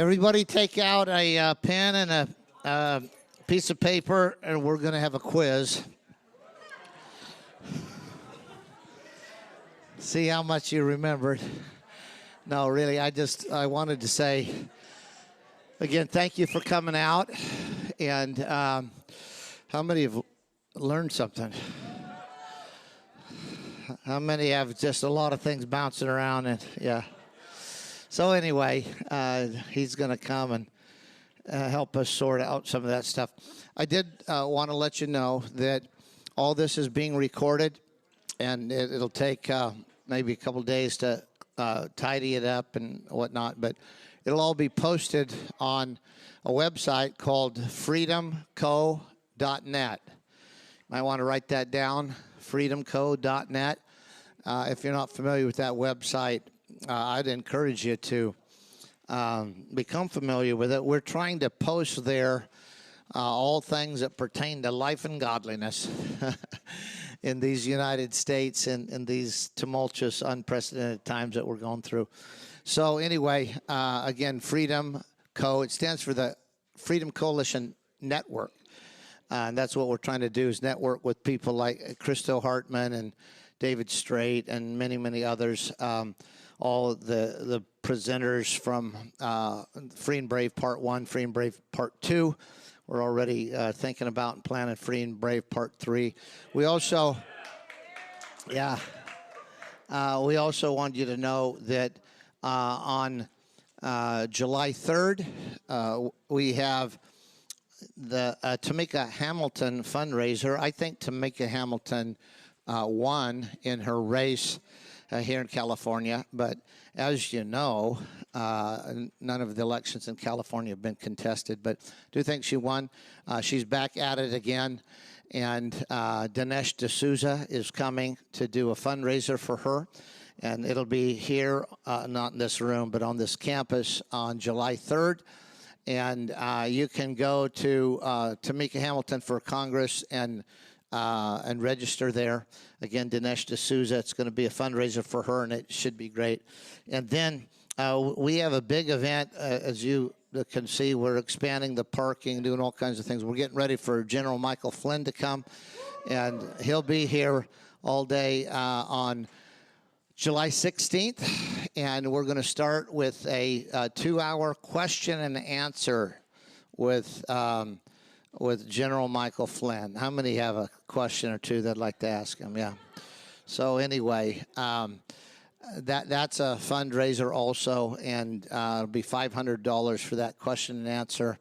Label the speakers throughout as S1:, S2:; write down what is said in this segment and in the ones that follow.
S1: Everybody take out a pen and a piece of paper, and we're going to have a quiz. See how much you remembered. No, really, I wanted to say, again, thank you for coming out. And how many have learned something? How many have just a lot of things bouncing around? And yeah. So anyway, he's going to come and help us sort out some of that stuff. I did want to let you know that all this is being recorded, and it'll take maybe a couple days to tidy it up and whatnot, but it'll all be posted on a website called freedomco.net. Might want to write that down, freedomco.net. If you're not familiar with that website, I'd encourage you to become familiar with it. We're trying to post there all things that pertain to life and godliness in these United States and in these tumultuous, unprecedented times that we're going through. So anyway, again, Freedom Co. It stands for the Freedom Coalition Network. And that's what we're trying to do, is network with people like Christo Hartman and David Strait and many, many others. All the presenters from Free and Brave Part 1, Free and Brave Part 2. We're already thinking about and planning Free and Brave Part 3. We also, we also want you to know that on July 3rd, we have the Tamika Hamilton fundraiser. I think Tamika Hamilton won in her race here in California, but as you know, none of the elections in California have been contested, but I do think she won. She's back at it again, and Dinesh D'Souza is coming to do a fundraiser for her, and it'll be here, not in this room, but on this campus on July 3rd. And you can go to Tamika Hamilton for Congress and register there. Again, Dinesh D'Souza, it's going to be a fundraiser for her, and it should be great. And then we have a big event, as you can see. We're expanding the parking, doing all kinds of things. We're getting ready for General Michael Flynn to come, and he'll be here all day on July 16th, and we're going to start with a 2-hour question and answer with General Michael Flynn. How many have a question or two they'd like to ask him? Yeah. So anyway, that's a fundraiser also, and it'll be $500 for that question and answer.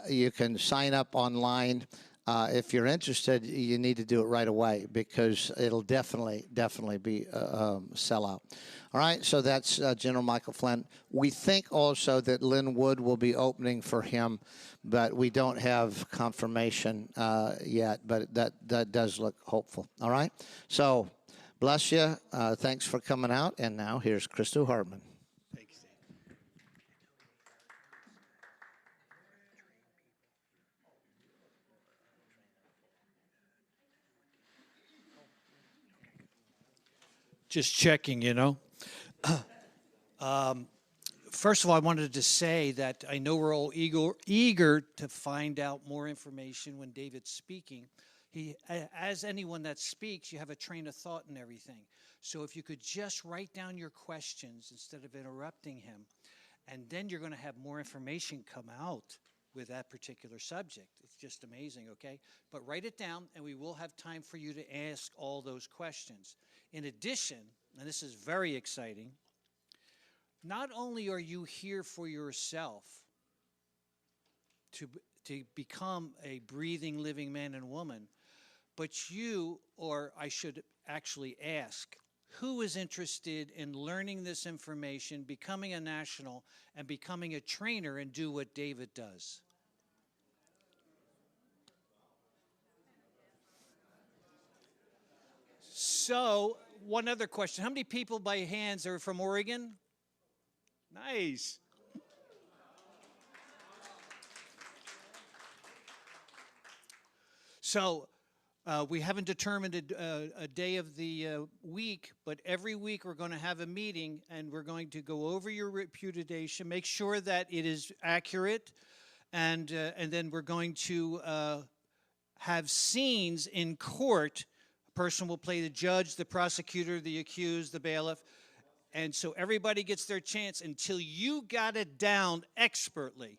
S1: You can sign up online. If you're interested, you need to do it right away, because it'll definitely be a sellout. All right, so that's General Michael Flynn. We think also that Lynn Wood will be opening for him, but we don't have confirmation yet, but that does look hopeful. All right, so bless you. Thanks for coming out, and now here's Christo Hartman.
S2: Just checking, you know. First of all, I wanted to say that I know we're all eager to find out more information when David's speaking. As anyone that speaks, you have a train of thought and everything. So if you could just write down your questions instead of interrupting him, and then you're going to have more information come out with that particular subject. It's just amazing, okay? But write it down, and we will have time for you to ask all those questions. In addition, and this is very exciting, not only are you here for yourself to become a breathing, living man and woman, but you, or I should actually ask, who is interested in learning this information, becoming a national, and becoming a trainer and do what David does? So, one other question. How many people by hands are from Oregon? Nice. So, We haven't determined a day of the week, but every week we're going to have a meeting, and we're going to go over your repudiation, make sure that it is accurate, and then we're going to have scenes in court. A person will play the judge, the prosecutor, the accused, the bailiff, and so everybody gets their chance until you got it down expertly.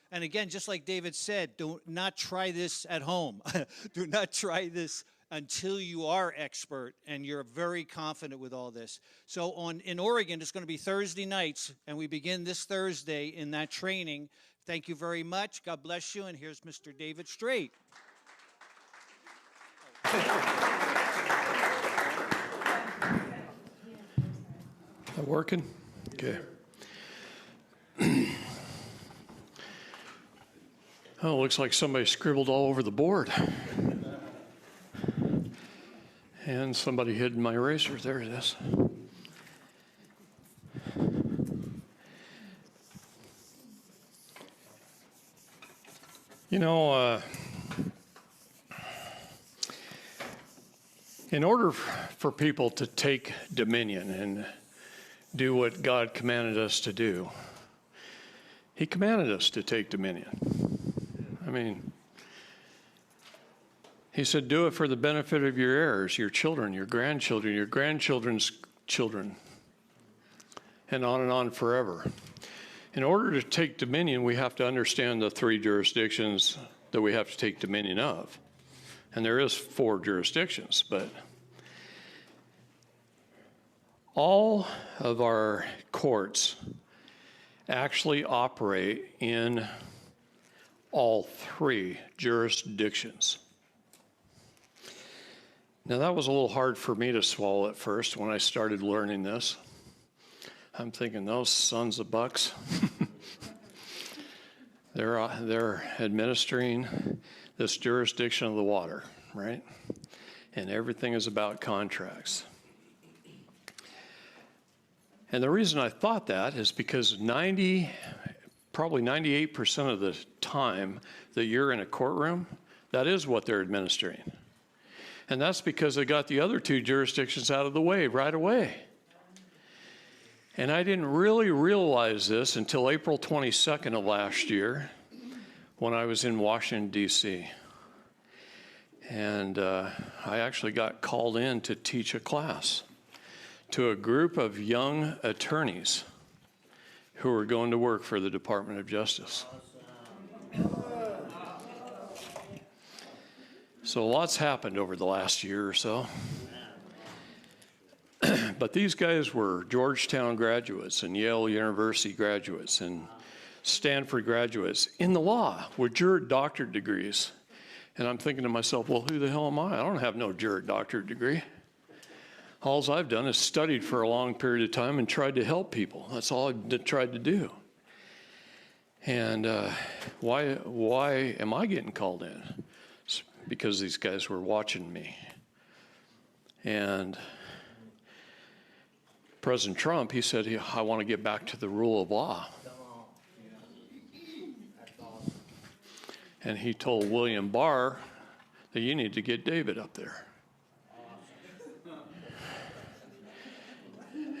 S2: And again, just like David said, do not try this at home. Do not try this until you are expert and you're very confident with all this. So in Oregon, it's going to be Thursday nights, and we begin this Thursday in that training. Thank you very much. God bless you. And here's Mr. David Strait.
S3: That working? Okay. Oh, looks like somebody scribbled all over the board. And somebody hid my eraser. There it is. You know, in order for people to take dominion and do what God commanded us to do, He commanded us to take dominion. I mean, He said, do it for the benefit of your heirs, your children, your grandchildren's children, and on forever. In order to take dominion, we have to understand the 3 jurisdictions that we have to take dominion of. And there is 4 jurisdictions, but all of our courts actually operate in all 3 jurisdictions. Now, that was a little hard for me to swallow at first when I started learning this. I'm thinking, those sons of bucks. They're administering this jurisdiction of the water, right? And everything is about contracts. And the reason I thought that is because probably 98% of the time that you're in a courtroom, that is what they're administering. And that's because they got the other 2 jurisdictions out of the way right away. And I didn't really realize this until April 22nd of last year when I was in Washington, D.C. And I actually got called in to teach a class to a group of young attorneys who were going to work for the Department of Justice. So lots happened over the last year or so. But these guys were Georgetown graduates and Yale University graduates and Stanford graduates in the law with jurid doctorate degrees. And I'm thinking to myself, well, who the hell am I? I don't have no jurid doctorate degree. All I've done is studied for a long period of time and tried to help people. That's all I've tried to do. And why am I getting called in? It's because these guys were watching me. And President Trump, he said, I want to get back to the rule of law. And he told William Barr that you need to get David up there.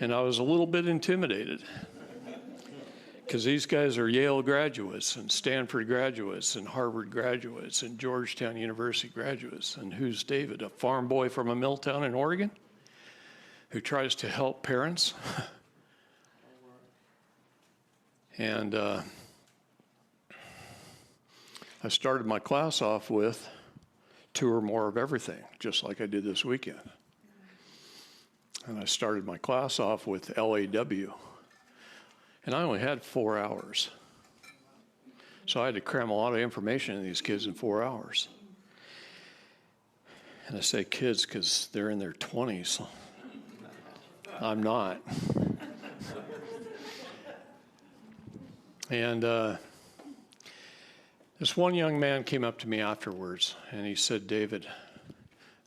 S3: And I was a little bit intimidated because these guys are Yale graduates and Stanford graduates and Harvard graduates and Georgetown University graduates. And who's David? A farm boy from a mill town in Oregon who tries to help parents? And I started my class off with 2 or more of everything, just like I did this weekend. And I started my class off with LAW. And I only had 4 hours. So I had to cram a lot of information into these kids in 4 hours. And I say kids because they're in their 20s. I'm not. And this one young man came up to me afterwards, and he said, David,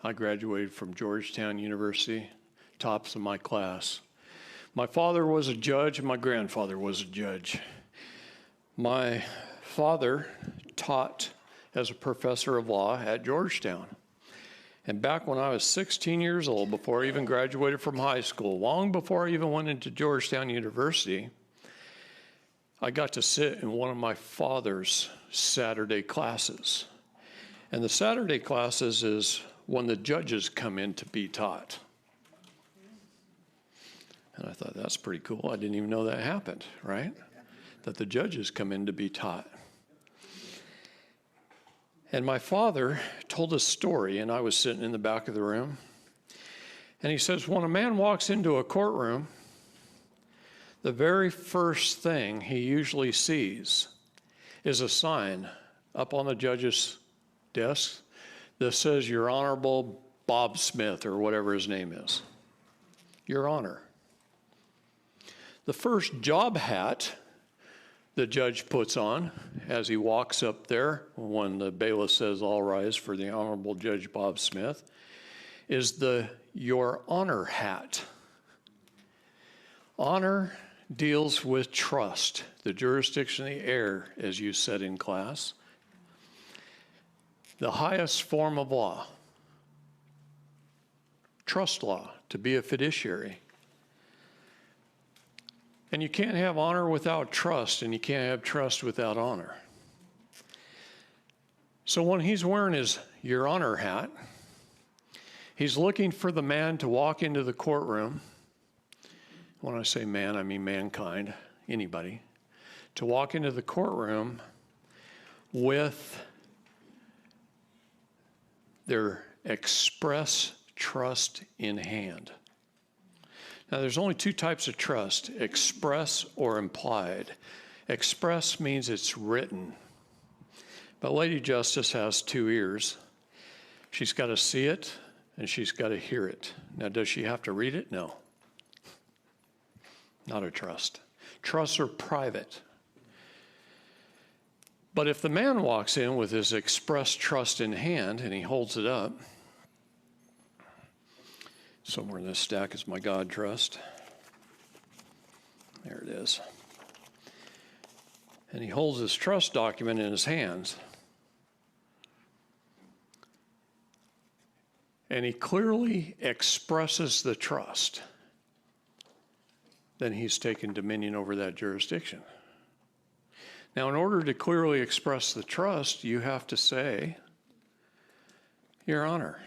S3: I graduated from Georgetown University, tops of my class. My father was a judge, and my grandfather was a judge. My father taught as a professor of law at Georgetown, And back when I was 16 years old, before I even graduated from high school, long before I even went into Georgetown University, I got to sit in one of my father's Saturday classes. And the Saturday classes is when the judges come in to be taught. And I thought, that's pretty cool. I didn't even know that happened, right? That the judges come in to be taught. And my father told a story, and I was sitting in the back of the room. And he says, when a man walks into a courtroom, the very first thing he usually sees is a sign up on the judge's desk that says, Your Honorable Bob Smith, or whatever his name is. Your Honor. The first job hat the judge puts on as he walks up there when the bailiff says, all rise for the Honorable Judge Bob Smith, is the Your Honor hat. Honor deals with trust, the jurisdiction of the air, as you said in class. The highest form of law, trust law, to be a fiduciary. And you can't have honor without trust, and you can't have trust without honor. So when he's wearing his Your Honor hat, he's looking for the man to walk into the courtroom. When I say man, I mean mankind, anybody, to walk into the courtroom with their express trust in hand. Now, there's only two types of trust, express or implied. Express means it's written. But Lady Justice has two ears. She's got to see it, and she's got to hear it. Now, does she have to read it? No. Not a trust. Trusts are private. But if the man walks in with his express trust in hand, and he holds it up, somewhere in this stack is my God trust. There it is. And he holds his trust document in his hands. And he clearly expresses the trust. Then he's taken dominion over that jurisdiction. Now, in order to clearly express the trust, you have to say, Your Honor,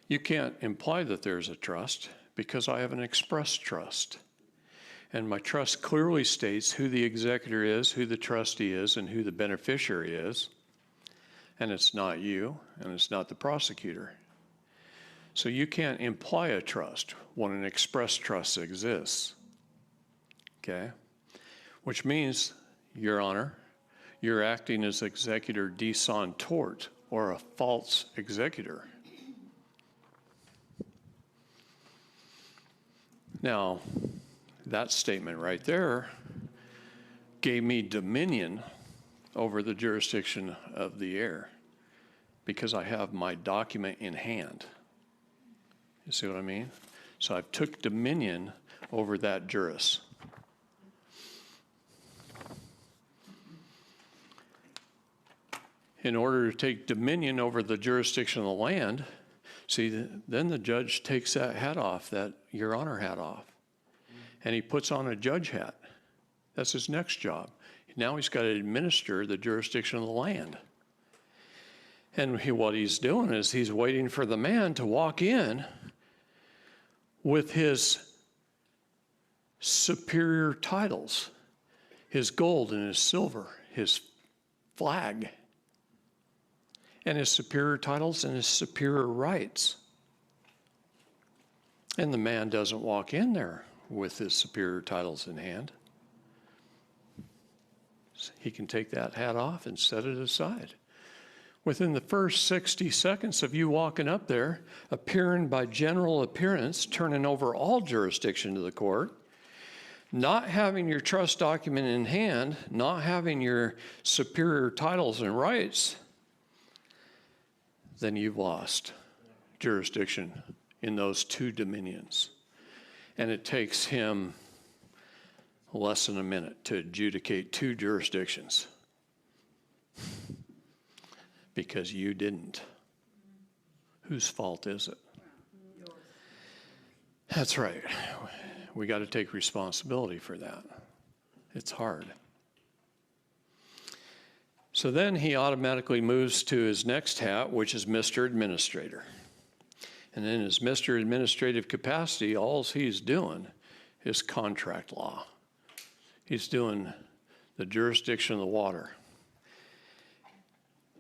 S3: you can't imply that there's a trust because I have an express trust. And my trust clearly states who the executor is, who the trustee is, and who the beneficiary is. And it's not you, and it's not the prosecutor. So you can't imply a trust when an express trust exists. Okay? Which means, Your Honor, you're acting as executor de son tort, or a false executor. Now, that statement right there gave me dominion over the jurisdiction of the air because I have my document in hand. You see what I mean? So I've took dominion over that juris. In order to take dominion over the jurisdiction of the land, see, then the judge takes that hat off, that Your Honor hat off, and he puts on a judge hat. That's his next job. Now he's got to administer the jurisdiction of the land. And what he's doing is he's waiting for the man to walk in with his superior titles, his gold and his silver, his flag, and his superior titles and his superior rights. And the man doesn't walk in there with his superior titles in hand. He can take that hat off and set it aside. Within the first 60 seconds of you walking up there, appearing by general appearance, turning over all jurisdiction to the court, not having your trust document in hand, not having your superior titles and rights, then you've lost jurisdiction in those two dominions. And it takes him less than a minute to adjudicate two jurisdictions because you didn't. Whose fault is it? That's right. We got to take responsibility for that. It's hard. So then he automatically moves to his next hat, which is Mr. Administrator. And in his Mr. Administrative capacity, all he's doing is contract law. He's doing the jurisdiction of the water.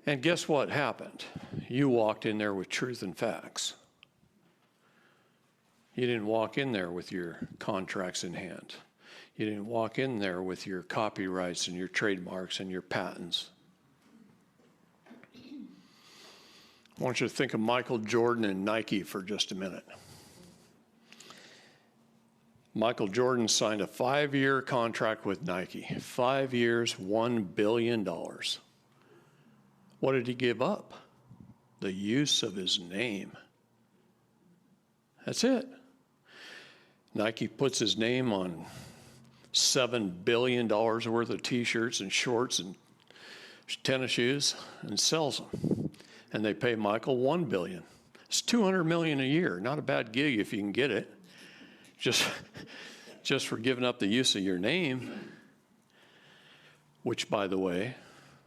S3: And guess what happened? You walked in there with truth and facts. You didn't walk in there with your contracts in hand. You didn't walk in there with your copyrights and your trademarks and your patents. I want you to think of Michael Jordan and Nike for just a minute. Michael Jordan signed a 5-year contract with Nike. 5 years, $1 billion. What did he give up? The use of his name. That's it. Nike puts his name on $7 billion worth of t-shirts and shorts and tennis shoes and sells them. And they pay Michael $1 billion. It's $200 million a year. Not a bad gig if you can get it. Just for giving up the use of your name, which, by the way,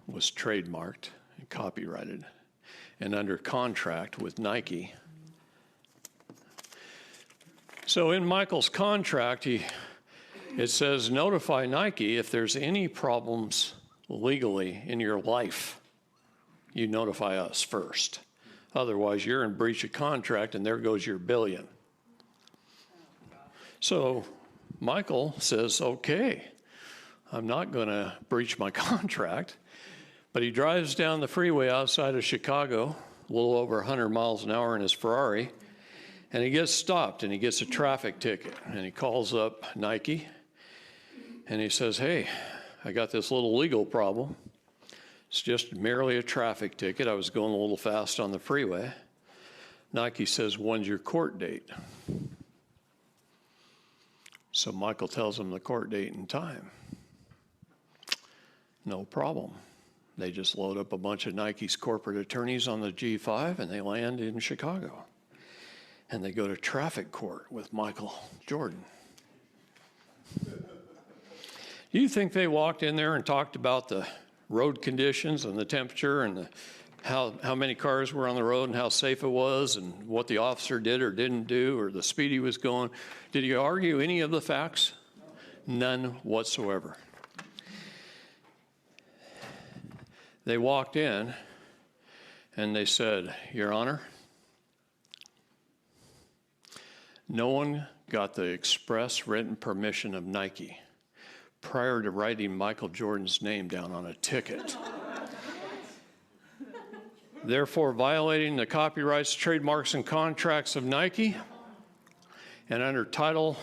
S3: was trademarked and copyrighted and under contract with Nike. So in Michael's contract, it says, notify Nike if there's any problems legally in your life. You notify us first. Otherwise, you're in breach of contract, and there goes your $1 billion. So Michael says, okay, I'm not going to breach my contract. But he drives down the freeway outside of Chicago, a little over 100 miles an hour in his Ferrari, and he gets stopped, and he gets a traffic ticket. And he calls up Nike, and he says, hey, I got this little legal problem. It's just merely a traffic ticket. I was going a little fast on the freeway. Nike says, when's your court date? So Michael tells him the court date and time. No problem. They just load up a bunch of Nike's corporate attorneys on the G5 and they land in Chicago. And they go to traffic court with Michael Jordan. Do you think they walked in there and talked about the road conditions and the temperature and how many cars were on the road and how safe it was and what the officer did or didn't do or the speed he was going? Did he argue any of the facts? None whatsoever. They walked in and they said, Your Honor, no one got the express written permission of Nike prior to writing Michael Jordan's name down on a ticket. Therefore, violating the copyrights, trademarks, and contracts of Nike, and under Title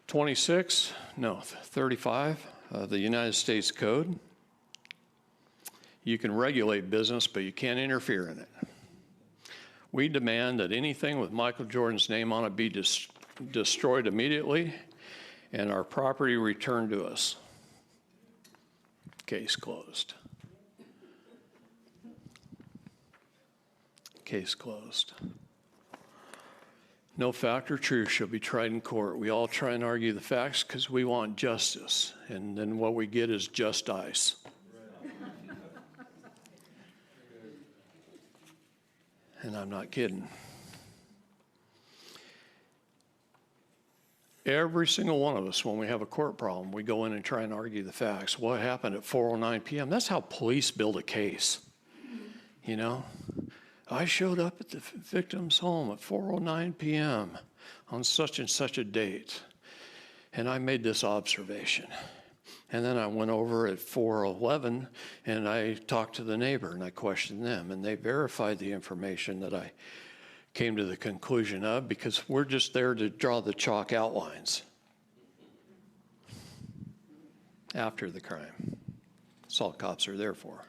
S3: 35 of the United States Code, you can regulate business, but you can't interfere in it. We demand that anything with Michael Jordan's name on it be destroyed immediately and our property returned to us. Case closed. Case closed. No fact or truth shall be tried in court. We all try and argue the facts because we want justice, and then what we get is just ice. And I'm not kidding. Every single one of us, when we have a court problem, we go in and try and argue the facts. What happened at 4:09 p.m.? That's how police build a case. You know? I showed up at the victim's home at 4:09 p.m. on such and such a date, and I made this observation. And then I went over at 4:11, and I talked to the neighbor, and I questioned them, and they verified the information that I came to the conclusion of, because we're just there to draw the chalk outlines after the crime. That's all cops are there for.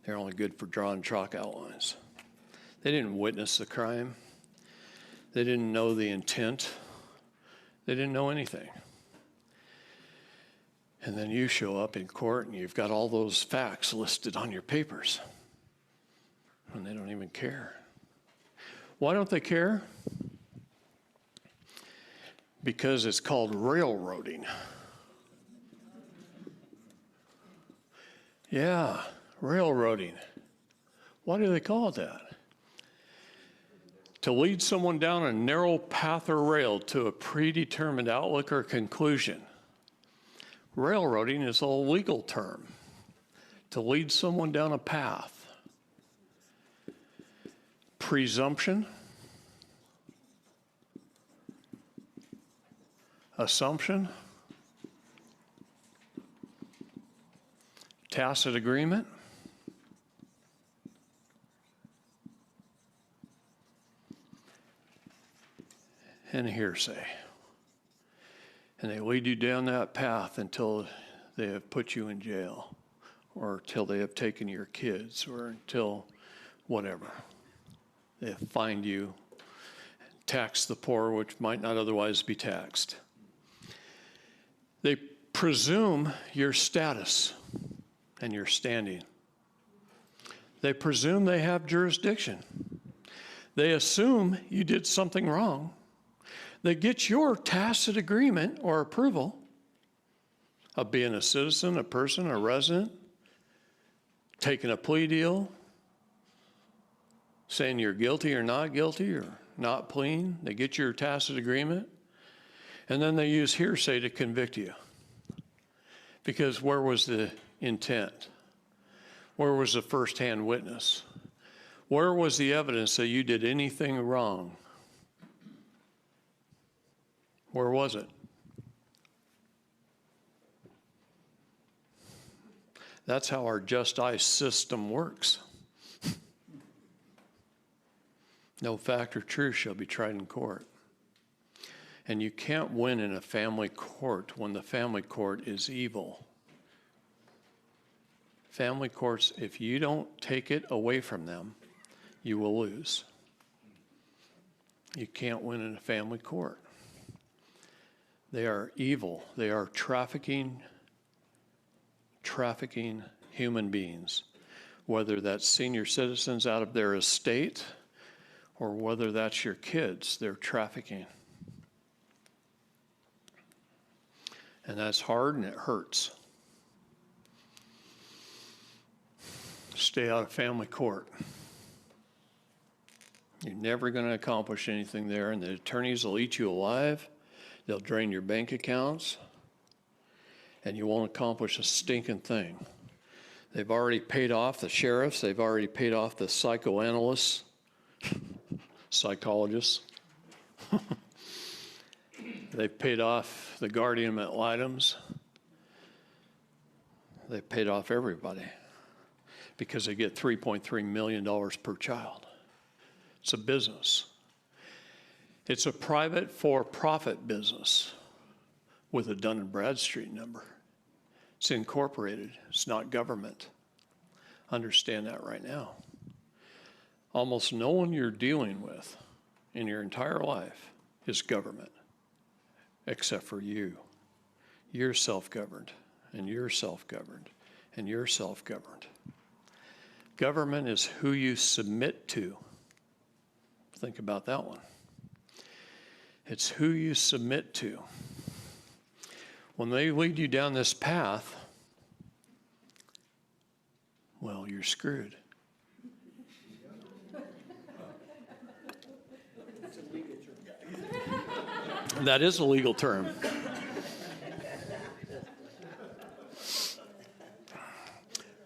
S3: They're only good for drawing chalk outlines. They didn't witness the crime. They didn't know the intent. They didn't know anything. And then you show up in court and you've got all those facts listed on your papers. And they don't even care. Why don't they care? Because it's called railroading. Yeah, railroading. Why do they call it that? To lead someone down a narrow path or rail to a predetermined outlook or conclusion. Railroading is a legal term. To lead someone down a path. Presumption. Assumption. Tacit agreement. And hearsay. And they lead you down that path until they have put you in jail, or until they have taken your kids, or until whatever. They have fined you, taxed the poor, which might not otherwise be taxed. They presume your status and your standing. They presume they have jurisdiction. They assume you did something wrong. They get your tacit agreement or approval of being a citizen, a person, a resident, taking a plea deal, saying you're guilty or not pleading. They get your tacit agreement, and then they use hearsay to convict you. Because where was the intent? Where was the first-hand witness? Where was the evidence that you did anything wrong? Where was it? That's how our justice system works. No fact or truth shall be tried in court. And you can't win in a family court when the family court is evil. Family courts, if you don't take it away from them, you will lose. You can't win in a family court. They are evil. They are trafficking human beings, whether that's senior citizens out of their estate or whether that's your kids, they're trafficking. And that's hard and it hurts. Stay out of family court. You're never going to accomplish anything there, and the attorneys will eat you alive. They'll drain your bank accounts, and you won't accomplish a stinking thing. They've already paid off the sheriffs. They've already paid off the psychoanalysts, psychologists. They've paid off the guardian ad litems. They've paid off everybody because they get $3.3 million per child. It's a business. It's a private for-profit business with a Dun & Bradstreet number. It's incorporated. It's not government. Understand that right now. Almost no one you're dealing with in your entire life is government, except for you. You're self-governed, and you're self-governed, and you're self-governed. Government is who you submit to. Think about that one. It's who you submit to. When they lead you down this path, well, you're screwed. That is a legal term.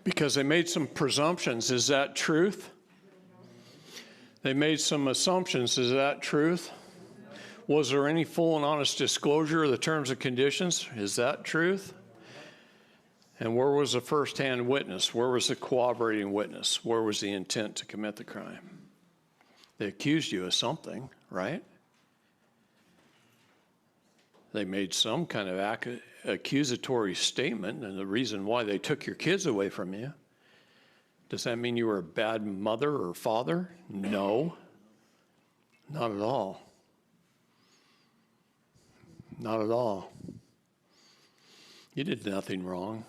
S3: Because they made some presumptions. Is that truth? They made some assumptions. Is that truth? Was there any full and honest disclosure of the terms and conditions? Is that truth? And where was the first-hand witness? Where was the corroborating witness? Where was the intent to commit the crime? They accused you of something, right? They made some kind of accusatory statement, and the reason why they took your kids away from you. Does that mean you were a bad mother or father? No, not at all. Not at all. You did nothing wrong.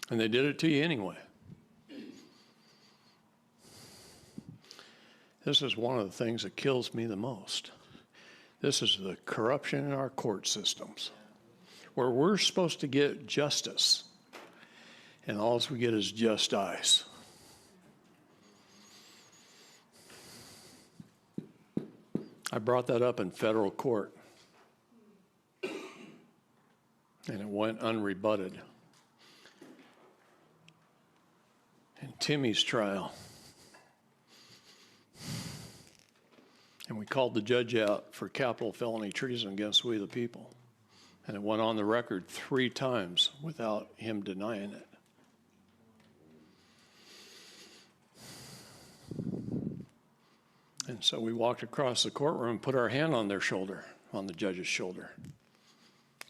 S3: And they did it to you anyway. This is one of the things that kills me the most. This is the corruption in our court systems, where we're supposed to get justice, and all we get is just ice. I brought that up in federal court, and it went unrebutted. In Timmy's trial, and we called the judge out for capital felony treason against we the people, and it went on the record 3 times without him denying it. And so we walked across the courtroom and put our hand on their shoulder, on the judge's shoulder.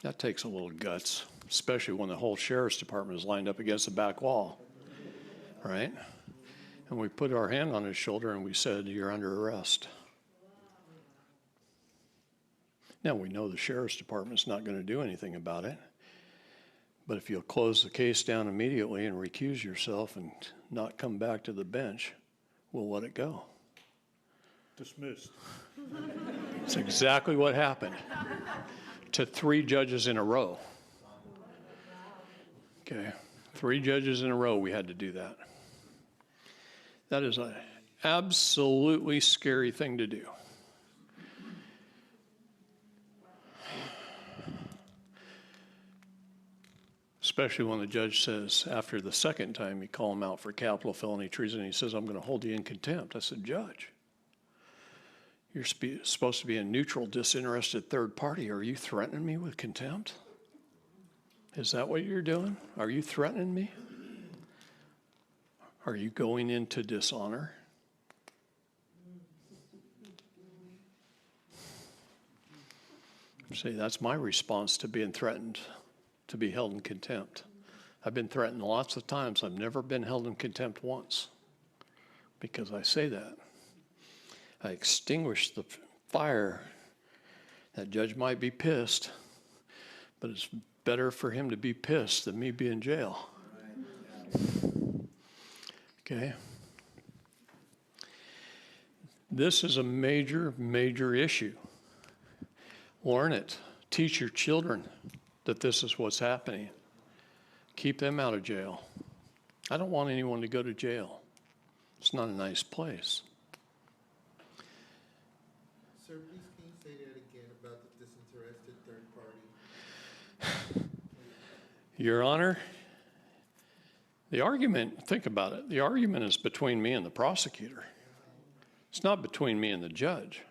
S3: That takes a little guts, especially when the whole sheriff's department is lined up against the back wall, right? And we put our hand on his shoulder and we said, "You're under arrest." Now, we know the sheriff's department's not going to do anything about it, but if you'll close the case down immediately and recuse yourself and not come back to the bench, we'll let it go.
S4: Dismissed.
S3: It's exactly what happened to 3 judges in a row. Okay, 3 judges in a row we had to do that. That is an absolutely scary thing to do. Especially when the judge says, after the second time you call him out for capital felony treason, he says, "I'm going to hold you in contempt." I said, "Judge, you're supposed to be a neutral, disinterested third party. Are you threatening me with contempt? Is that what you're doing? Are you threatening me? Are you going into dishonor?" See, that's my response to being threatened to be held in contempt. I've been threatened lots of times. I've never been held in contempt once because I say that. I extinguish the fire. That judge might be pissed, but it's better for him to be pissed than me be in jail. Okay? This is a major, major issue. Learn it. Teach your children that this is what's happening. Keep them out of jail. I don't want anyone to go to jail. It's not a nice place.
S5: Sir, please can you say that again about the disinterested third party?
S3: Your Honor, the argument, think about it, the argument is between me and the prosecutor. It's not between me and the judge.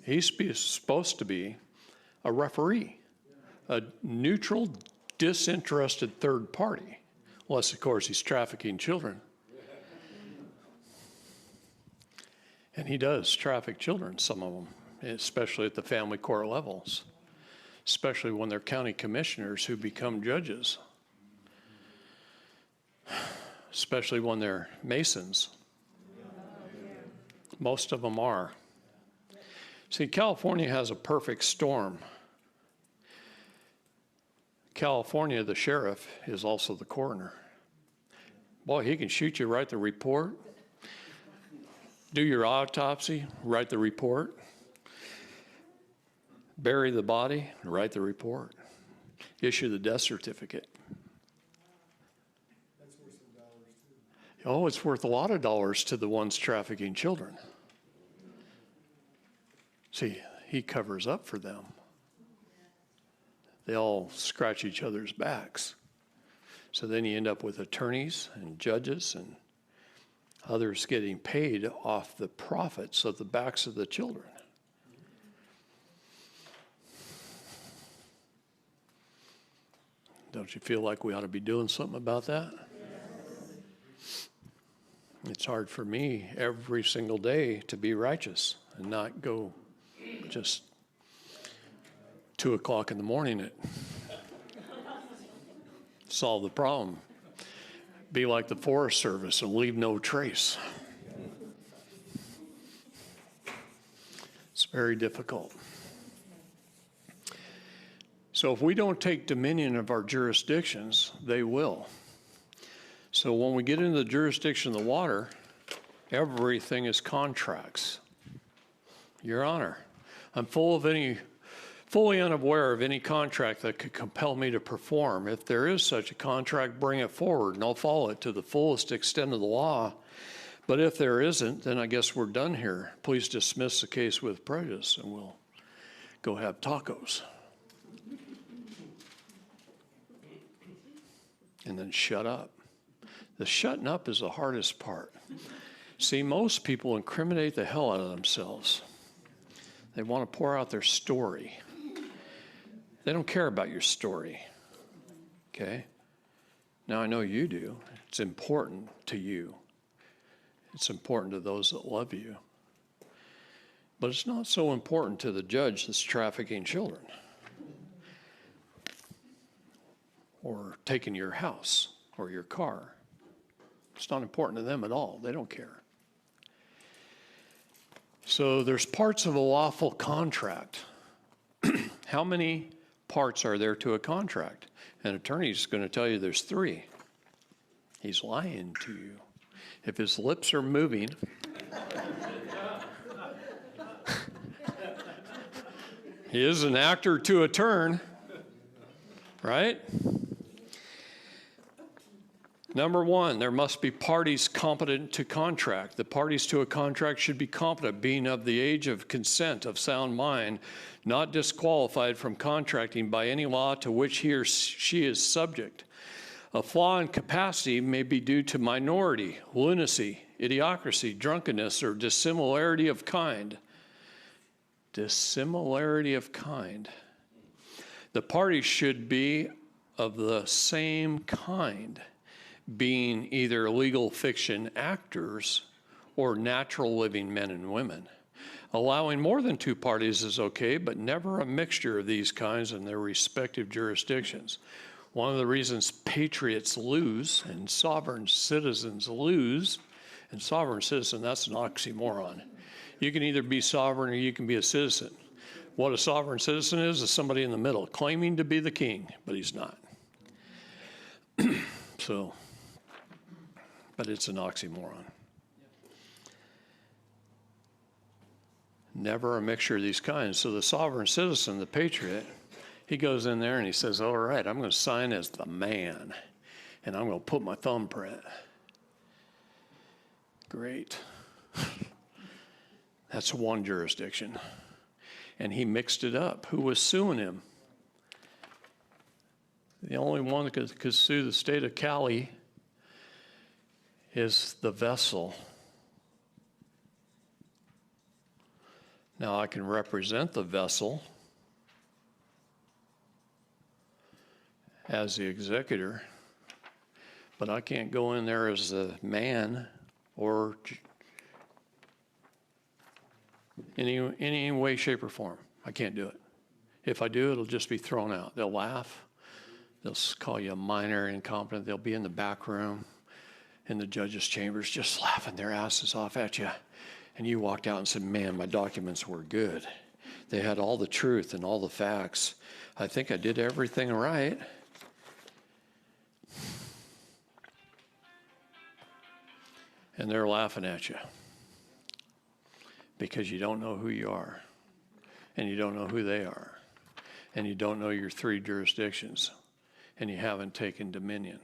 S3: He's supposed to be a referee, a neutral, disinterested third party, unless, of course, he's trafficking children. And he does traffic children, some of them, especially at the family court levels, especially when they're county commissioners who become judges, especially when they're Masons. Most of them are. See, California has a perfect storm. California, the sheriff is also the coroner. Boy, he can shoot you, write the report, do your autopsy, write the report, bury the body, write the report, issue the death certificate.
S4: That's worth some dollars too.
S3: Oh, it's worth a lot of dollars to the ones trafficking children. See, he covers up for them. They all scratch each other's backs. So then you end up with attorneys and judges and others getting paid off the profits of the backs of the children. Don't you feel like we ought to be doing something about that? Yes. It's hard for me every single day to be righteous and not go just 2 o'clock in the morning to solve the problem. Be like the Forest Service and leave no trace. It's very difficult. So if we don't take dominion of our jurisdictions, they will. So when we get into the jurisdiction of the water, everything is contracts. Your Honor, I'm fully unaware of any contract that could compel me to perform. If there is such a contract, bring it forward, and I'll follow it to the fullest extent of the law. But if there isn't, then I guess we're done here. Please dismiss the case with prejudice, and we'll go have tacos. And then shut up. The shutting up is the hardest part. See, most people incriminate the hell out of themselves. They want to pour out their story. They don't care about your story, okay? Now, I know you do. It's important to you. It's important to those that love you. But it's not so important to the judge that's trafficking children or taking your house or your car. It's not important to them at all. They don't care. So there's parts of a lawful contract. How many parts are there to a contract? An attorney's going to tell you there's 3. He's lying to you. If his lips are moving, he is an actor to a turn, right? Number 1, there must be parties competent to contract. The parties to a contract should be competent, being of the age of consent, of sound mind, not disqualified from contracting by any law to which he or she is subject. A flaw in capacity may be due to minority, lunacy, idiocracy, drunkenness, or dissimilarity of kind. Dissimilarity of kind. The parties should be of the same kind, being either legal fiction actors or natural living men and women. Allowing more than 2 parties is okay, but never a mixture of these kinds in their respective jurisdictions. One of the reasons patriots lose and sovereign citizens lose, and sovereign citizen, that's an oxymoron. You can either be sovereign or you can be a citizen. What a sovereign citizen is somebody in the middle, claiming to be the king, but he's not. So, but it's an oxymoron. Never a mixture of these kinds. So the sovereign citizen, the patriot, he goes in there and he says, all right, I'm going to sign as the man, and I'm going to put my thumbprint. Great. That's one jurisdiction. And he mixed it up. Who was suing him? The only one that could sue the state of Cali is the vessel. Now I can represent the vessel as the executor, but I can't go in there as the man or any way, shape, or form. I can't do it. If I do, it'll just be thrown out. They'll laugh. They'll call you a minor, incompetent. They'll be in the back room in the judge's chambers just laughing their asses off at you. And you walked out and said, man, my documents were good. They had all the truth and all the facts. I think I did everything right. And they're laughing at you because you don't know who you are, and you don't know who they are, and you don't know your 3 jurisdictions, and you haven't taken dominion.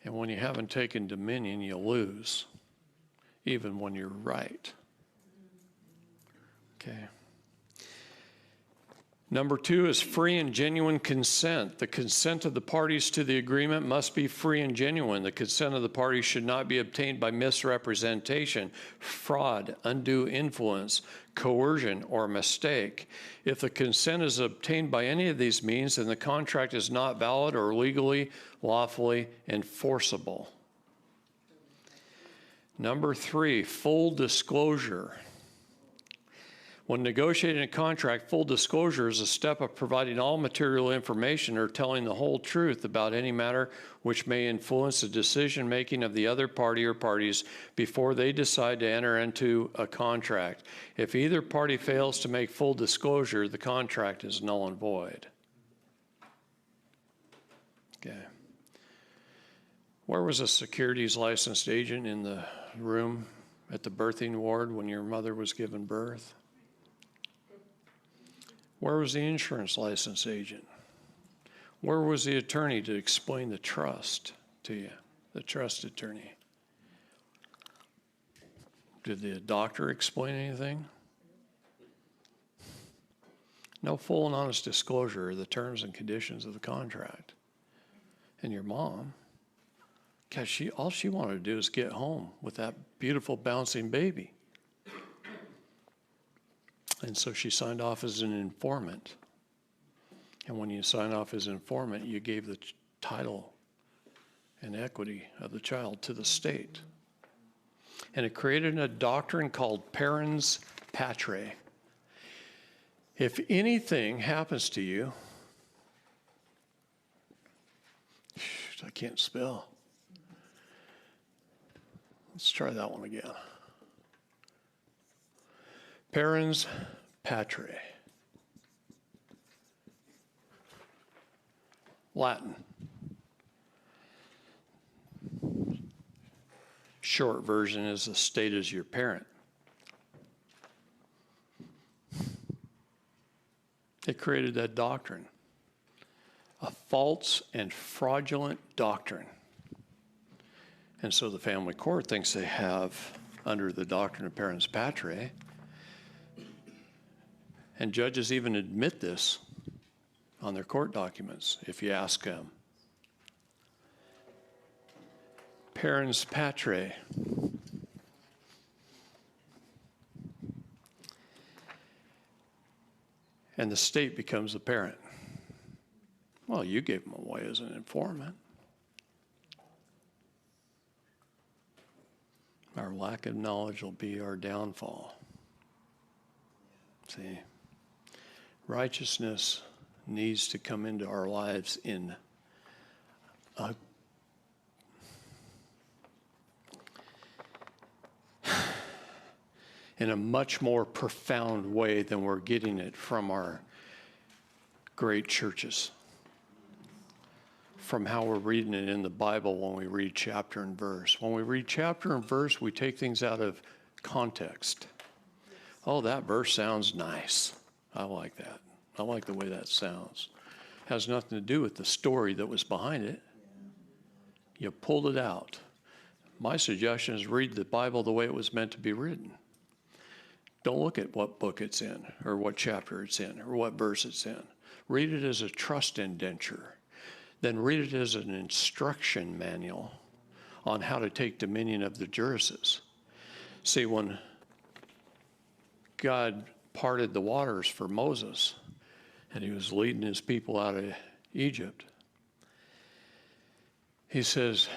S3: And when you haven't taken dominion, you lose, even when you're right. Okay. Number 2 is free and genuine consent. The consent of the parties to the agreement must be free and genuine. The consent of the parties should not be obtained by misrepresentation, fraud, undue influence, coercion, or mistake. If the consent is obtained by any of these means, then the contract is not valid or legally, lawfully enforceable. Number 3, full disclosure. When negotiating a contract, full disclosure is a step of providing all material information or telling the whole truth about any matter which may influence the decision-making of the other party or parties before they decide to enter into a contract. If either party fails to make full disclosure, the contract is null and void. Okay. Where was a securities licensed agent in the room at the birthing ward when your mother was giving birth? Where was the insurance license agent? Where was the attorney to explain the trust to you, the trust attorney? Did the doctor explain anything? No full and honest disclosure of the terms and conditions of the contract. And your mom, gosh, all she wanted to do is get home with that beautiful bouncing baby. And so she signed off as an informant. And when you sign off as an informant, you gave the title and equity of the child to the state. And it created a doctrine called parens patriae. If anything happens to you, I can't spell. Let's try that one again. Parens patriae. Latin. Short version is the state is your parent. It created that doctrine, a false and fraudulent doctrine. And so the family court thinks they have, under the doctrine of parens patriae, and judges even admit this on their court documents if you ask them. Parens patriae. And the state becomes the parent. Well, you gave them away as an informant. Our lack of knowledge will be our downfall. See, righteousness needs to come into our lives in a much more profound way than we're getting it from our great churches, from how we're reading it in the Bible when we read chapter and verse. When we read chapter and verse, we take things out of context. Oh, that verse sounds nice. I like that. I like the way that sounds. Has nothing to do with the story that was behind it. You pulled it out. My suggestion is read the Bible the way it was meant to be written. Don't look at what book it's in, or what chapter it's in, or what verse it's in. Read it as a trust indenture. Then read it as an instruction manual on how to take dominion of the jurisdictions. See, when God parted the waters for Moses, and he was leading his people out of Egypt, he says,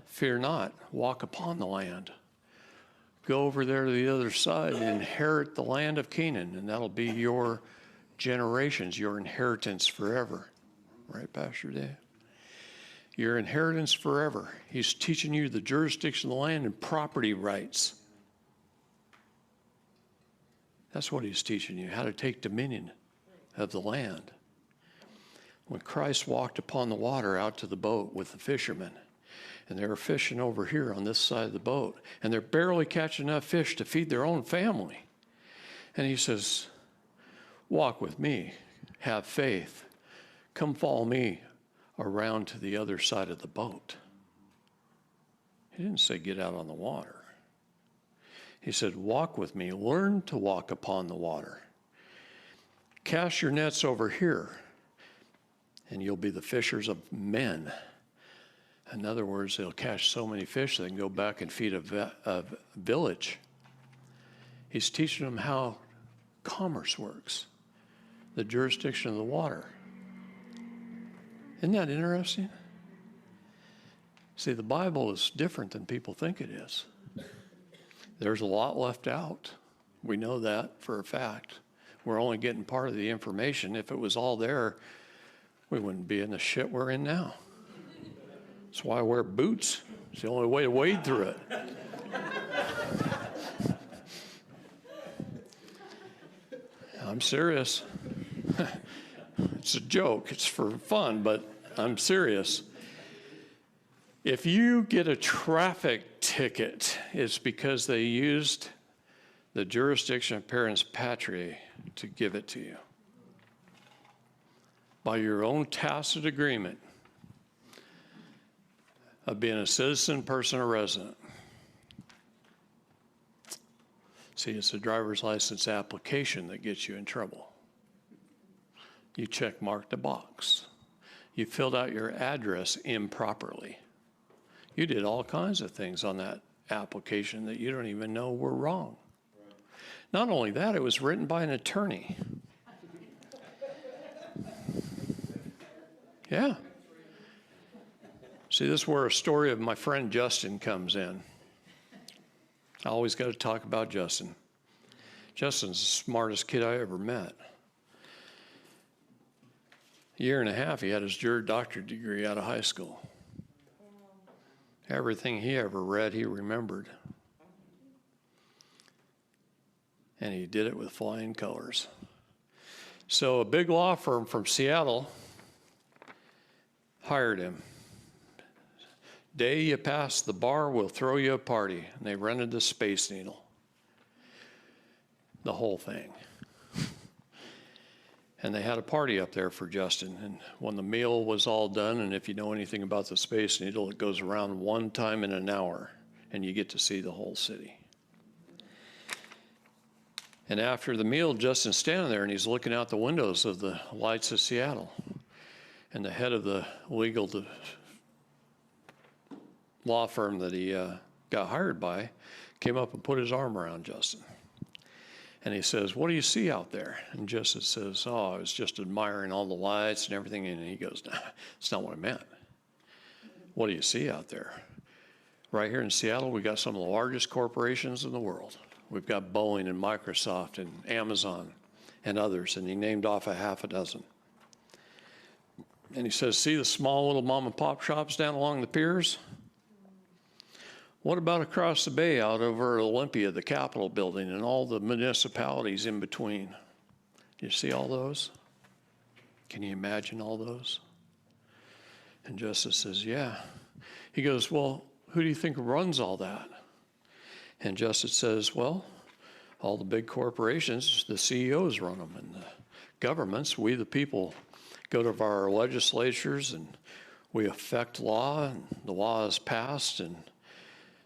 S3: fear not, walk upon the land. Go over there to the other side and inherit the land of Canaan, and that'll be your generations, your inheritance forever. Right, Pastor Dave? Your inheritance forever. He's teaching you the jurisdiction of the land and property rights. That's what he's teaching you, how to take dominion of the land. When Christ walked upon the water out to the boat with the fishermen, and they were fishing over here on this side of the boat, and they're barely catching enough fish to feed their own family. And he says, walk with me, have faith, come follow me around to the other side of the boat. He didn't say get out on the water. He said, walk with me, learn to walk upon the water. Cast your nets over here, and you'll be the fishers of men. In other words, they'll catch so many fish they can go back and feed a village. He's teaching them how commerce works, the jurisdiction of the water. Isn't that interesting? See, the Bible is different than people think it is. There's a lot left out. We know that for a fact. We're only getting part of the information. If it was all there, we wouldn't be in the shit we're in now. That's why I wear boots. It's the only way to wade through it. I'm serious. It's a joke. It's for fun, but I'm serious. If you get a traffic ticket, it's because they used the jurisdiction of parens patriae to give it to you. By your own tacit agreement of being a citizen, person, or resident. See, it's a driver's license application that gets you in trouble. You check mark the box. You filled out your address improperly. You did all kinds of things on that application that you don't even know were wrong. Not only that, it was written by an attorney. Yeah. See, this is where a story of my friend Justin comes in. I always got to talk about Justin. Justin's the smartest kid I ever met. A year and a half, he had his doctorate degree out of high school. Everything he ever read, he remembered. And he did it with flying colors. So a big law firm from Seattle hired him. Day you pass the bar, we'll throw you a party. And they rented the Space Needle. The whole thing. And they had a party up there for Justin. And when the meal was all done, and if you know anything about the Space Needle, it goes around one time in an hour, and you get to see the whole city. And after the meal, Justin's standing there, and he's looking out the windows of the lights of Seattle. And the head of the legal law firm that he got hired by came up and put his arm around Justin. And he says, "What do you see out there?" And Justin says, "Oh, I was just admiring all the lights and everything." And he goes, "Nah, that's not what I meant. What do you see out there? Right here in Seattle, we got some of the largest corporations in the world. We've got Boeing and Microsoft and Amazon and others." And he named off a half a dozen. And he says, "See the small little mom and pop shops down along the piers? What about across the bay out over Olympia, the Capitol building, and all the municipalities in between? Do you see all those? Can you imagine all those?" And Justice says, "Yeah." He goes, "Well, who do you think runs all that?" And Justice says, "Well, all the big corporations, the CEOs run them, and the governments, we the people, go to our legislatures and we affect law, and the law is passed, and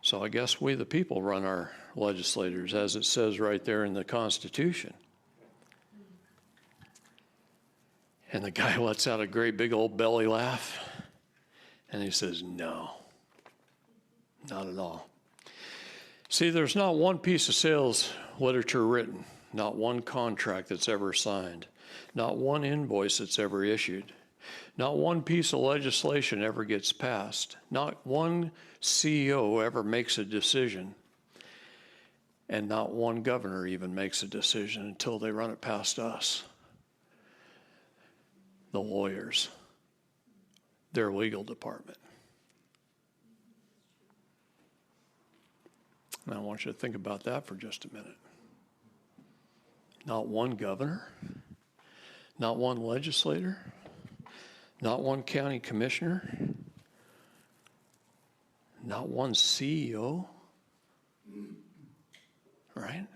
S3: so I guess we the people run our legislators, as it says right there in the Constitution." And the guy lets out a great big old belly laugh, and he says, "No, not at all." See, there's not one piece of sales literature written, not one contract that's ever signed, not one invoice that's ever issued, not one piece of legislation ever gets passed, not one CEO ever makes a decision, and not one governor even makes a decision until they run it past us, the lawyers, their legal department. And I want you to think about that for just a minute. Not one governor, not one legislator, not one county commissioner, not one CEO, right?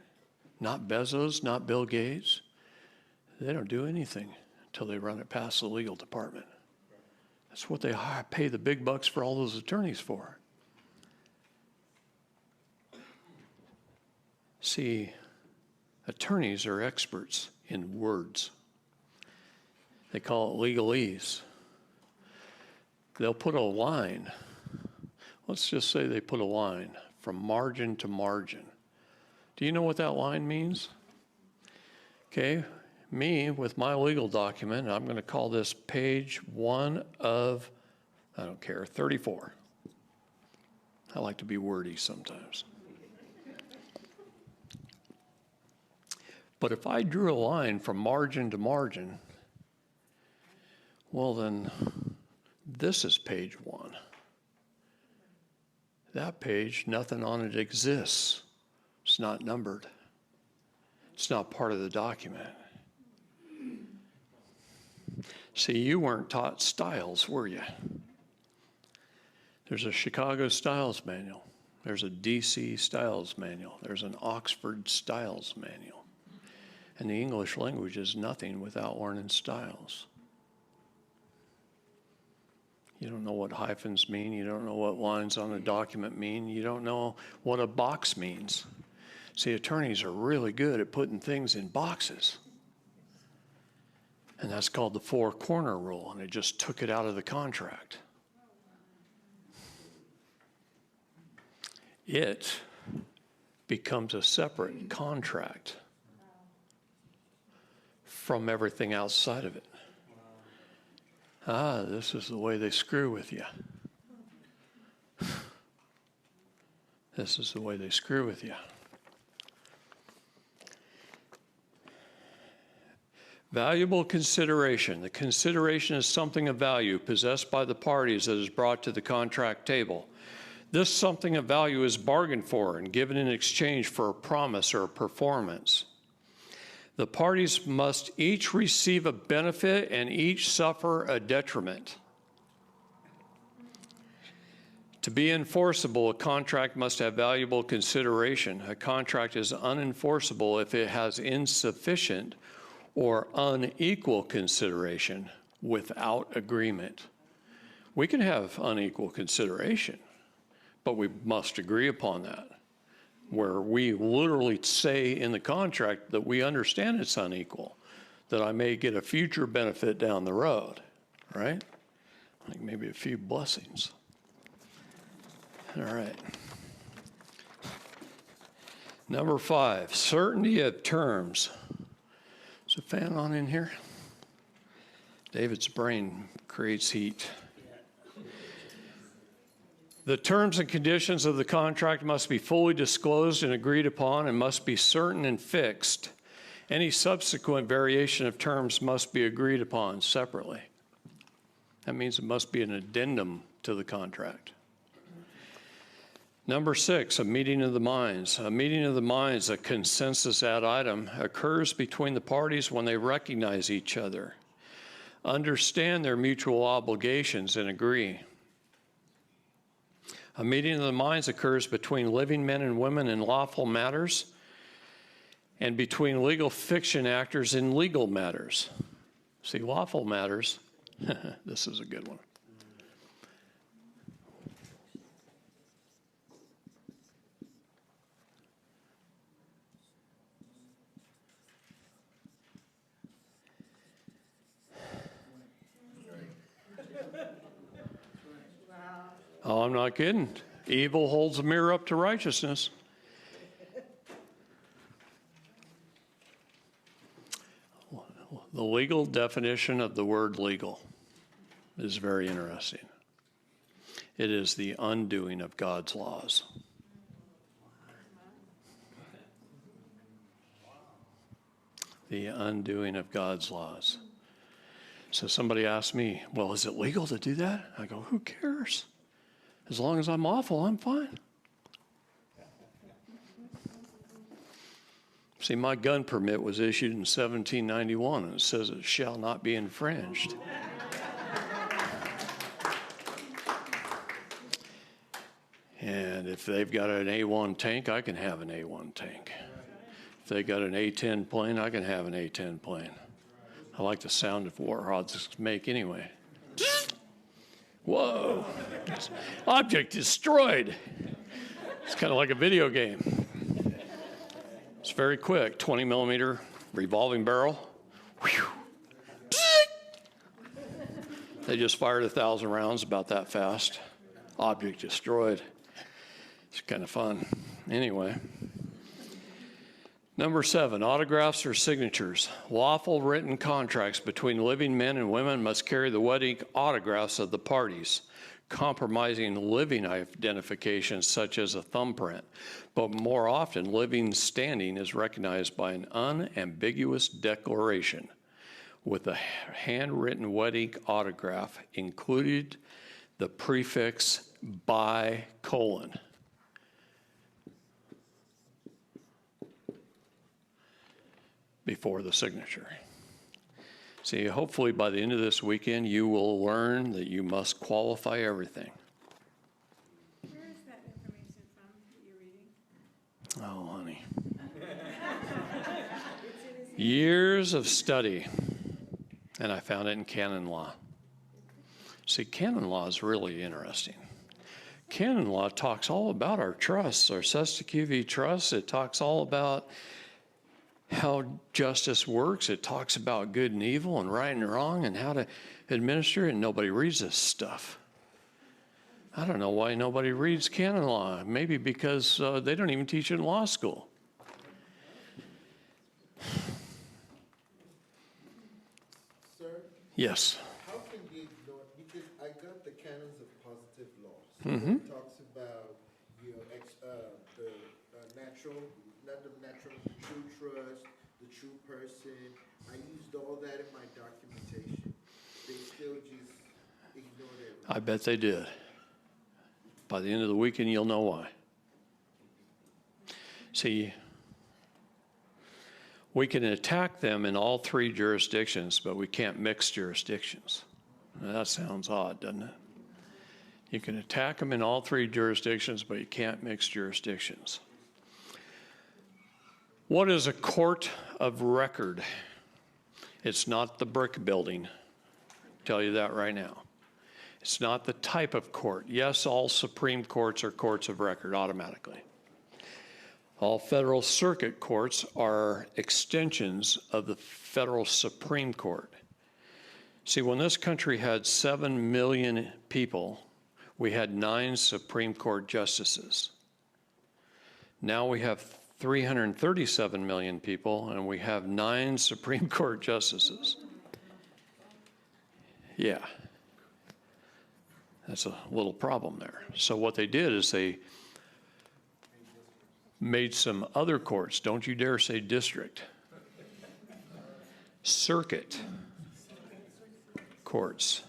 S3: Not Bezos, not Bill Gates. They don't do anything until they run it past the legal department. That's what they pay the big bucks for all those attorneys for. See, attorneys are experts in words. They call it legalese. They'll put a line. Let's just say they put a line from margin to margin. Do you know what that line means? Okay, me with my legal document, I'm going to call this page 1 of, I don't care, 34. I like to be wordy sometimes. But if I drew a line from margin to margin, well then, this is page 1. That page, nothing on it exists. It's not numbered. It's not part of the document. See, you weren't taught styles, were you? There's a Chicago Styles Manual. There's a DC Styles Manual. There's an Oxford Styles Manual. And the English language is nothing without learning styles. You don't know what hyphens mean. You don't know what lines on a document mean. You don't know what a box means. See, attorneys are really good at putting things in boxes. And that's called the four-corner rule, and they just took it out of the contract. It becomes a separate contract from everything outside of it. This is the way they screw with you. This is the way they screw with you. Valuable consideration. The consideration is something of value possessed by the parties that is brought to the contract table. This something of value is bargained for and given in exchange for a promise or a performance. The parties must each receive a benefit and each suffer a detriment. To be enforceable, a contract must have valuable consideration. A contract is unenforceable if it has insufficient or unequal consideration without agreement. We can have unequal consideration, but we must agree upon that, where we literally say in the contract that we understand it's unequal, that I may get a future benefit down the road, right? Like maybe a few blessings. All right. Number 5, certainty of terms. Is the fan on in here? David's brain creates heat. The terms and conditions of the contract must be fully disclosed and agreed upon and must be certain and fixed. Any subsequent variation of terms must be agreed upon separately. That means it must be an addendum to the contract. Number 6, a meeting of the minds. A meeting of the minds, a consensus ad item, occurs between the parties when they recognize each other, understand their mutual obligations, and agree. A meeting of the minds occurs between living men and women in lawful matters and between legal fiction actors in legal matters. See, lawful matters, this is a good one. Oh, I'm not kidding. Evil holds a mirror up to righteousness. The legal definition of the word legal is very interesting. It is the undoing of God's laws. The undoing of God's laws. So somebody asked me, well, is it legal to do that? I go, who cares? As long as I'm lawful, I'm fine. See, my gun permit was issued in 1791, and it says it shall not be infringed. And if they've got an A1 tank, I can have an A1 tank. If they got an A-10 plane, I can have an A-10 plane. I like the sound of warhogs make anyway. Whoa, object destroyed. It's kind of like a video game. It's very quick, 20 millimeter revolving barrel. Whew. They just fired 1,000 rounds about that fast. Object destroyed. It's kind of fun. Anyway. Number 7, autographs or signatures. Lawful written contracts between living men and women must carry the wedding autographs of the parties, compromising living identifications such as a thumbprint. But more often, living standing is recognized by an unambiguous declaration with a handwritten wedding autograph included the prefix by : before the signature. See, hopefully by the end of this weekend, you will learn that you must qualify everything. Oh, honey. Years of study, and I found it in canon law. See, canon law is really interesting. Canon law talks all about our trusts, our Sesta trusts. It talks all about how justice works. It talks about good and evil and right and wrong and how to administer it, and nobody reads this stuff. I don't know why nobody reads canon law. Maybe because they don't even teach it in law school.
S5: Sir,
S3: Yes.
S5: how can you ignore, because I got the canons of positive laws.
S3: Mm-hmm.
S5: It talks about, the natural, not the natural, the true trust, the true person. I used all that in my documentation. They still just ignored it.
S3: I bet they did. By the end of the weekend, you'll know why. See, we can attack them in all three jurisdictions, but we can't mix jurisdictions. Now, that sounds odd, doesn't it? You can attack them in all three jurisdictions, but you can't mix jurisdictions. What is a court of record? It's not the brick building. I'll tell you that right now. It's not the type of court. Yes, all Supreme Courts are courts of record automatically. All federal circuit courts are extensions of the federal Supreme Court. See, when this country had 7 million people, we had 9 Supreme Court justices. Now we have 337 million people, and we have 9 Supreme Court justices. Yeah. That's a little problem there. So what they did is they made some other courts. Don't you dare say district. Circuit courts.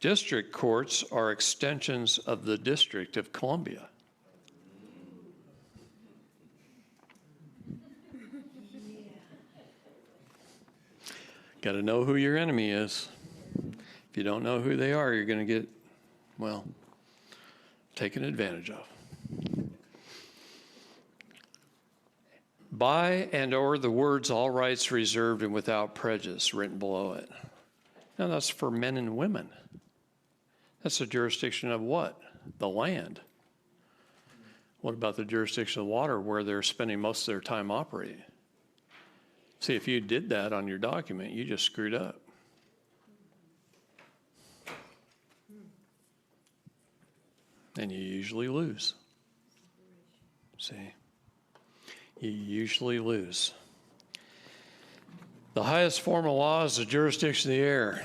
S3: District courts are extensions of the District of Columbia. Got to know who your enemy is. If you don't know who they are, you're going to get, well, taken advantage of. By and or the words all rights reserved and without prejudice written below it. Now that's for men and women. That's the jurisdiction of what? The land. What about the jurisdiction of water where they're spending most of their time operating? See, if you did that on your document, you just screwed up. And you usually lose. See? You usually lose. The highest form of law is the jurisdiction of the air.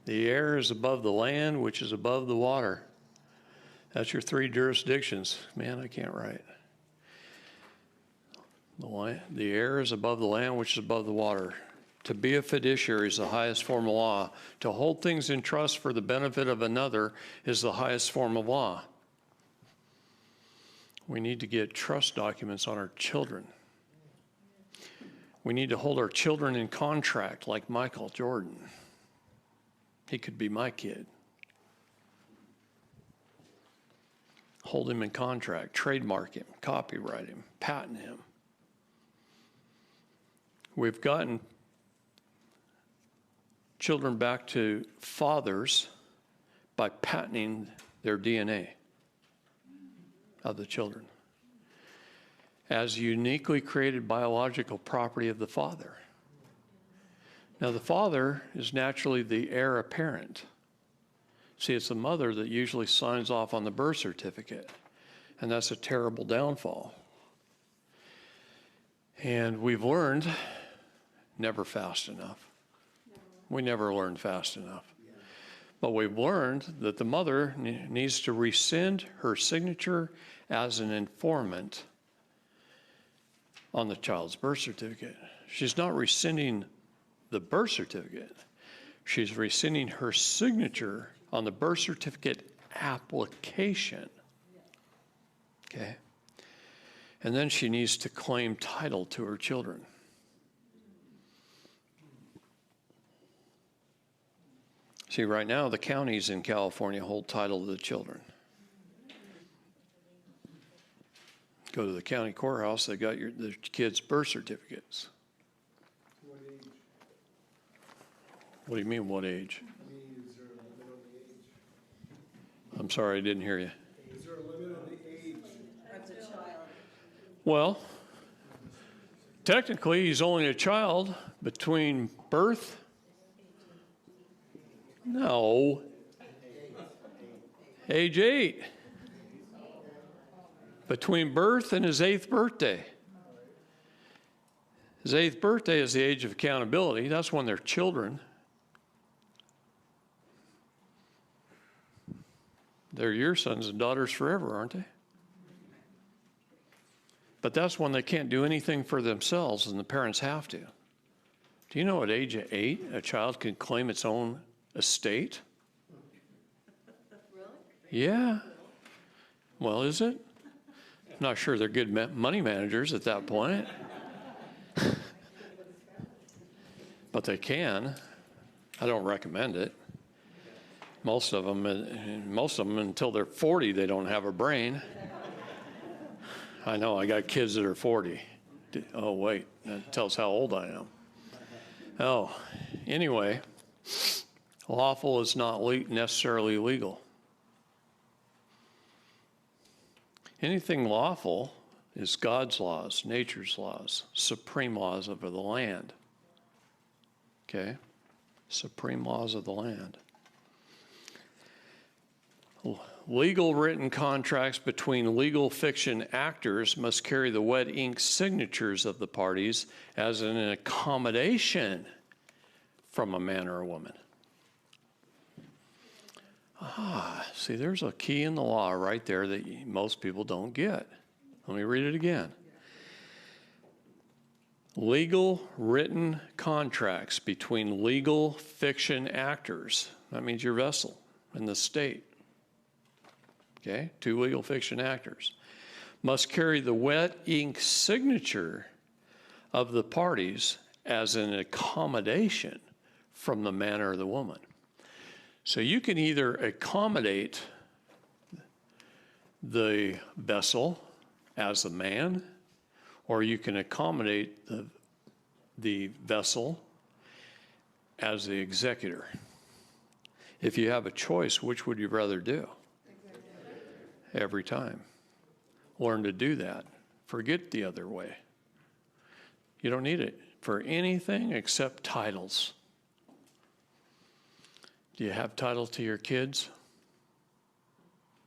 S3: The air is above the land, which is above the water. That's your 3 jurisdictions. Man, I can't write. The air is above the land, which is above the water. To be a fiduciary is the highest form of law. To hold things in trust for the benefit of another is the highest form of law. We need to get trust documents on our children. We need to hold our children in contract like Michael Jordan. He could be my kid. Hold him in contract, trademark him, copyright him, patent him. We've gotten children back to fathers by patenting their DNA of the children as uniquely created biological property of the father. Now, the father is naturally the heir apparent. See, it's the mother that usually signs off on the birth certificate, and that's a terrible downfall. And we've learned never fast enough. We never learned fast enough. But we've learned that the mother needs to rescind her signature as an informant on the child's birth certificate. She's not rescinding the birth certificate. She's rescinding her signature on the birth certificate application. Okay? And then she needs to claim title to her children. See, right now, the counties in California hold title to the children. Go to the county courthouse, they got the kids' birth certificates.
S4: What age?
S3: What do you mean, what age?
S4: I mean, is there a limit on the age?
S3: I'm sorry, I didn't hear you.
S4: Is there a limit on the age?
S3: Well, technically, he's only a child between birth. No. Age 8. Between birth and his 8th birthday. His 8th birthday is the age of accountability. That's when they're children. They're your sons and daughters forever, aren't they? But that's when they can't do anything for themselves and the parents have to. Do you know at age 8, a child can claim its own estate? Really? Yeah. Well, is it? I'm not sure they're good money managers at that point. But they can. I don't recommend it. Most of them, until they're 40, they don't have a brain. I know, I got kids that are 40. Oh, wait, that tells how old I am. Oh, anyway, lawful is not necessarily legal. Anything lawful is God's laws, nature's laws, supreme laws of the land. Okay? Supreme laws of the land. Legal written contracts between legal fiction actors must carry the wet ink signatures of the parties as an accommodation from a man or a woman. See, there's a key in the law right there that most people don't get. Let me read it again. Legal written contracts between legal fiction actors. That means your vessel and the state. Okay, 2 legal fiction actors must carry the wet ink signature of the parties as an accommodation from the man or the woman. So you can either accommodate the vessel as the man, or you can accommodate the vessel as the executor. If you have a choice, which would you rather do? Every time. Learn to do that. Forget the other way. You don't need it for anything except titles. Do you have title to your kids?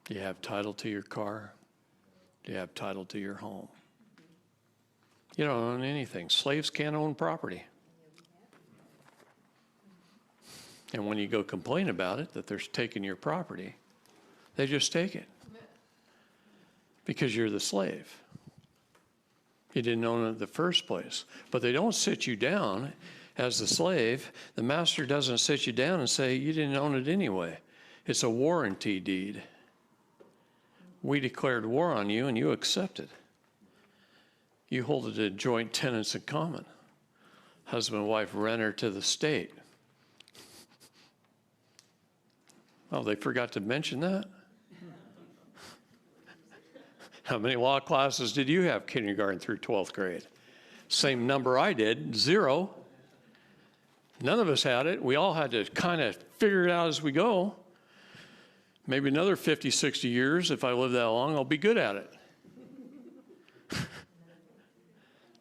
S3: Do you have title to your car? Do you have title to your home? You don't own anything. Slaves can't own property. And when you go complain about it, that they're taking your property, they just take it. Because you're the slave. You didn't own it in the first place. But they don't sit you down as the slave. The master doesn't sit you down and say, you didn't own it anyway. It's a warranty deed. We declared war on you and you accepted. You hold it in joint tenants in common. Husband and wife renter to the state. Oh, they forgot to mention that? How many law classes did you have kindergarten through 12th grade? Same number I did, 0. None of us had it. We all had to kind of figure it out as we go. Maybe another 50, 60 years, if I live that long, I'll be good at it.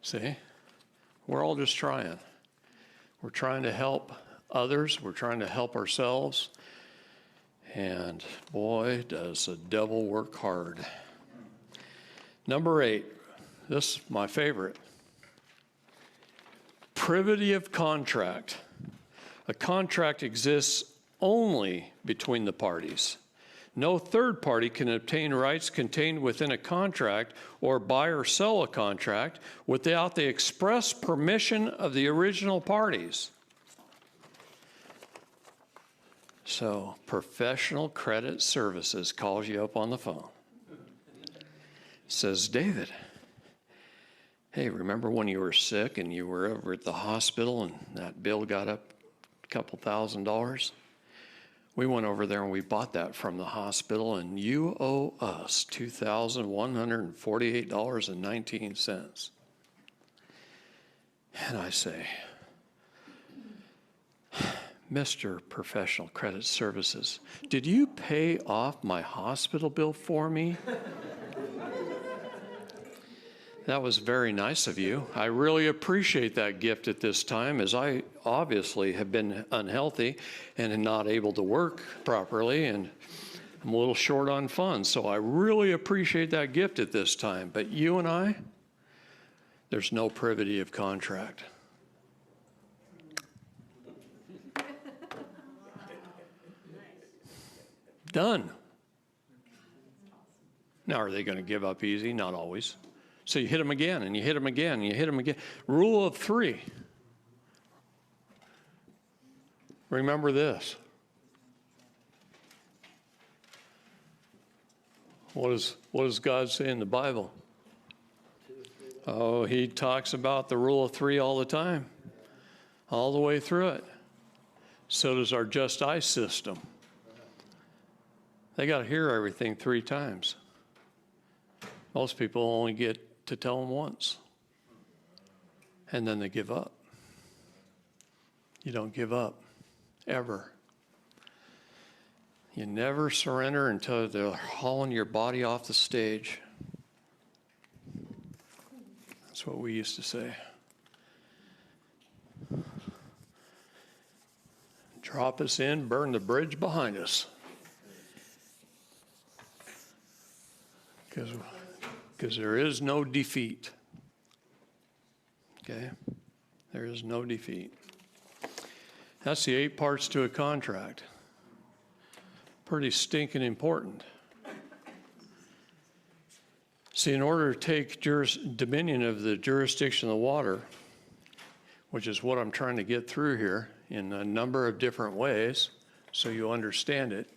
S3: See? We're all just trying. We're trying to help others. We're trying to help ourselves. And boy, does the devil work hard. Number 8, this is my favorite. Privity of contract. A contract exists only between the parties. No third party can obtain rights contained within a contract or buy or sell a contract without the express permission of the original parties. So, Professional Credit Services calls you up on the phone. Says, David, hey, remember when you were sick and you were over at the hospital and that bill got up a couple $1,000s? We went over there and we bought that from the hospital, and you owe us $2,148.19. And I say, Mr. Professional Credit Services, did you pay off my hospital bill for me? That was very nice of you. I really appreciate that gift at this time, as I obviously have been unhealthy and not able to work properly, and I'm a little short on funds. So I really appreciate that gift at this time. But you and I, there's no privity of contract. Done. Now, are they going to give up easy? Not always. So you hit them again, and you hit them again, and you hit them again. Rule of 3. Remember this. What does God say in the Bible? Oh, he talks about the rule of 3 all the time, all the way through it. So does our just ice system. They got to hear everything 3 times. Most people only get to tell them once, and then they give up. You don't give up, ever. You never surrender until they're hauling your body off the stage. That's what we used to say. Drop us in, burn the bridge behind us. Because there is no defeat. Okay? There is no defeat. That's the 8 parts to a contract. Pretty stinking important. See, in order to take dominion of the jurisdiction of the water, which is what I'm trying to get through here in a number of different ways, so you understand it,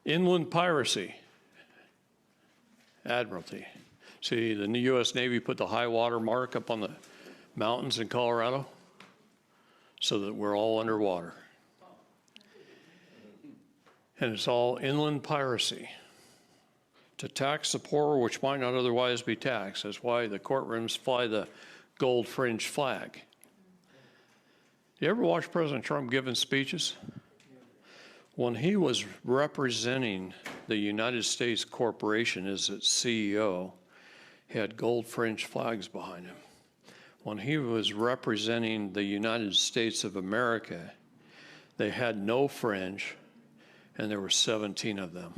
S3: inland piracy, admiralty. See, the U.S. Navy put the high water mark up on the mountains in Colorado so that we're all underwater. And it's all inland piracy. To tax the poor, which might not otherwise be taxed. That's why the courtrooms fly the gold fringe flag. You ever watch President Trump giving speeches? When he was representing the United States Corporation as its CEO, he had gold fringe flags behind him. When he was representing the United States of America, they had no fringe, and there were 17 of them.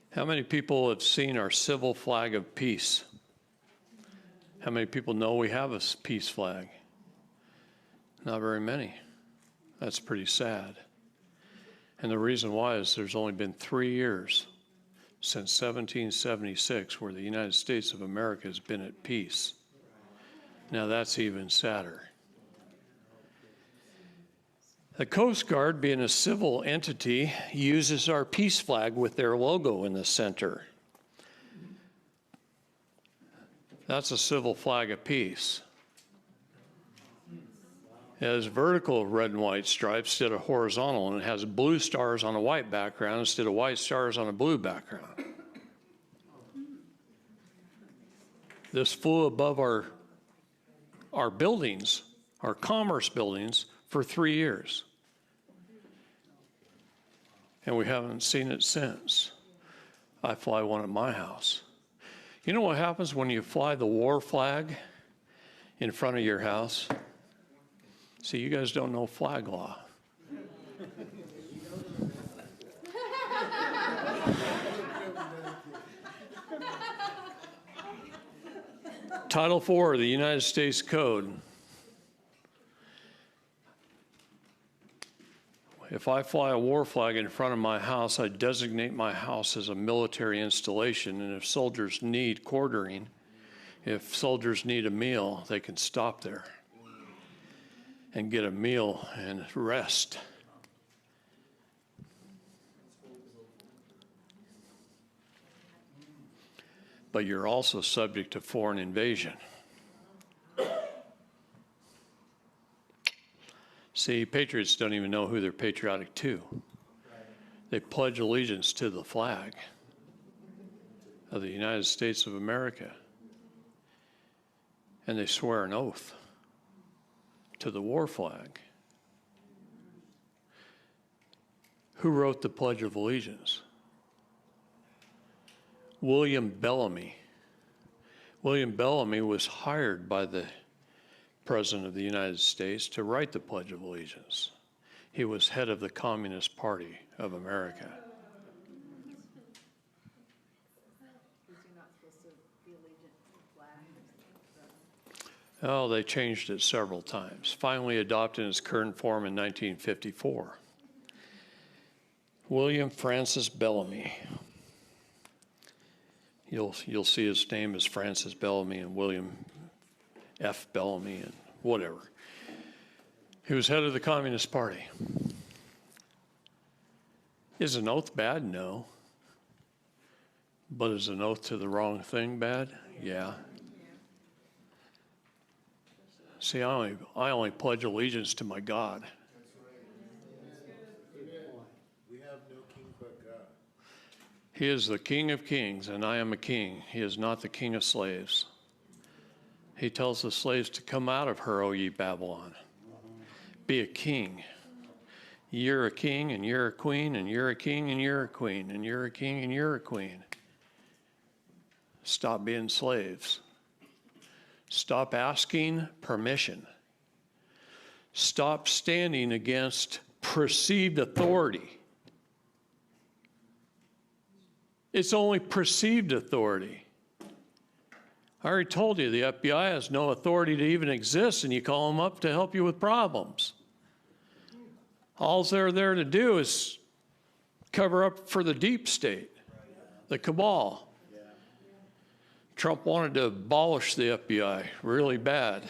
S3: How many people have seen our civil flag of peace? How many people know we have a peace flag? Not very many. That's pretty sad. And the reason why is there's only been 3 years since 1776 where the United States of America has been at peace. Now that's even sadder. The Coast Guard, being a civil entity, uses our peace flag with their logo in the center. That's a civil flag of peace. It has vertical red and white stripes instead of horizontal, and it has blue stars on a white background instead of white stars on a blue background. This flew above our buildings, our commerce buildings, for 3 years. And we haven't seen it since. I fly one at my house. You know what happens when you fly the war flag in front of your house? See, you guys don't know flag law. Title IV of the United States Code. If I fly a war flag in front of my house, I designate my house as a military installation, and if soldiers need quartering, if soldiers need a meal, they can stop there and get a meal and rest. but you're also subject to foreign invasion. See, patriots don't even know who they're patriotic to. They pledge allegiance to the flag of the United States of America. And they swear an oath to the war flag. Who wrote the Pledge of Allegiance? William Bellamy. William Bellamy was hired by the President of the United States to write the Pledge of Allegiance. He was head of the Communist Party of America. Oh, they changed it several times. Finally adopted in its current form in 1954. William Francis Bellamy. You'll see his name as Francis Bellamy and William F. Bellamy and whatever. He was head of the Communist Party. Is an oath bad? No. But is an oath to the wrong thing bad? Yeah. See, I only pledge allegiance to my God.
S5: We have no king but God.
S3: He is the King of kings, and I am a king. He is not the king of slaves. He tells the slaves to come out of her, O ye Babylon. Be a king. You're a king, and you're a queen, and you're a king, and you're a queen, and you're a king, and you're a queen. Stop being slaves. Stop asking permission. Stop standing against perceived authority. It's only perceived authority. I already told you the FBI has no authority to even exist, and you call them up to help you with problems. All they're there to do is cover up for the deep state, the cabal. Trump wanted to abolish the FBI really bad.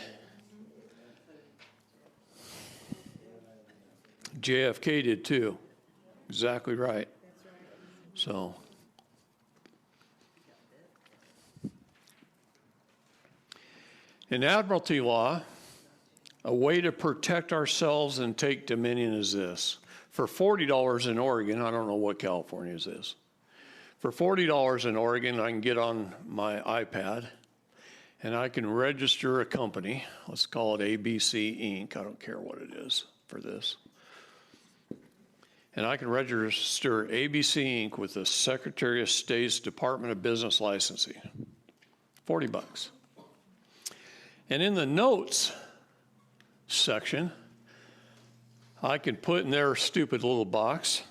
S3: JFK did too. Exactly right. So, in admiralty law, a way to protect ourselves and take dominion is this. For $40 in Oregon, I don't know what California's is. For $40 in Oregon, I can get on my iPad and I can register a company. Let's call it ABC Inc. I don't care what it is for this. And I can register ABC Inc. with the Secretary of State's Department of Business Licensing. $40. And in the notes section, I can put in their stupid little box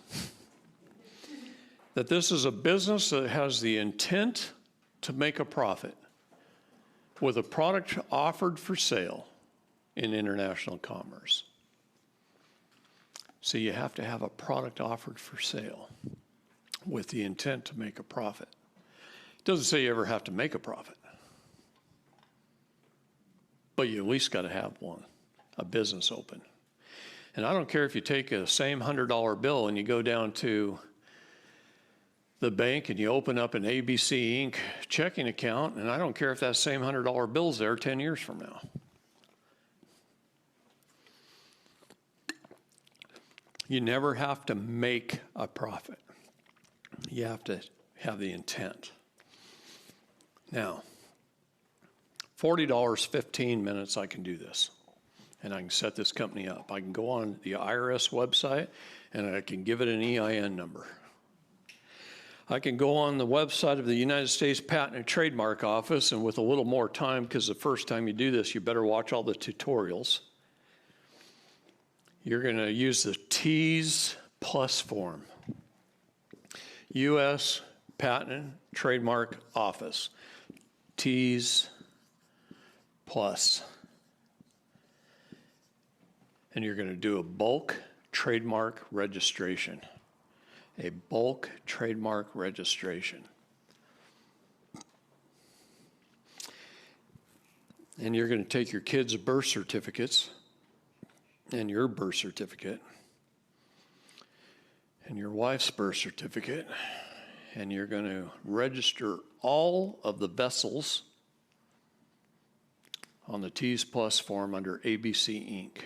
S3: that this is a business that has the intent to make a profit with a product offered for sale in international commerce. So you have to have a product offered for sale with the intent to make a profit. It doesn't say you ever have to make a profit, but you at least got to have one, a business open. And I don't care if you take a same $100 bill and you go down to the bank and you open up an ABC Inc. checking account, and I don't care if that same $100 bill's there 10 years from now. You never have to make a profit. You have to have the intent. Now, $40, 15 minutes, I can do this. And I can set this company up. I can go on the IRS website and I can give it an EIN number. I can go on the website of the United States Patent and Trademark Office, and with a little more time, because the first time you do this, you better watch all the tutorials. You're going to use the T's plus form. U.S. Patent and Trademark Office. T's plus. And you're going to do a bulk trademark registration. A bulk trademark registration. And you're going to take your kids' birth certificates and your birth certificate and your wife's birth certificate and you're going to register all of the vessels on the T's Plus form under ABC Inc.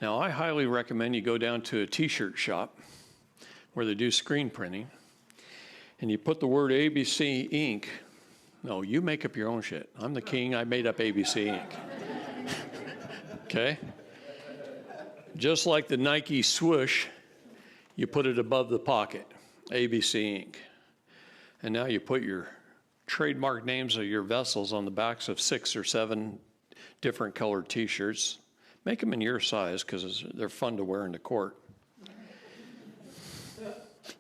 S3: Now, I highly recommend you go down to a t-shirt shop where they do screen printing, and you put the word ABC Inc. No, you make up your own shit. I'm the king. I made up ABC Inc. Okay? Just like the Nike swoosh, you put it above the pocket, ABC Inc. And now you put your trademark names of your vessels on the backs of 6 or 7 different colored t-shirts. Make them in your size because they're fun to wear in the court.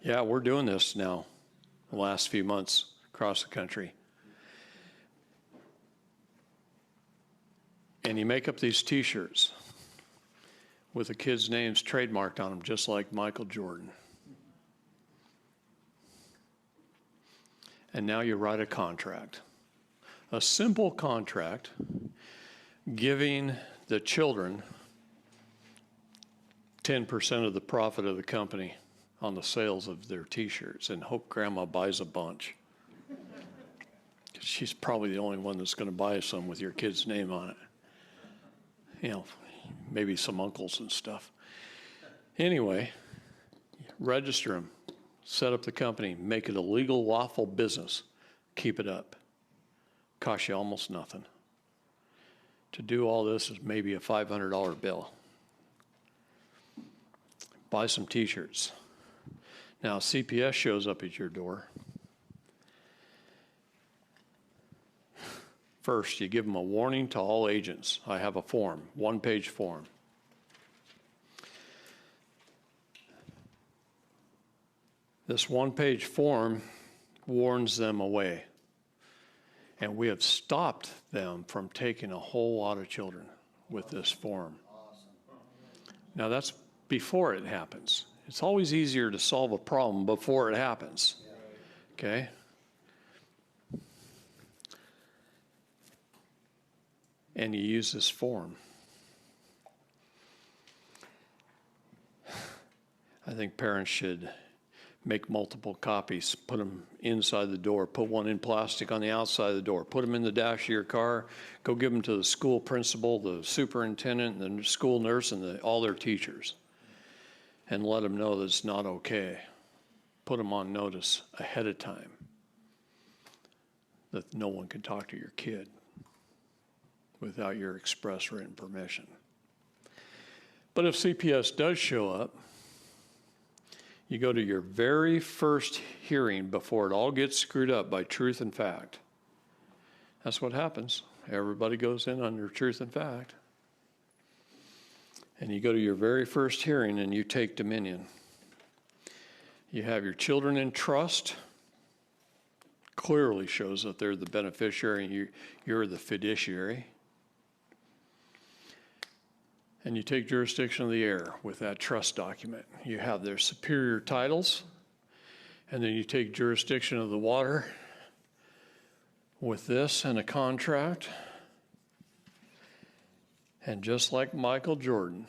S3: Yeah, we're doing this now the last few months across the country. And you make up these t-shirts with the kids' names trademarked on them, just like Michael Jordan. And now you write a contract, a simple contract giving the children 10% of the profit of the company on the sales of their t-shirts, and hope grandma buys a bunch. She's probably the only one that's going to buy some with your kid's name on it. You know, maybe some uncles and stuff. Anyway, register them, set up the company, make it a legal, lawful business, keep it up. Costs you almost nothing. To do all this is maybe a $500 bill. Buy some t-shirts. Now, CPS shows up at your door. First, you give them a warning to all agents. I have a form, one-page form. This one-page form warns them away. And we have stopped them from taking a whole lot of children with this form. Now, that's before it happens. It's always easier to solve a problem before it happens. Okay? And you use this form. I think parents should make multiple copies, put them inside the door, put one in plastic on the outside of the door, put them in the dash of your car, go give them to the school principal, the superintendent, the school nurse, and all their teachers, and let them know that it's not okay. Put them on notice ahead of time that no one can talk to your kid without your express written permission. But if CPS does show up, you go to your very first hearing before it all gets screwed up by truth and fact. That's what happens. Everybody goes in under truth and fact. And you go to your very first hearing and you take dominion. You have your children in trust. Clearly shows that they're the beneficiary and you're the fiduciary. And you take jurisdiction of the air with that trust document. You have their superior titles, and then you take jurisdiction of the water with this and a contract. And just like Michael Jordan,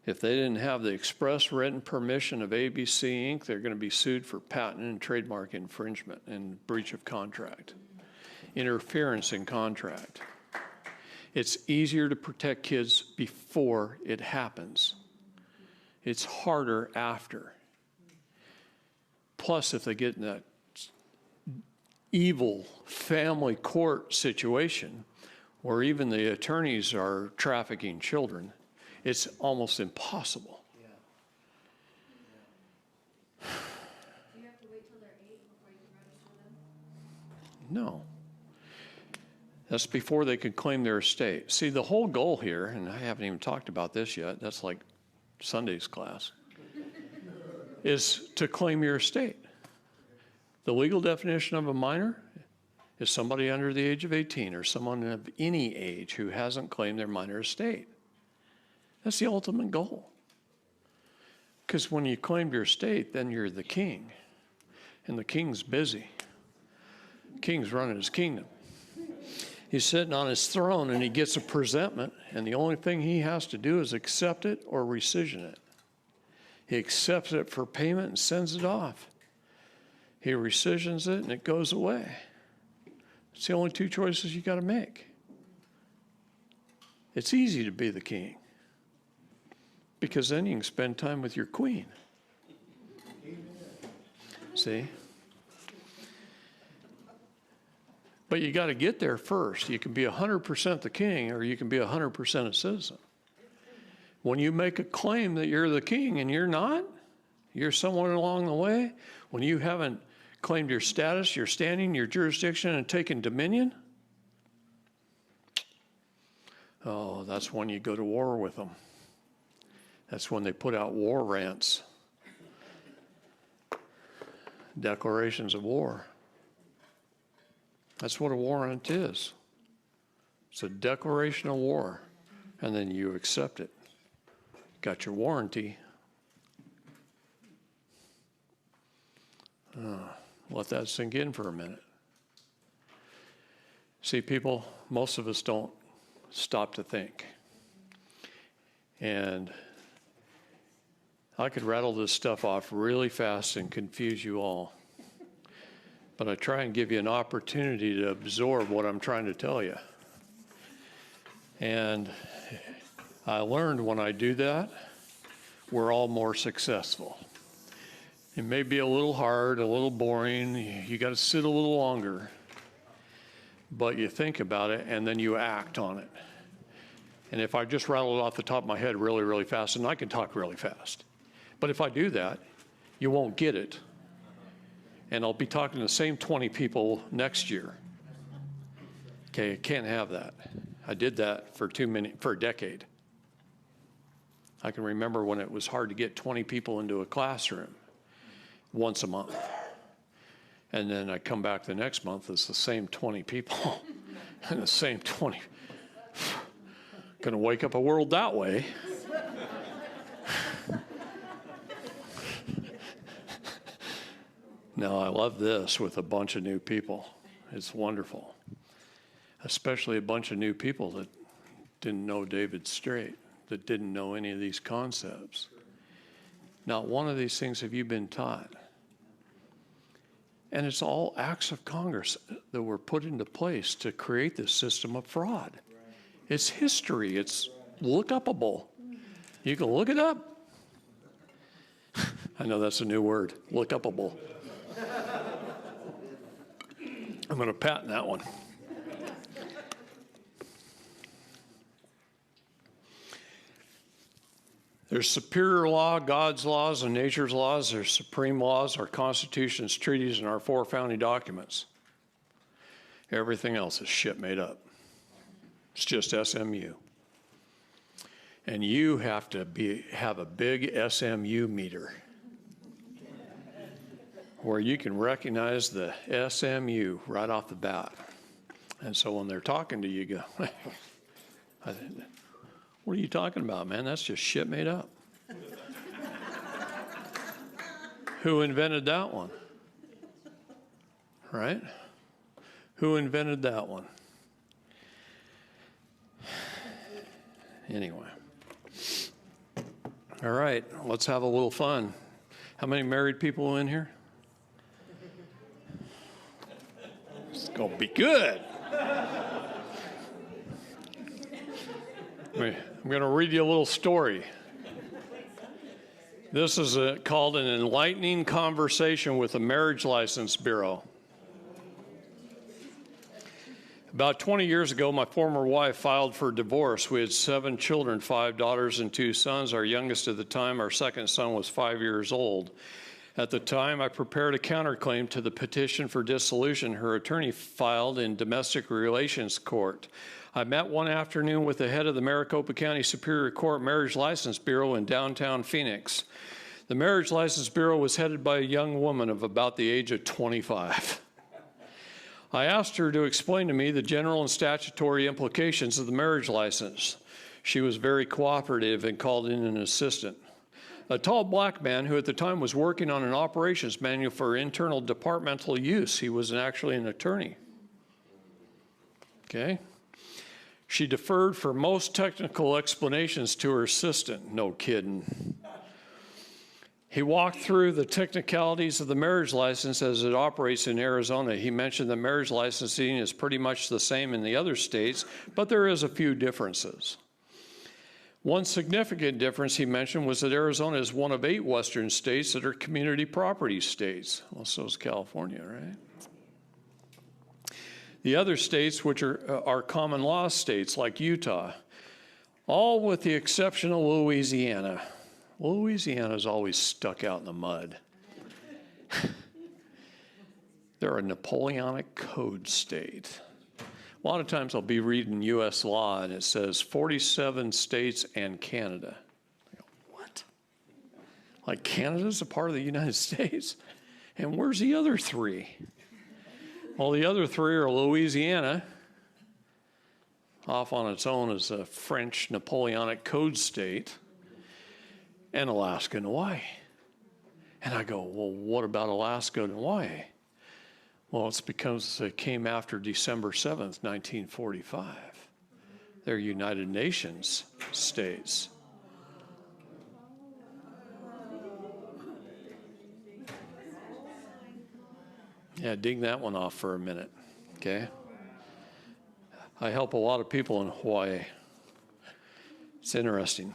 S3: if they didn't have the express written permission of ABC Inc., they're going to be sued for patent and trademark infringement and breach of contract, interference in contract. It's easier to protect kids before it happens. It's harder after. Plus, if they get in that evil family court situation where even the attorneys are trafficking children, it's almost impossible.
S6: Do you have to wait till they're 8 before you can register them?
S3: No. That's before they could claim their estate. See, the whole goal here, and I haven't even talked about this yet, that's like Sunday's class, is to claim your estate. The legal definition of a minor is somebody under the age of 18 or someone of any age who hasn't claimed their minor estate. That's the ultimate goal. Because when you claim your estate, then you're the king. And the king's busy. The king's running his kingdom. He's sitting on his throne and he gets a presentment, and the only thing he has to do is accept it or rescission it. He accepts it for payment and sends it off. He rescissions it and it goes away. It's the only two choices you got to make. It's easy to be the king because then you can spend time with your queen. See? But you got to get there first. You can be 100% the king or you can be 100% a citizen. When you make a claim that you're the king and you're not, you're someone along the way, when you haven't claimed your status, your standing, your jurisdiction, and taken dominion, oh, that's when you go to war with them. That's when they put out war rants, declarations of war. That's what a warrant is. It's a declaration of war, and then you accept it. Got your warranty. Let that sink in for a minute. See, people, most of us don't stop to think. And I could rattle this stuff off really fast and confuse you all. But I try and give you an opportunity to absorb what I'm trying to tell you. And I learned when I do that, we're all more successful. It may be a little hard, a little boring. You got to sit a little longer. But you think about it, and then you act on it. And if I just rattle it off the top of my head really, really fast, and I can talk really fast. But if I do that, you won't get it. And I'll be talking to the same 20 people next year. Okay, I can't have that. I did that for a decade. I can remember when it was hard to get 20 people into a classroom once a month. And then I come back the next month, it's the same 20 people and the same 20. Gonna wake up a world that way. No, I love this with a bunch of new people. It's wonderful. Especially a bunch of new people that didn't know David straight, that didn't know any of these concepts. Not one of these things have you been taught. And it's all acts of Congress that were put into place to create this system of fraud. It's history. It's look-upable. You can look it up. I know that's a new word, look-upable. I'm going to patent that one. There's superior law, God's laws, and nature's laws. There's supreme laws, our constitutions, treaties, and our four founding documents. Everything else is shit made up. It's just SMU. And you have to have a big SMU meter where you can recognize the SMU right off the bat. And so when they're talking to you, you go, what are you talking about, man? That's just shit made up. Who invented that one? Right? Who invented that one? Anyway. All right, let's have a little fun. How many married people in here? It's going to be good. I'm going to read you a little story. This is called An Enlightening Conversation with the Marriage License Bureau. About 20 years ago, my former wife filed for divorce. We had 7 children, 5 daughters and 2 sons. Our youngest at the time, our second son, was 5 years old. At the time, I prepared a counterclaim to the petition for dissolution her attorney filed in domestic relations court. I met one afternoon with the head of the Maricopa County Superior Court Marriage License Bureau in downtown Phoenix. The Marriage License Bureau was headed by a young woman of about the age of 25. I asked her to explain to me the general and statutory implications of the marriage license. She was very cooperative and called in an assistant. A tall black man who at the time was working on an operations manual for internal departmental use. He was actually an attorney. Okay? She deferred for most technical explanations to her assistant. No kidding. He walked through the technicalities of the marriage license as it operates in Arizona. He mentioned that marriage licensing is pretty much the same in the other states, but there is a few differences. One significant difference he mentioned was that Arizona is one of 8 western states that are community property states. Well, so is California, right? The other states, which are common law states like Utah, all with the exception of Louisiana. Louisiana's always stuck out in the mud. They're a Napoleonic code state. A lot of times I'll be reading U.S. law and it says 47 states and Canada. I go, what? Like Canada's a part of the United States? And where's the other 3? Well, the other 3 are Louisiana, off on its own as a French Napoleonic code state, and Alaska and Hawaii. And I go, well, what about Alaska and Hawaii? Well, it's because it came after December 7th, 1945. They're United Nations states. Yeah, dig that one off for a minute, okay? I help a lot of people in Hawaii. It's interesting.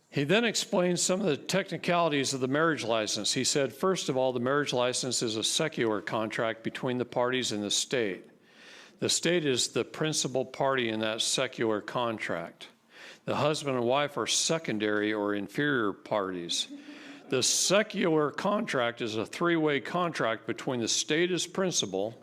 S3: He then explained some of the technicalities of the marriage license. He said, first of all, the marriage license is a secular contract between the parties and the state. The state is the principal party in that secular contract. The husband and wife are secondary or inferior parties. The secular contract is a 3-way contract between the state as principal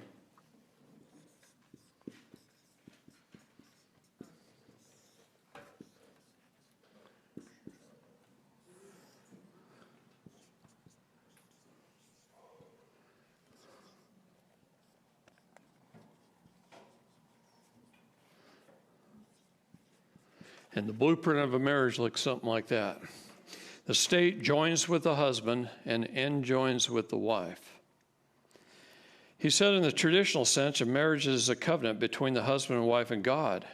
S3: and the blueprint of a marriage looks something like that. The state joins with the husband and enjoins with the wife. He said in the traditional sense, a marriage is a covenant between the husband and wife and God.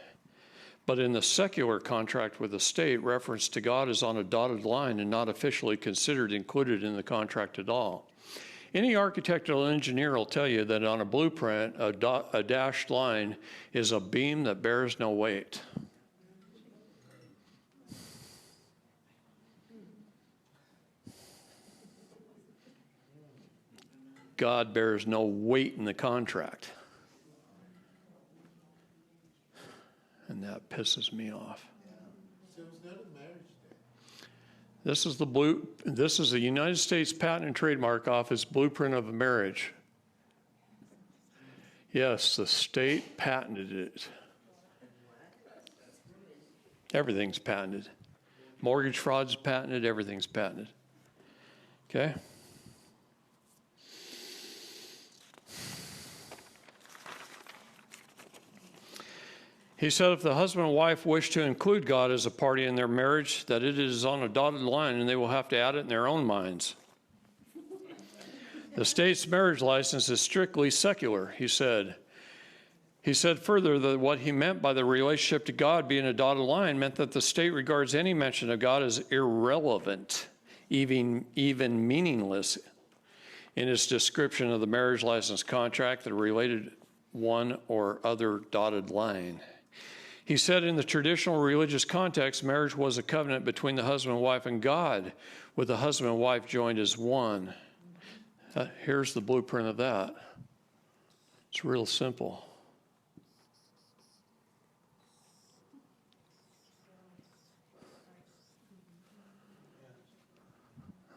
S3: But in the secular contract with the state, reference to God is on a dotted line and not officially considered included in the contract at all. Any architectural engineer will tell you that on a blueprint, a dashed line is a beam that bears no weight. God bears no weight in the contract. And that pisses me off.
S5: So it's not a marriage then?
S3: This is the United States Patent and Trademark Office blueprint of a marriage. Yes, the state patented it. Everything's patented. Mortgage fraud's patented, everything's patented. Okay? He said if the husband and wife wish to include God as a party in their marriage, that it is on a dotted line and they will have to add it in their own minds. The state's marriage license is strictly secular, he said. He said further that what he meant by the relationship to God being a dotted line meant that the state regards any mention of God as irrelevant, even meaningless in its description of the marriage license contract, the related one or other dotted line. He said in the traditional religious context, marriage was a covenant between the husband and wife and God, with the husband and wife joined as one. Here's the blueprint of that. It's real simple.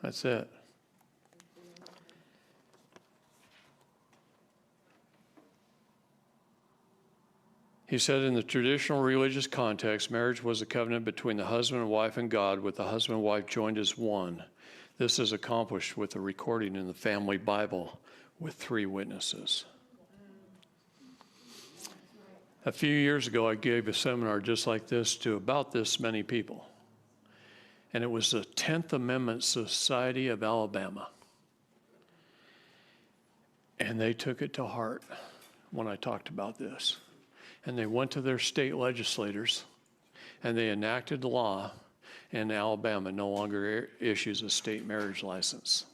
S3: That's it. He said in the traditional religious context, marriage was a covenant between the husband and wife and God, with the husband and wife joined as one. This is accomplished with a recording in the family Bible with 3 witnesses. A few years ago, I gave a seminar just like this to about this many people. And it was the 10th Amendment Society of Alabama. And they took it to heart when I talked about this. And they went to their state legislators and they enacted law and Alabama no longer issues a state marriage license.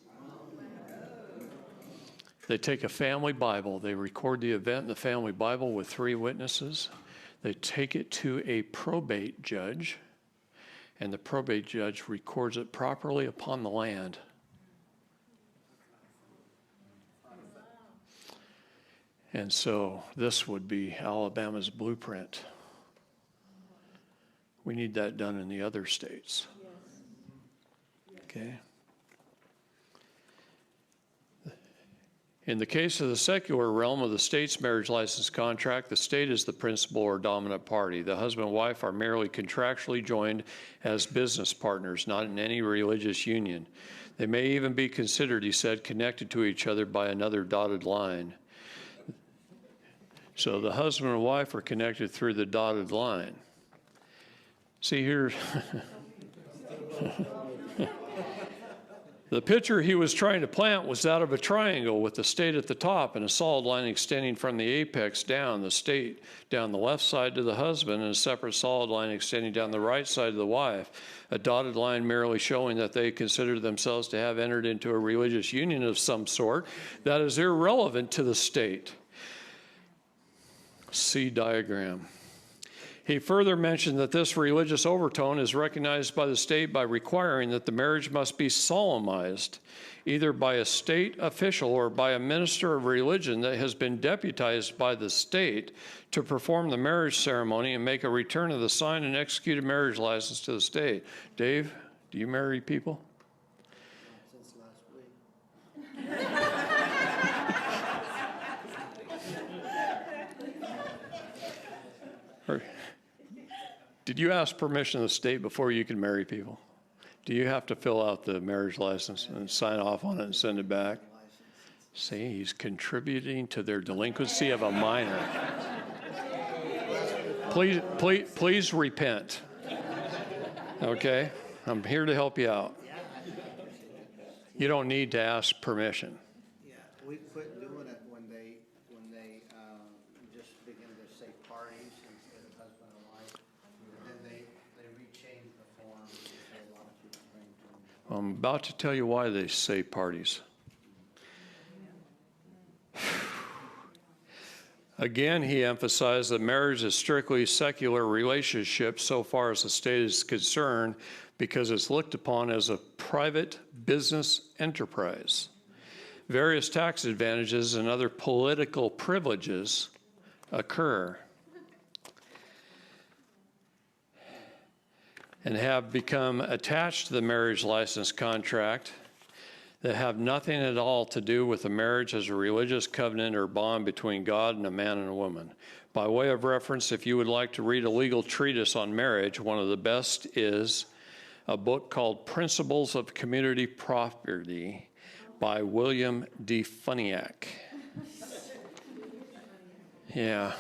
S3: They take a family Bible, they record the event in the family Bible with 3 witnesses, they take it to a probate judge, and the probate judge records it properly upon the land. And so this would be Alabama's blueprint. We need that done in the other states. Okay? In the case of the secular realm of the state's marriage license contract, the state is the principal or dominant party. The husband and wife are merely contractually joined as business partners, not in any religious union. They may even be considered, he said, connected to each other by another dotted line. So the husband and wife are connected through the dotted line. See here, the picture he was trying to plant was that of a triangle with the state at the top and a solid line extending from the apex down, the state down the left side to the husband, and a separate solid line extending down the right side to the wife. A dotted line merely showing that they consider themselves to have entered into a religious union of some sort that is irrelevant to the state. See diagram. He further mentioned that this religious overtone is recognized by the state by requiring that the marriage must be solemnized, either by a state official or by a minister of religion that has been deputized by the state to perform the marriage ceremony and make a return of the signed and executed marriage license to the state. Dave, do you marry people?
S5: Since last week.
S3: Did you ask permission of the state before you can marry people? Do you have to fill out the marriage license and sign off on it and send it back? See, he's contributing to their delinquency of a minor. Please repent. Okay? I'm here to help you out. You don't need to ask permission.
S1: Yeah, we quit doing it when they just begin to say parties instead of husband and wife. And then they re-change the form. So a lot of people bring to them.
S3: I'm about to tell you why they say parties. Again, he emphasized that marriage is strictly secular relationship so far as the state is concerned because it's looked upon as a private business enterprise. Various tax advantages and other political privileges occur and have become attached to the marriage license contract that have nothing at all to do with the marriage as a religious covenant or bond between God and a man and a woman. By way of reference, if you would like to read a legal treatise on marriage, one of the best is a book called Principles of Community Property by William D. Funiak. Yeah,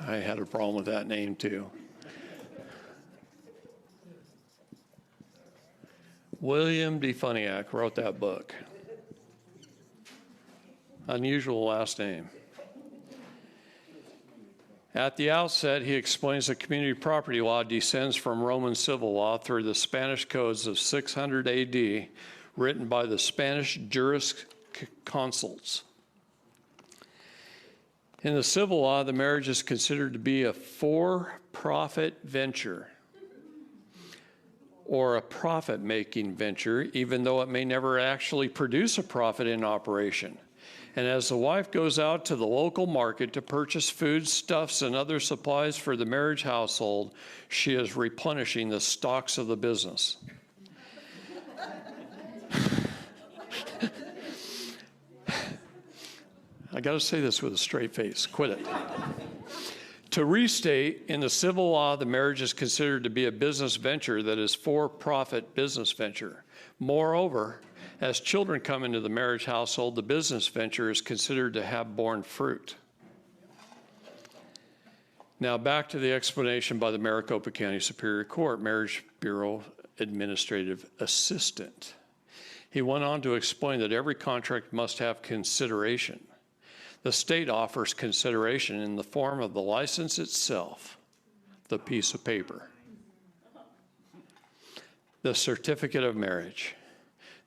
S3: I had a problem with that name too. William D. Funiak wrote that book. Unusual last name. At the outset, he explains that community property law descends from Roman civil law through the Spanish codes of 600 AD, written by the Spanish jurisconsults. In the civil law, the marriage is considered to be a for-profit venture or a profit-making venture, even though it may never actually produce a profit in operation. And as the wife goes out to the local market to purchase food, stuffs, and other supplies for the marriage household, she is replenishing the stocks of the business. I got to say this with a straight face. Quit it. To restate, in the civil law, the marriage is considered to be a business venture that is for-profit business venture. Moreover, as children come into the marriage household, the business venture is considered to have borne fruit. Now back to the explanation by the Maricopa County Superior Court Marriage Bureau Administrative Assistant. He went on to explain that every contract must have consideration. The state offers consideration in the form of the license itself, the piece of paper. the certificate of marriage.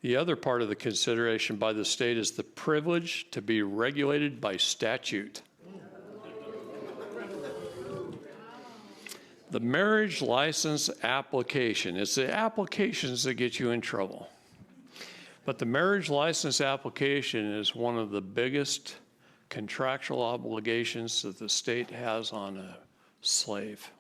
S3: The other part of the consideration by the state is the privilege to be regulated by statute. The marriage license application. It's the applications that get you in trouble. But the marriage license application is one of the biggest contractual obligations that the state has on a slave.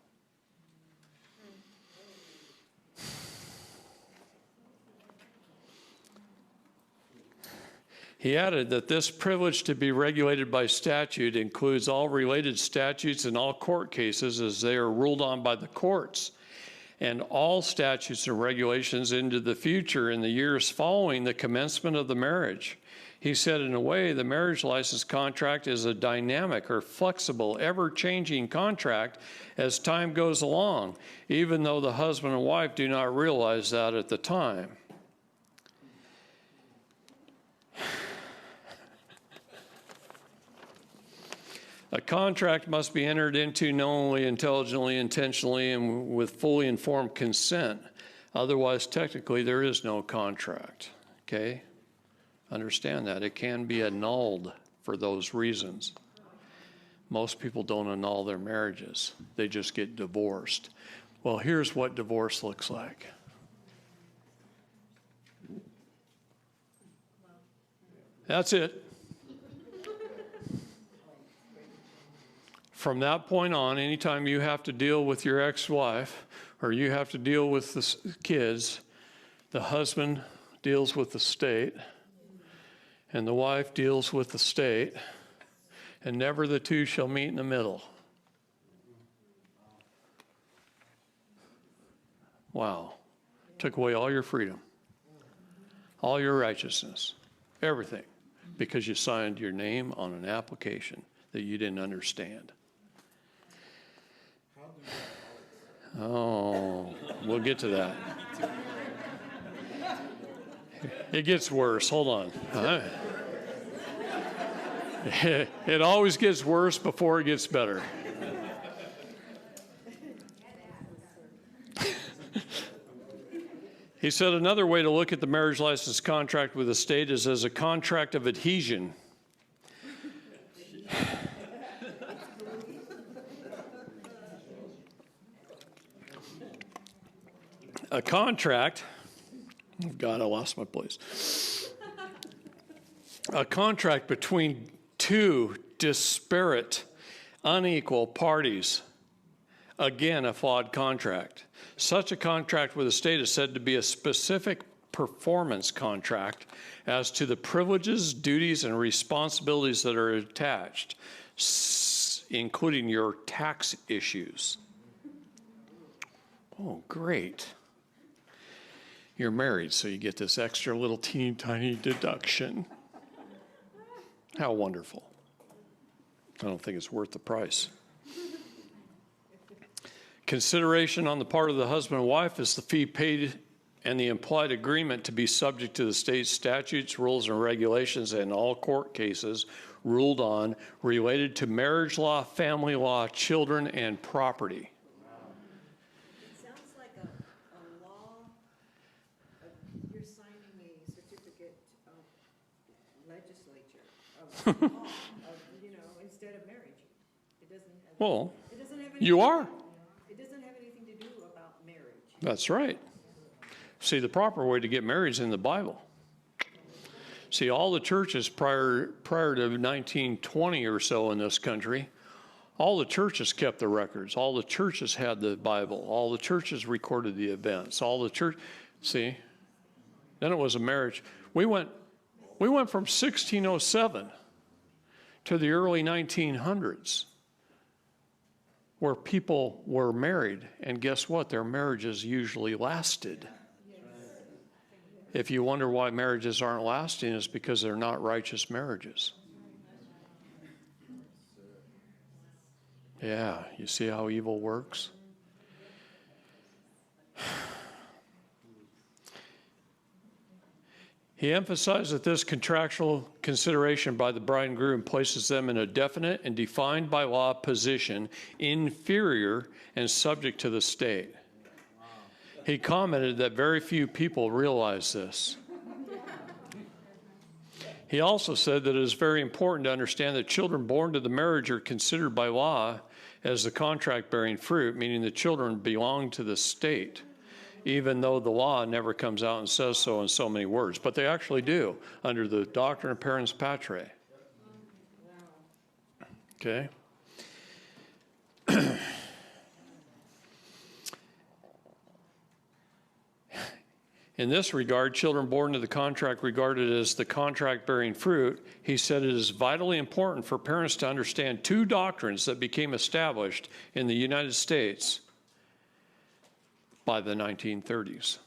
S3: He added that this privilege to be regulated by statute includes all related statutes and all court cases as they are ruled on by the courts, and all statutes and regulations into the future in the years following the commencement of the marriage. He said, in a way, the marriage license contract is a dynamic or flexible, ever-changing contract as time goes along, even though the husband and wife do not realize that at the time. A contract must be entered into knowingly, intelligently, intentionally, and with fully informed consent. Otherwise, technically, there is no contract. Okay? Understand that. It can be annulled for those reasons. Most people don't annul their marriages. They just get divorced. Well, here's what divorce looks like. That's it. From that point on, anytime you have to deal with your ex-wife or you have to deal with the kids, the husband deals with the state and the wife deals with the state, and never the two shall meet in the middle. Wow. Took away all your freedom, all your righteousness, everything, because you signed your name on an application that you didn't understand. Oh, we'll get to that. It gets worse. Hold on. It always gets worse before it gets better. He said another way to look at the marriage license contract with the state is as a contract of adhesion. A contract, oh God, I lost my place. A contract between two disparate, unequal parties. Again, a flawed contract. Such a contract with the state is said to be a specific performance contract as to the privileges, duties, and responsibilities that are attached, including your tax issues. Oh, great. You're married, so you get this extra little teeny tiny deduction. How wonderful. I don't think it's worth the price. Consideration on the part of the husband and wife is the fee paid and the implied agreement to be subject to the state statutes, rules, and regulations in all court cases ruled on related to marriage law, family law, children, and property.
S7: It sounds like a law, you're signing a certificate of legislature, of law, of, instead of marriage. It doesn't have.
S3: Well,
S7: It doesn't have
S3: you are.
S7: It doesn't have anything to do about marriage.
S3: That's right. See, the proper way to get married is in the Bible. See, all the churches prior to 1920 or so in this country, all the churches kept the records. All the churches had the Bible. All the churches recorded the events. See, then it was a marriage. We went from 1607 to the early 1900s where people were married, and guess what? Their marriages usually lasted. If you wonder why marriages aren't lasting, it's because they're not righteous marriages. Yeah, you see how evil works? He emphasized that this contractual consideration by the bride and groom places them in a definite and defined by law position, inferior and subject to the state. He commented that very few people realize this. He also said that it is very important to understand that children born to the marriage are considered by law as the contract-bearing fruit, meaning the children belong to the state, even though the law never comes out and says so in so many words. But they actually do under the doctrine of parens patriae. Okay? In this regard, children born to the contract regarded as the contract-bearing fruit, he said it is vitally important for parents to understand two doctrines that became established in the United States by the 1930s.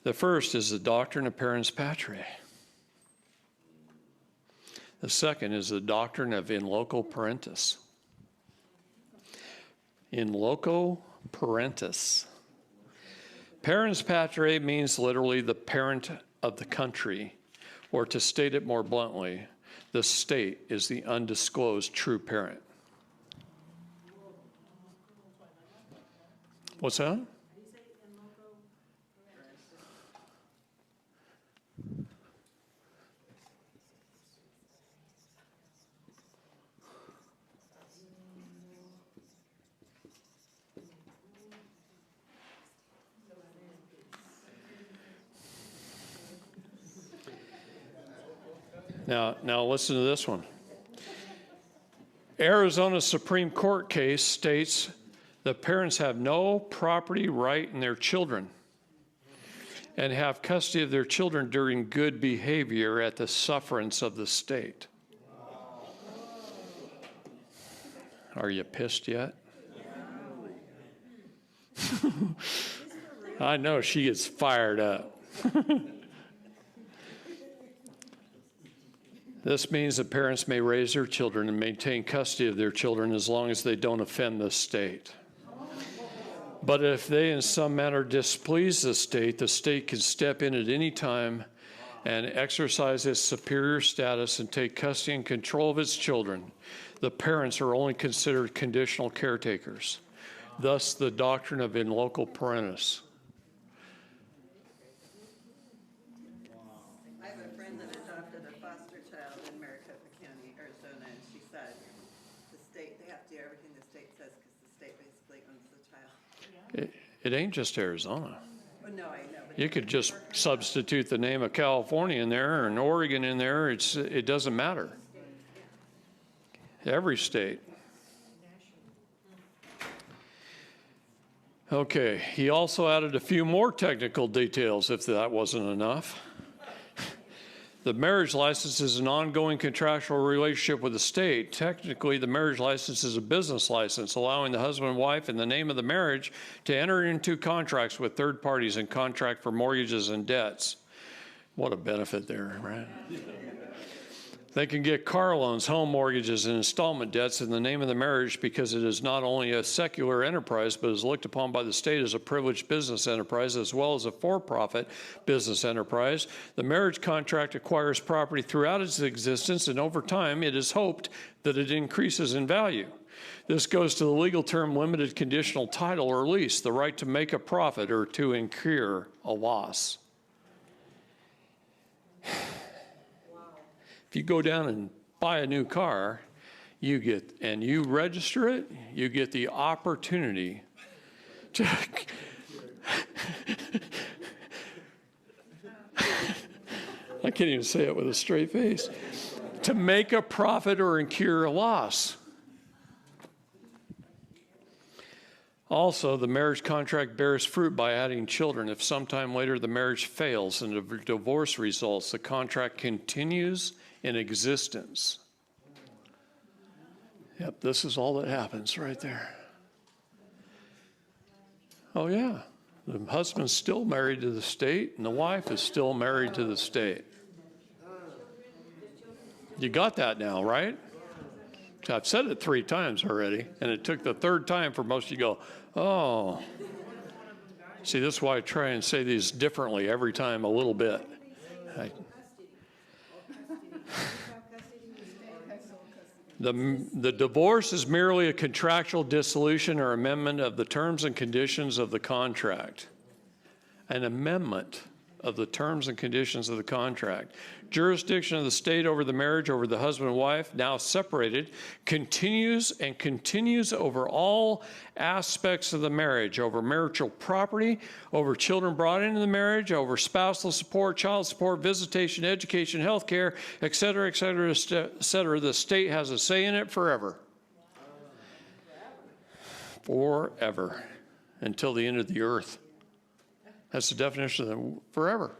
S3: The first is the doctrine of parens patriae. The second is the doctrine of in loco parentis. In loco parentis. Parens patriae means literally the parent of the country, or to state it more bluntly, the state is the undisclosed true parent. What's that? Now listen to this one. Arizona Supreme Court case states that parents have no property right in their children and have custody of their children during good behavior at the sufferance of the state. Are you pissed yet? I know she gets fired up. This means that parents may raise their children and maintain custody of their children as long as they don't offend the state. But if they in some manner displease the state can step in at any time and exercise its superior status and take custody and control of its children. The parents are only considered conditional caretakers. Thus, the doctrine of in loco parentis.
S8: I have a friend that adopted a foster child in Maricopa County, Arizona, and she said the state, they have to do everything the state says because the state basically owns the child.
S3: It ain't just Arizona.
S8: Oh, no, I know. But
S3: You could just substitute the name of California in there and Oregon in there. It doesn't matter. Every state. Okay, he also added a few more technical details if that wasn't enough. The marriage license is an ongoing contractual relationship with the state. Technically, the marriage license is a business license, allowing the husband and wife in the name of the marriage to enter into contracts with third parties and contract for mortgages and debts. What a benefit there, right? They can get car loans, home mortgages, and installment debts in the name of the marriage because it is not only a secular enterprise, but is looked upon by the state as a privileged business enterprise as well as a for-profit business enterprise. The marriage contract acquires property throughout its existence, and over time, it is hoped that it increases in value. This goes to the legal term limited conditional title or lease, the right to make a profit or to incur a loss. If you go down and buy a new car, and you register it, you get the opportunity to I can't even say it with a straight face, to make a profit or incur a loss. Also, the marriage contract bears fruit by adding children. If sometime later the marriage fails and a divorce results, the contract continues in existence. Yep, this is all that happens right there. Oh, yeah. The husband's still married to the state, and the wife is still married to the state. You got that now, right? I've said it 3 times already, and it took the 3rd time for most of you to go, oh. See, this is why I try and say these differently every time a little bit. The divorce is merely a contractual dissolution or amendment of the terms and conditions of the contract. An amendment of the terms and conditions of the contract. Jurisdiction of the state over the marriage, over the husband and wife, now separated, continues over all aspects of the marriage, over marital property, over children brought into the marriage, over spousal support, child support, visitation, education, health care, et cetera, et cetera, et cetera. The state has a say in it forever. Forever. Until the end of the earth. That's the definition of forever.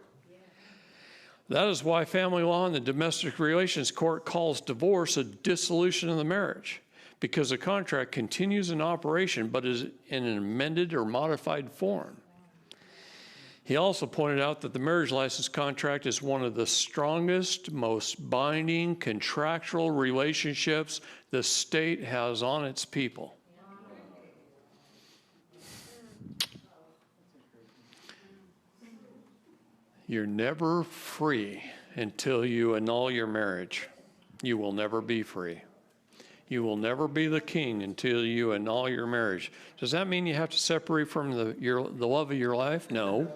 S3: That is why family law and the domestic relations court calls divorce a dissolution of the marriage, because the contract continues in operation but is in an amended or modified form. He also pointed out that the marriage license contract is one of the strongest, most binding contractual relationships the state has on its people. You're never free until you annul your marriage. You will never be free. You will never be the king until you annul your marriage. Does that mean you have to separate from the love of your life? No.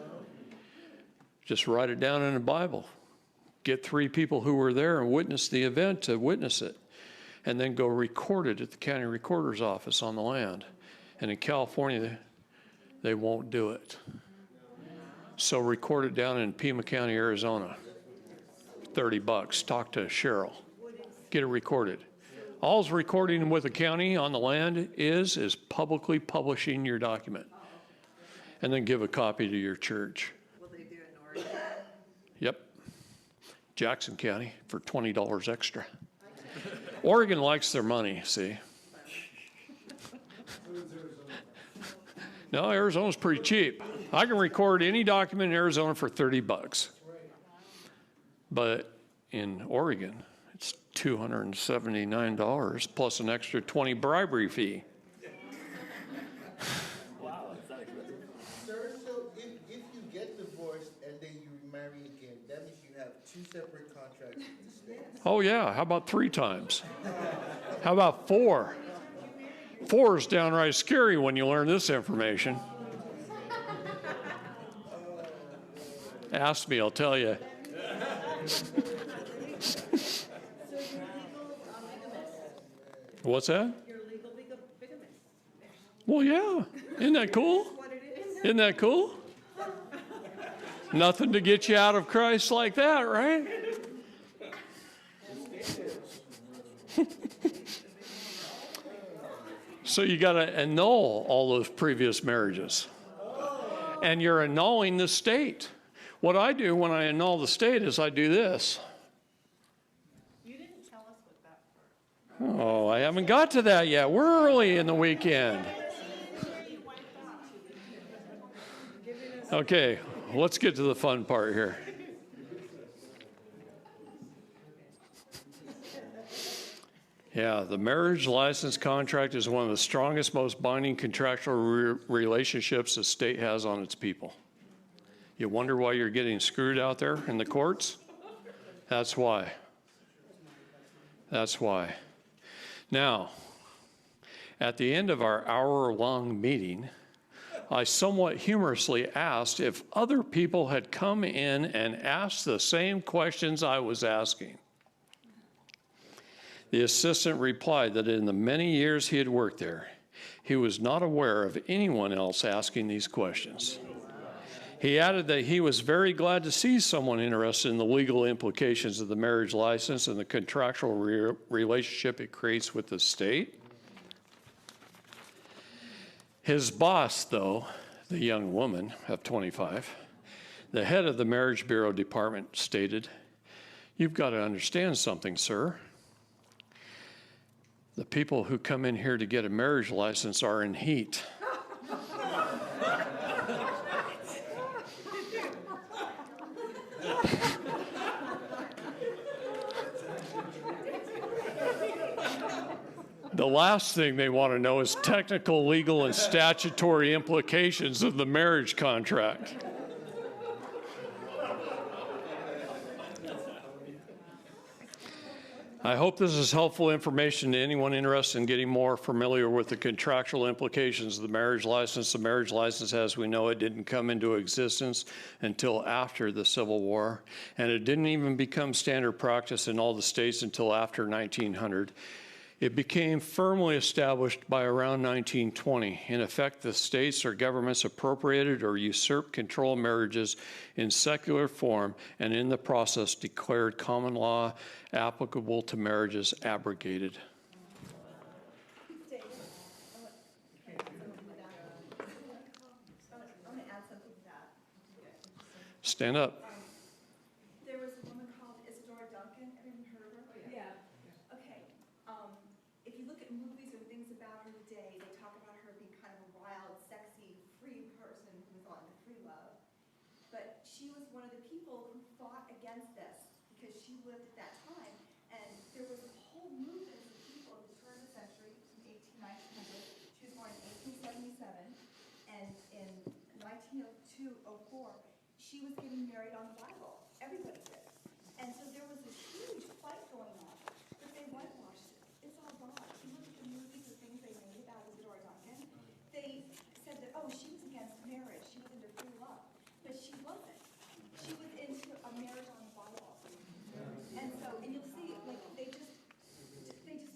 S3: Just write it down in the Bible. Get 3 people who were there and witness the event to witness it. And then go record it at the county recorder's office on the land. And in California, they won't do it. So record it down in Pima County, Arizona. $30. Talk to Cheryl. Get it recorded. All's recording with the county on the land is publicly publishing your document. And then give a copy to your church.
S8: Will they do it in Oregon?
S3: Yep. Jackson County for $20 extra. Oregon likes their money, see. No, Arizona's pretty cheap. I can record any document in Arizona for $30. But in Oregon, it's $279 plus an extra $20 bribery fee.
S5: Sir, so if you get divorced and then you remarry again, that means you have 2 separate contracts with the state.
S3: Oh, yeah. How about 3 times? How about 4? 4 is downright scary when you learn this information. Ask me, I'll tell you. What's that?
S7: You're legal bigamist.
S3: Well, yeah. Isn't that cool? Isn't that cool? Nothing to get you out of Christ like that, right? So you got to annul all those previous marriages. And you're annulling the state. What I do when I annul the state is I do this.
S8: You didn't tell us what that for.
S3: Oh, I haven't got to that yet. We're early in the weekend. Okay, let's get to the fun part here. Yeah, the marriage license contract is one of the strongest, most binding contractual relationships the state has on its people. You wonder why you're getting screwed out there in the courts? That's why. That's why. Now, at the end of our hour-long meeting, I somewhat humorously asked if other people had come in and asked the same questions I was asking. The assistant replied that in the many years he had worked there, he was not aware of anyone else asking these questions. He added that he was very glad to see someone interested in the legal implications of the marriage license and the contractual relationship it creates with the state. His boss, though, the young woman of 25, the head of the Marriage Bureau Department, stated, "You've got to understand something, sir. The people who come in here to get a marriage license are in heat." The last thing they want to know is technical, legal, and statutory implications of the marriage contract. I hope this is helpful information to anyone interested in getting more familiar with the contractual implications of the marriage license. The marriage license, as we know it, didn't come into existence until after the Civil War, and it didn't even become standard practice in all the states until after 1900. It became firmly established by around 1920. In effect, the states or governments appropriated or usurped control of marriages in secular form, and in the process declared common law applicable to marriages abrogated.
S8: David, I want to add something to that.
S3: Stand up.
S8: There was a woman called Isadora Duncan. Anyone heard of her? Yeah. Okay. If you look at movies or things about her today, they talk about her being kind of a wild, sexy, free person who was on the free love. But she was one of the people who fought against this because she lived at that time. And there was a whole movement of people at the turn of the century, in 1900. She was born in 1877. And in 1902-04, she was getting married on the Bible. Everybody did. And so there was this huge fight going on. But they whitewashed it. It's all wrong. If you look at the movies, the things they made about Isadora Duncan, they said that, oh, she was against marriage. She was into free love. But she wasn't. She was into a marriage on the Bible. And so, and you'll see, like, they just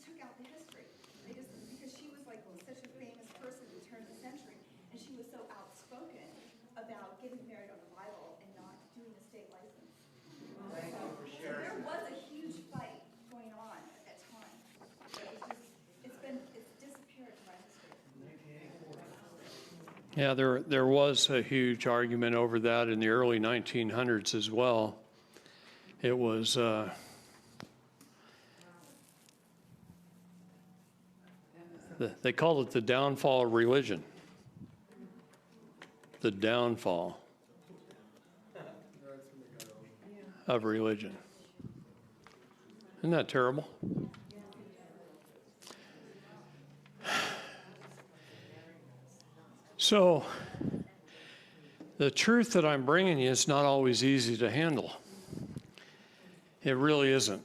S8: took out the history. They just, because she was like such a famous person at the turn of the century, and she was so outspoken about getting married on the Bible and not doing the state license. So there was a huge fight going on at that time. It's disappeared from our history.
S3: Yeah, there was a huge argument over that in the early 1900s as well. It was they called it the downfall of religion. The downfall of religion. Isn't that terrible? So, the truth that I'm bringing you is not always easy to handle. It really isn't.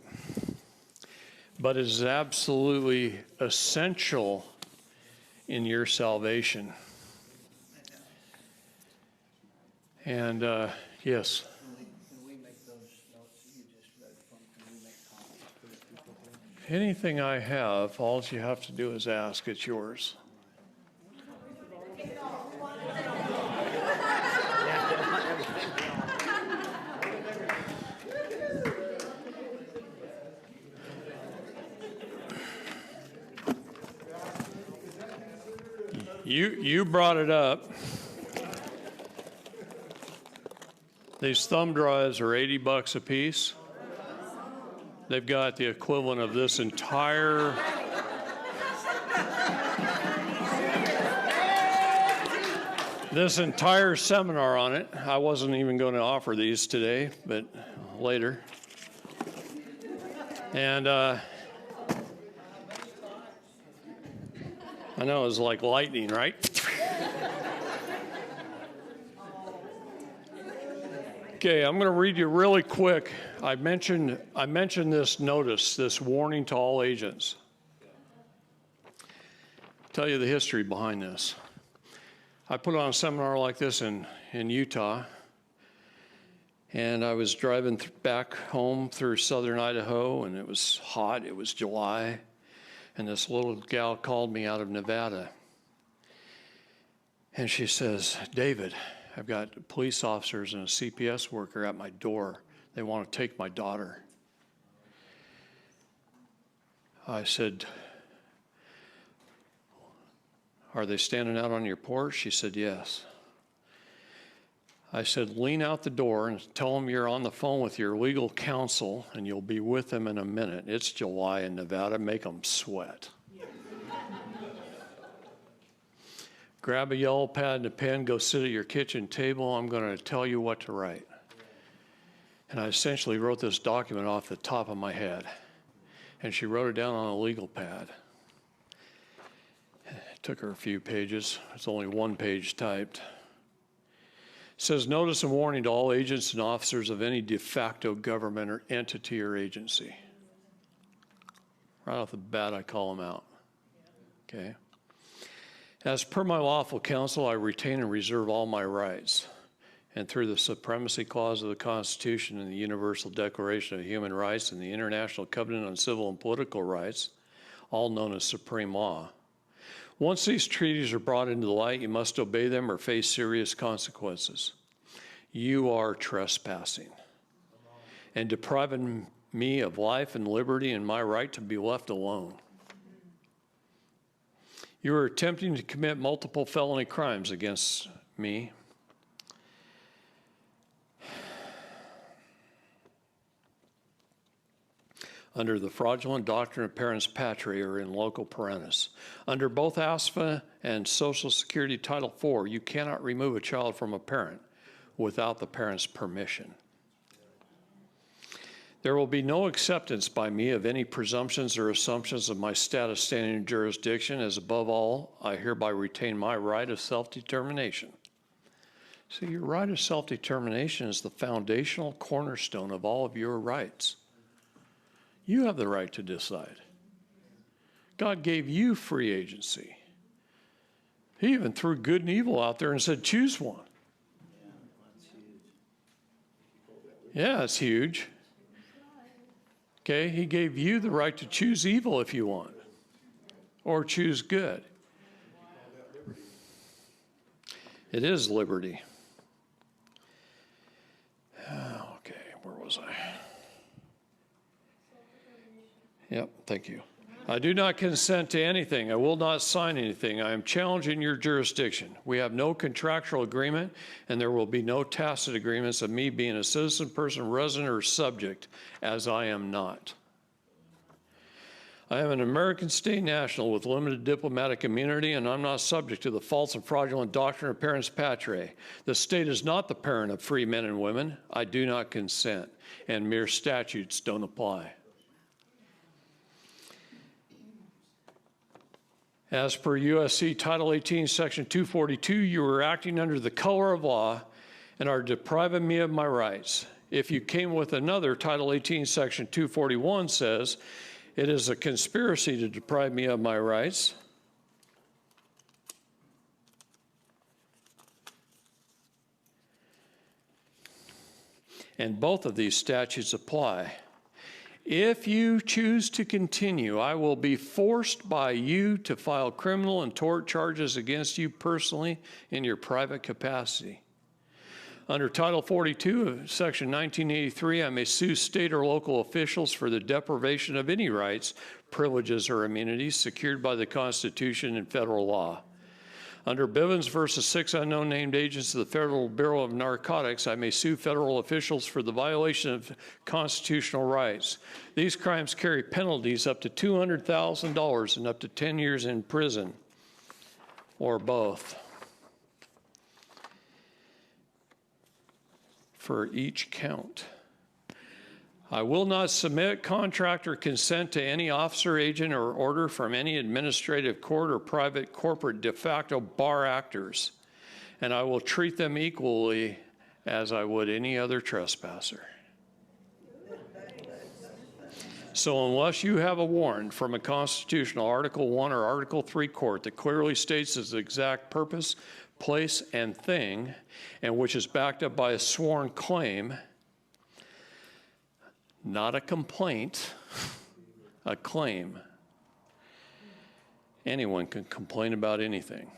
S3: But it is absolutely essential in your salvation. And yes.
S1: Can we make those notes that you just read from? Can we make copies for the people here?
S3: Anything I have, all you have to do is ask. It's yours. You brought it up. These thumb drives are $80 a piece. They've got the equivalent of this entire seminar on it. I wasn't even going to offer these today, but later. And I know it was like lightning, right? Okay, I'm going to read you really quick. I mentioned this notice, this warning to all agents. Tell you the history behind this. I put on a seminar like this in Utah, and I was driving back home through southern Idaho, and it was hot. It was July, and this little gal called me out of Nevada, and she says, "David, I've got police officers and a CPS worker at my door. They want to take my daughter." I said, "Are they standing out on your porch?" She said, "Yes." I said, "Lean out the door and tell them you're on the phone with your legal counsel and you'll be with them in a minute. It's July in Nevada. Make them sweat." Grab a yellow pad and a pen, go sit at your kitchen table. I'm going to tell you what to write. And I essentially wrote this document off the top of my head. And she wrote it down on a legal pad. It took her a few pages. It's only one page typed. It says, "Notice and warning to all agents and officers of any de facto government or entity or agency." Right off the bat, I call them out. Okay? As per my lawful counsel, I retain and reserve all my rights. And through the Supremacy Clause of the Constitution and the Universal Declaration of Human Rights and the International Covenant on Civil and Political Rights, all known as supreme law. Once these treaties are brought into the light, you must obey them or face serious consequences. You are trespassing and depriving me of life and liberty and my right to be left alone. You are attempting to commit multiple felony crimes against me. Under the fraudulent doctrine of parens patriae or in loco parentis. Under both ASFA and Social Security Title IV, you cannot remove a child from a parent without the parent's permission. There will be no acceptance by me of any presumptions or assumptions of my status, standing, and jurisdiction, as above all, I hereby retain my right of self-determination. See, your right of self-determination is the foundational cornerstone of all of your rights. You have the right to decide. God gave you free agency. He even threw good and evil out there and said, choose one. Yeah, it's huge. Okay, he gave you the right to choose evil if you want, or choose good. It is liberty. Okay, where was I? Yep, thank you. I do not consent to anything. I will not sign anything. I am challenging your jurisdiction. We have no contractual agreement, and there will be no tacit agreements of me being a citizen, person, resident, or subject, as I am not. I am an American state national with limited diplomatic immunity, and I'm not subject to the false and fraudulent doctrine of parens patriae. The state is not the parent of free men and women. I do not consent, and mere statutes don't apply. As per USC Title 18, Section 242, you are acting under the color of law and are depriving me of my rights. If you came with another, Title 18, Section 241 says, it is a conspiracy to deprive me of my rights. And both of these statutes apply. If you choose to continue, I will be forced by you to file criminal and tort charges against you personally in your private capacity. Under Title 42 of Section 1983, I may sue state or local officials for the deprivation of any rights, privileges, or immunities secured by the Constitution and federal law. Under Bivens versus 6 unknown named agents of the Federal Bureau of Narcotics, I may sue federal officials for the violation of constitutional rights. These crimes carry penalties up to $200,000 and up to 10 years in prison, or both, for each count. I will not submit, contract, or consent to any officer, agent, or order from any administrative court or private corporate de facto bar actors, and I will treat them equally as I would any other trespasser. So unless you have a warrant from a constitutional Article 1 or Article 3 court that clearly states its exact purpose, place, and thing, and which is backed up by a sworn claim, not a complaint, a claim. Anyone can complain about anything.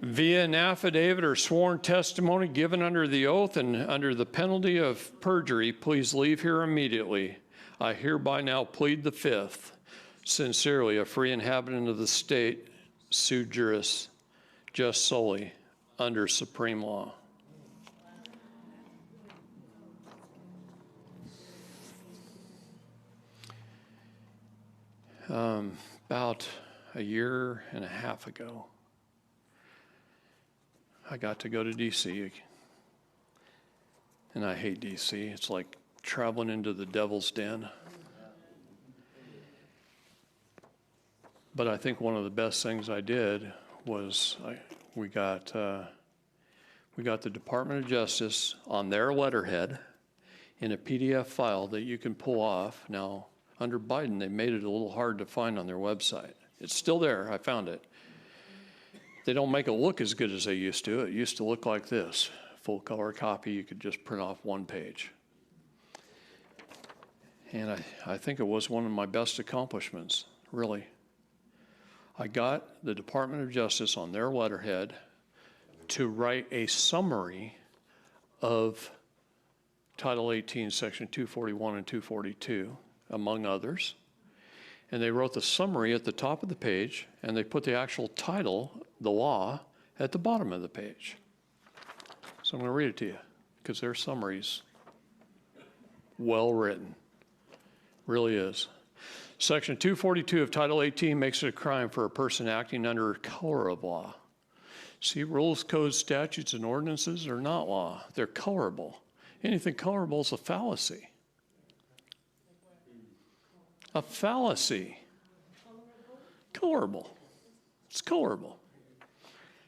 S3: Via an affidavit or sworn testimony given under the oath and under the penalty of perjury, please leave here immediately. I hereby now plead the fifth. Sincerely, a free inhabitant of the state, sui juris, just solely under supreme law. About a year and a half ago, I got to go to D.C. And I hate D.C. It's like traveling into the devil's den. But I think one of the best things I did was we got the Department of Justice on their letterhead in a PDF file that you can pull off. Now, under Biden, they made it a little hard to find on their website. It's still there. I found it. They don't make it look as good as they used to. It used to look like this. Full color copy, you could just print off one page. And I think it was one of my best accomplishments, really. I got the Department of Justice on their letterhead to write a summary of Title 18, Section 241 and 242, among others. And they wrote the summary at the top of the page, and they put the actual title, the law, at the bottom of the page. So I'm going to read it to you, because their summary's well written. Really is. Section 242 of Title 18 makes it a crime for a person acting under color of law. See, rules, codes, statutes, and ordinances are not law. They're colorable. Anything colorable is a fallacy. A fallacy. Colorable. It's colorable.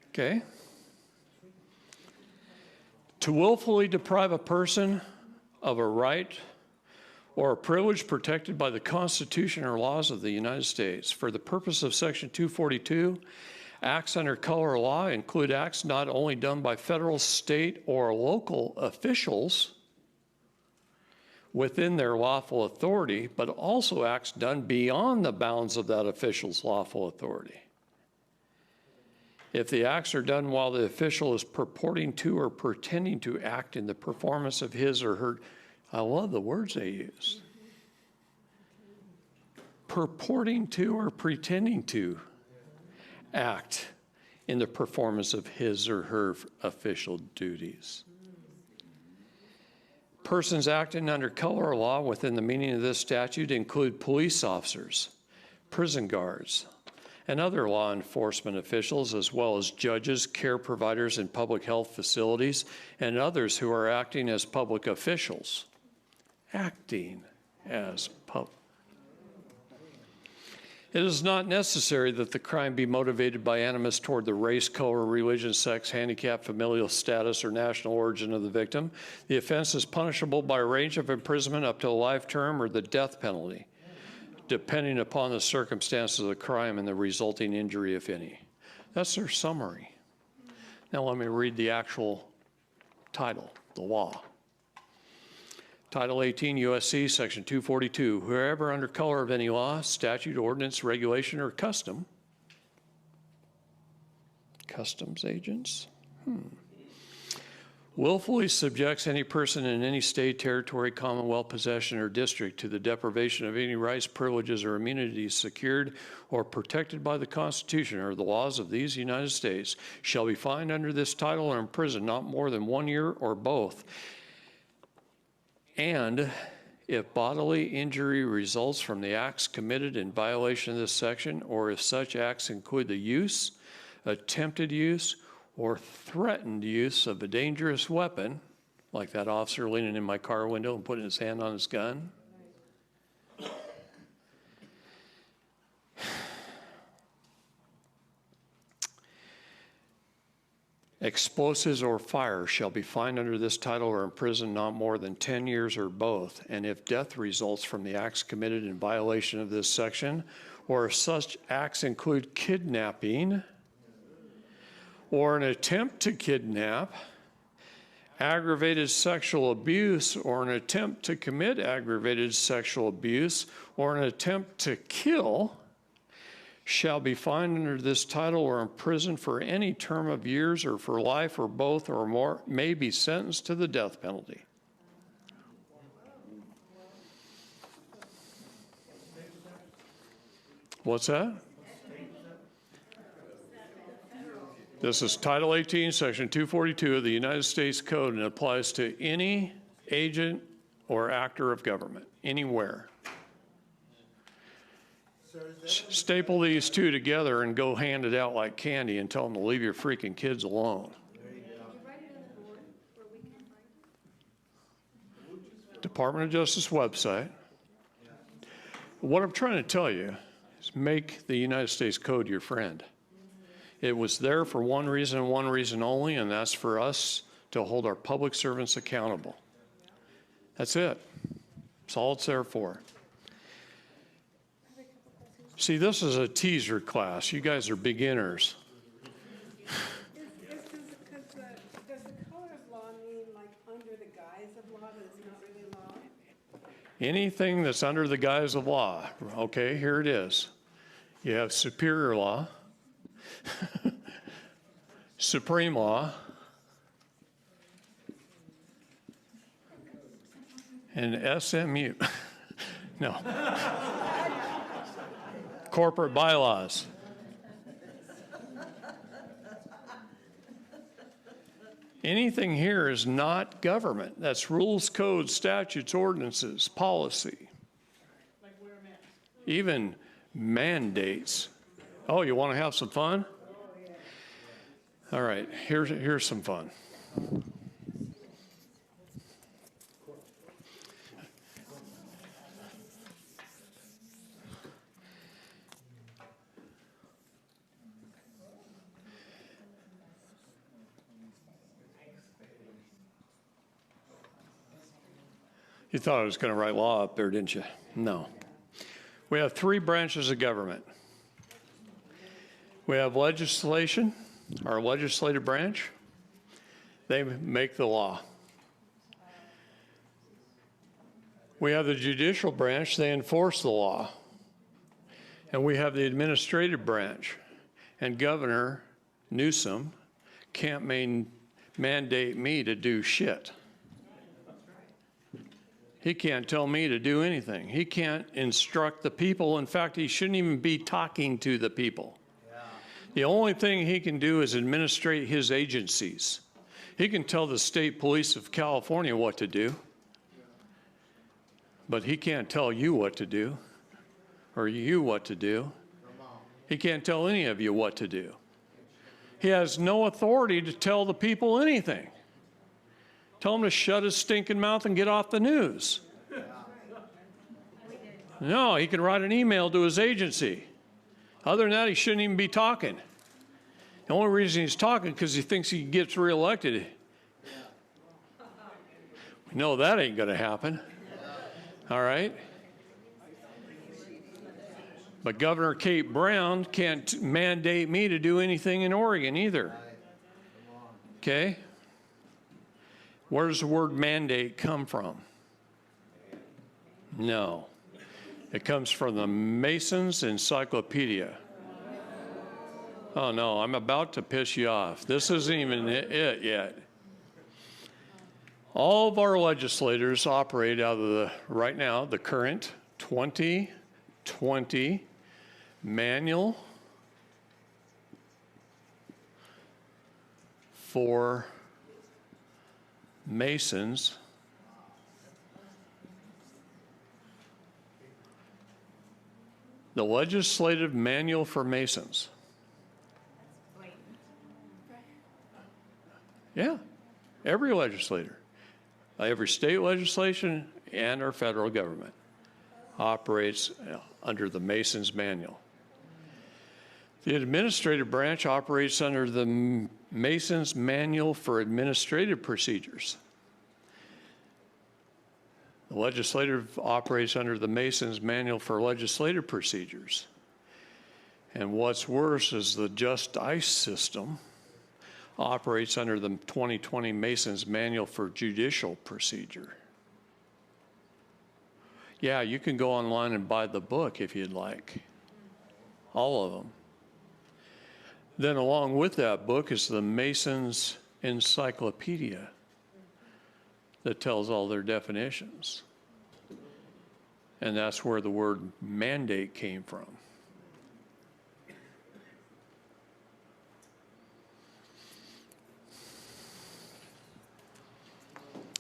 S3: Okay? To willfully deprive a person of a right or a privilege protected by the Constitution or laws of the United States. For the purpose of Section 242, acts under color of law include acts not only done by federal, state, or local officials within their lawful authority, but also acts done beyond the bounds of that official's lawful authority. If the acts are done while the official is purporting to or pretending to act in the performance of his or her, I love the words they use. Purporting to or pretending to act in the performance of his or her official duties. Persons acting under color of law within the meaning of this statute include police officers, prison guards, and other law enforcement officials, as well as judges, care providers in public health facilities, and others who are acting as public officials. Acting as public. It is not necessary that the crime be motivated by animus toward the race, color, religion, sex, handicap, familial status, or national origin of the victim. The offense is punishable by a range of imprisonment up to a life term or the death penalty, depending upon the circumstances of the crime and the resulting injury, if any. That's their summary. Now let me read the actual title, the law. Title 18 U.S.C. Section 242, whoever under color of any law, statute, ordinance, regulation, or custom, customs agents, willfully subjects any person in any state, territory, commonwealth, possession, or district to the deprivation of any rights, privileges, or immunities secured or protected by the Constitution or the laws of these United States shall be fined under this title or imprisoned not more than 1 year or both. And if bodily injury results from the acts committed in violation of this section, or if such acts include the use, attempted use, or threatened use of a dangerous weapon, like that officer leaning in my car window and putting his hand on his gun, explosives or fire shall be fined under this title or imprisoned not more than 10 years or both. And if death results from the acts committed in violation of this section, or if such acts include kidnapping or an attempt to kidnap, aggravated sexual abuse or an attempt to commit aggravated sexual abuse or an attempt to kill, shall be fined under this title or imprisoned for any term of years or for life or both or more, may be sentenced to the death penalty. What's that? This is Title 18, Section 242 of the United States Code, and it applies to any agent or actor of government, anywhere. Staple these two together and go hand it out like candy and tell them to leave your freaking kids alone. Department of Justice website. What I'm trying to tell you is make the United States Code your friend. It was there for one reason and one reason only, and that's for us to hold our public servants accountable. That's it. That's all it's there for. See, this is a teaser class. You guys are beginners.
S9: Does the color of law mean like under the guise of law, but it's not really law?
S3: Anything that's under the guise of law. Okay, here it is. You have superior law, supreme law, and SMU. No. Corporate bylaws. Anything here is not government. That's rules, codes, statutes, ordinances, policy.
S9: Like wear a mask?
S3: Even mandates. Oh, you want to have some fun? All right, here's some fun. You thought I was going to write law up there, didn't you? No. We have three branches of government. We have legislation, our legislative branch. They make the law. We have the judicial branch. They enforce the law. And we have the administrative branch. And Governor Newsom can't mandate me to do shit. He can't tell me to do anything. He can't instruct the people. In fact, he shouldn't even be talking to the people. The only thing he can do is administrate his agencies. He can tell the state police of California what to do, but he can't tell you what to do, or you what to do. He can't tell any of you what to do. He has no authority to tell the people anything. Tell him to shut his stinking mouth and get off the news. No, he can write an email to his agency. Other than that, he shouldn't even be talking. The only reason he's talking is because he thinks he gets reelected. No, that ain't going to happen. All right? But Governor Kate Brown can't mandate me to do anything in Oregon either. Okay? Where does the word mandate come from? No. It comes from the Mason's Encyclopedia. Oh, no, I'm about to piss you off. This isn't even it yet. All of our legislators operate out of the, right now, the current 2020 manual for Masons. The legislative manual for Masons. Yeah, every legislator, every state legislation and our federal government operates under the Masons manual. The administrative branch operates under the Masons Manual for Administrative Procedures. The legislative operates under the Masons Manual for Legislative Procedures. And what's worse is the Just ICE system operates under the 2020 Masons Manual for Judicial Procedure. Yeah, you can go online and buy the book if you'd like. All of them. Then along with that book is the Masons Encyclopedia that tells all their definitions. And that's where the word mandate came from.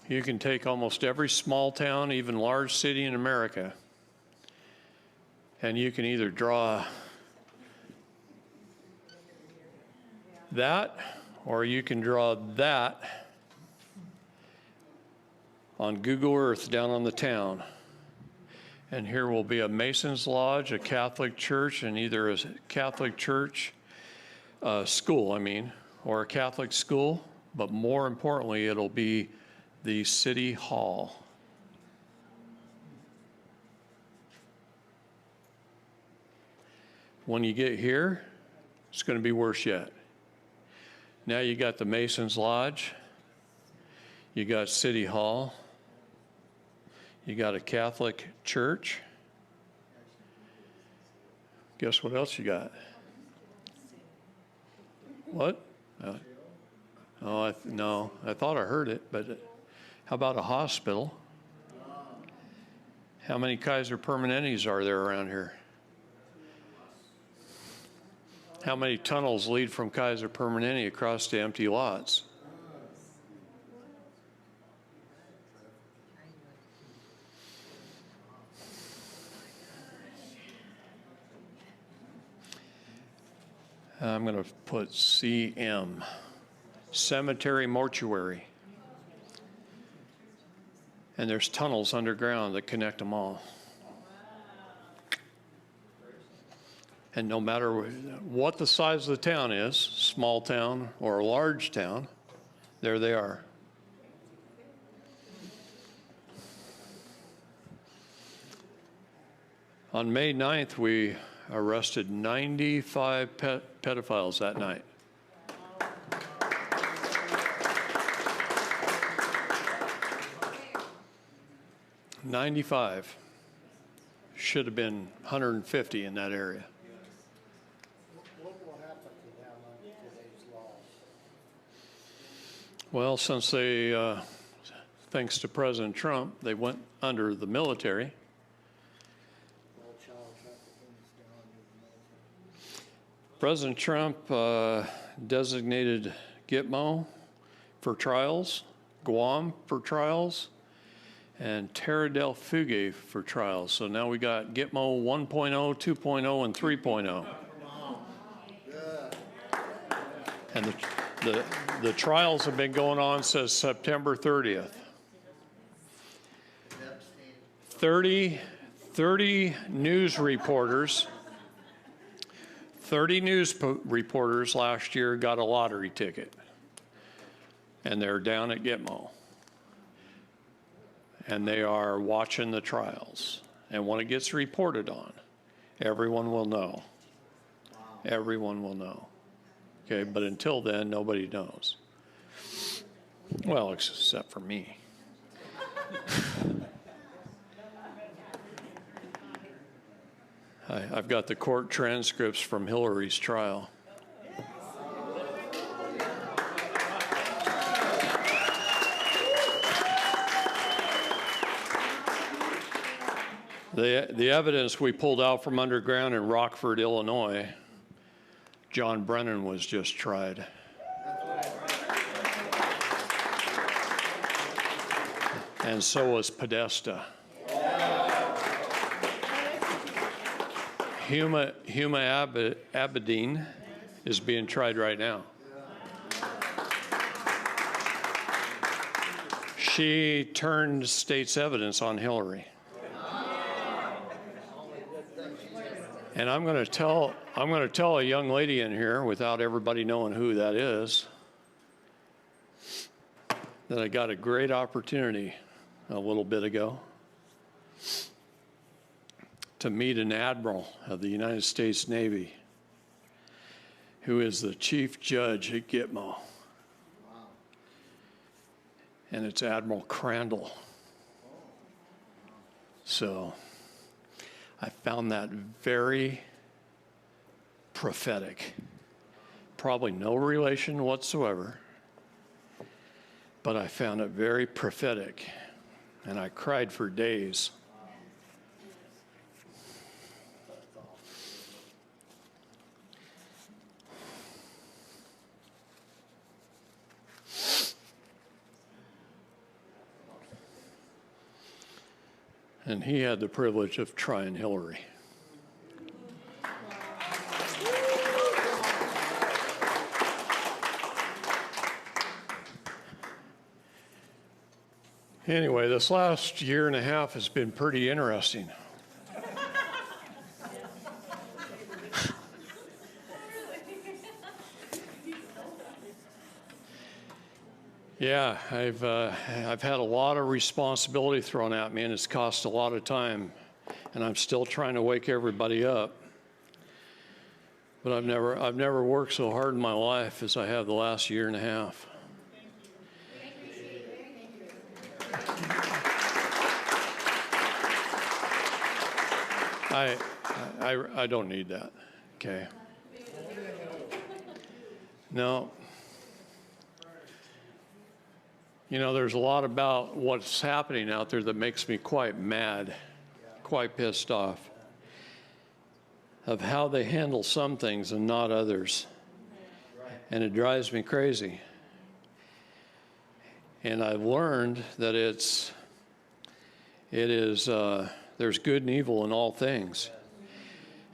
S3: You can take almost every small town, even large city in America, and you can either draw that, or you can draw that on Google Earth down on the town. And here will be a Mason's Lodge, a Catholic church, and either a Catholic church school, or a Catholic school, but more importantly, it'll be the City Hall. When you get here, it's going to be worse yet. Now you got the Masons Lodge, you got City Hall, you got a Catholic church. Guess what else you got? What? No, I thought I heard it, but how about a hospital? How many Kaiser Permanentes are there around here? How many tunnels lead from Kaiser Permanente across to empty lots? I'm going to put CM, cemetery mortuary. And there's tunnels underground that connect them all. And no matter what the size of the town is, small town or a large town, there they are. On May 9th, we arrested 95 pedophiles that night. $95. Should have been 150 in that area.
S4: What will happen to them under today's law?
S3: Well, since they, thanks to President Trump, they went under the military.
S4: All child trafficking is down under the military.
S3: President Trump designated Gitmo for trials, Guam for trials, and Terra del Fugue for trials. So now we got Gitmo 1.0, 2.0, and 3.0. And the trials have been going on since September 30th. 30 news reporters, 30 news reporters last year got a lottery ticket. And they're down at Gitmo. And they are watching the trials. And when it gets reported on, everyone will know. Everyone will know. Okay, but until then, nobody knows. Well, except for me. I've got the court transcripts from Hillary's trial. The evidence we pulled out from underground in Rockford, Illinois, John Brennan was just tried. And so was Podesta. Huma Abedin is being tried right now. She turned state's evidence on Hillary. And I'm going to tell a young lady in here, without everybody knowing who that is, that I got a great opportunity a little bit ago to meet an admiral of the United States Navy who is the chief judge at Gitmo. And it's Admiral Crandall. So I found that very prophetic. Probably no relation whatsoever, but I found it very prophetic, and I cried for days. And he had the privilege of trying Hillary. Anyway, this last year and a half has been pretty interesting. Yeah, I've had a lot of responsibility thrown at me, and it's cost a lot of time, and I'm still trying to wake everybody up. But I've never worked so hard in my life as I have the last year and a half. I don't need that. Okay. No. You know, there's a lot about what's happening out there that makes me quite mad, quite pissed off, of how they handle some things and not others. And it drives me crazy. And I've learned that there's good and evil in all things.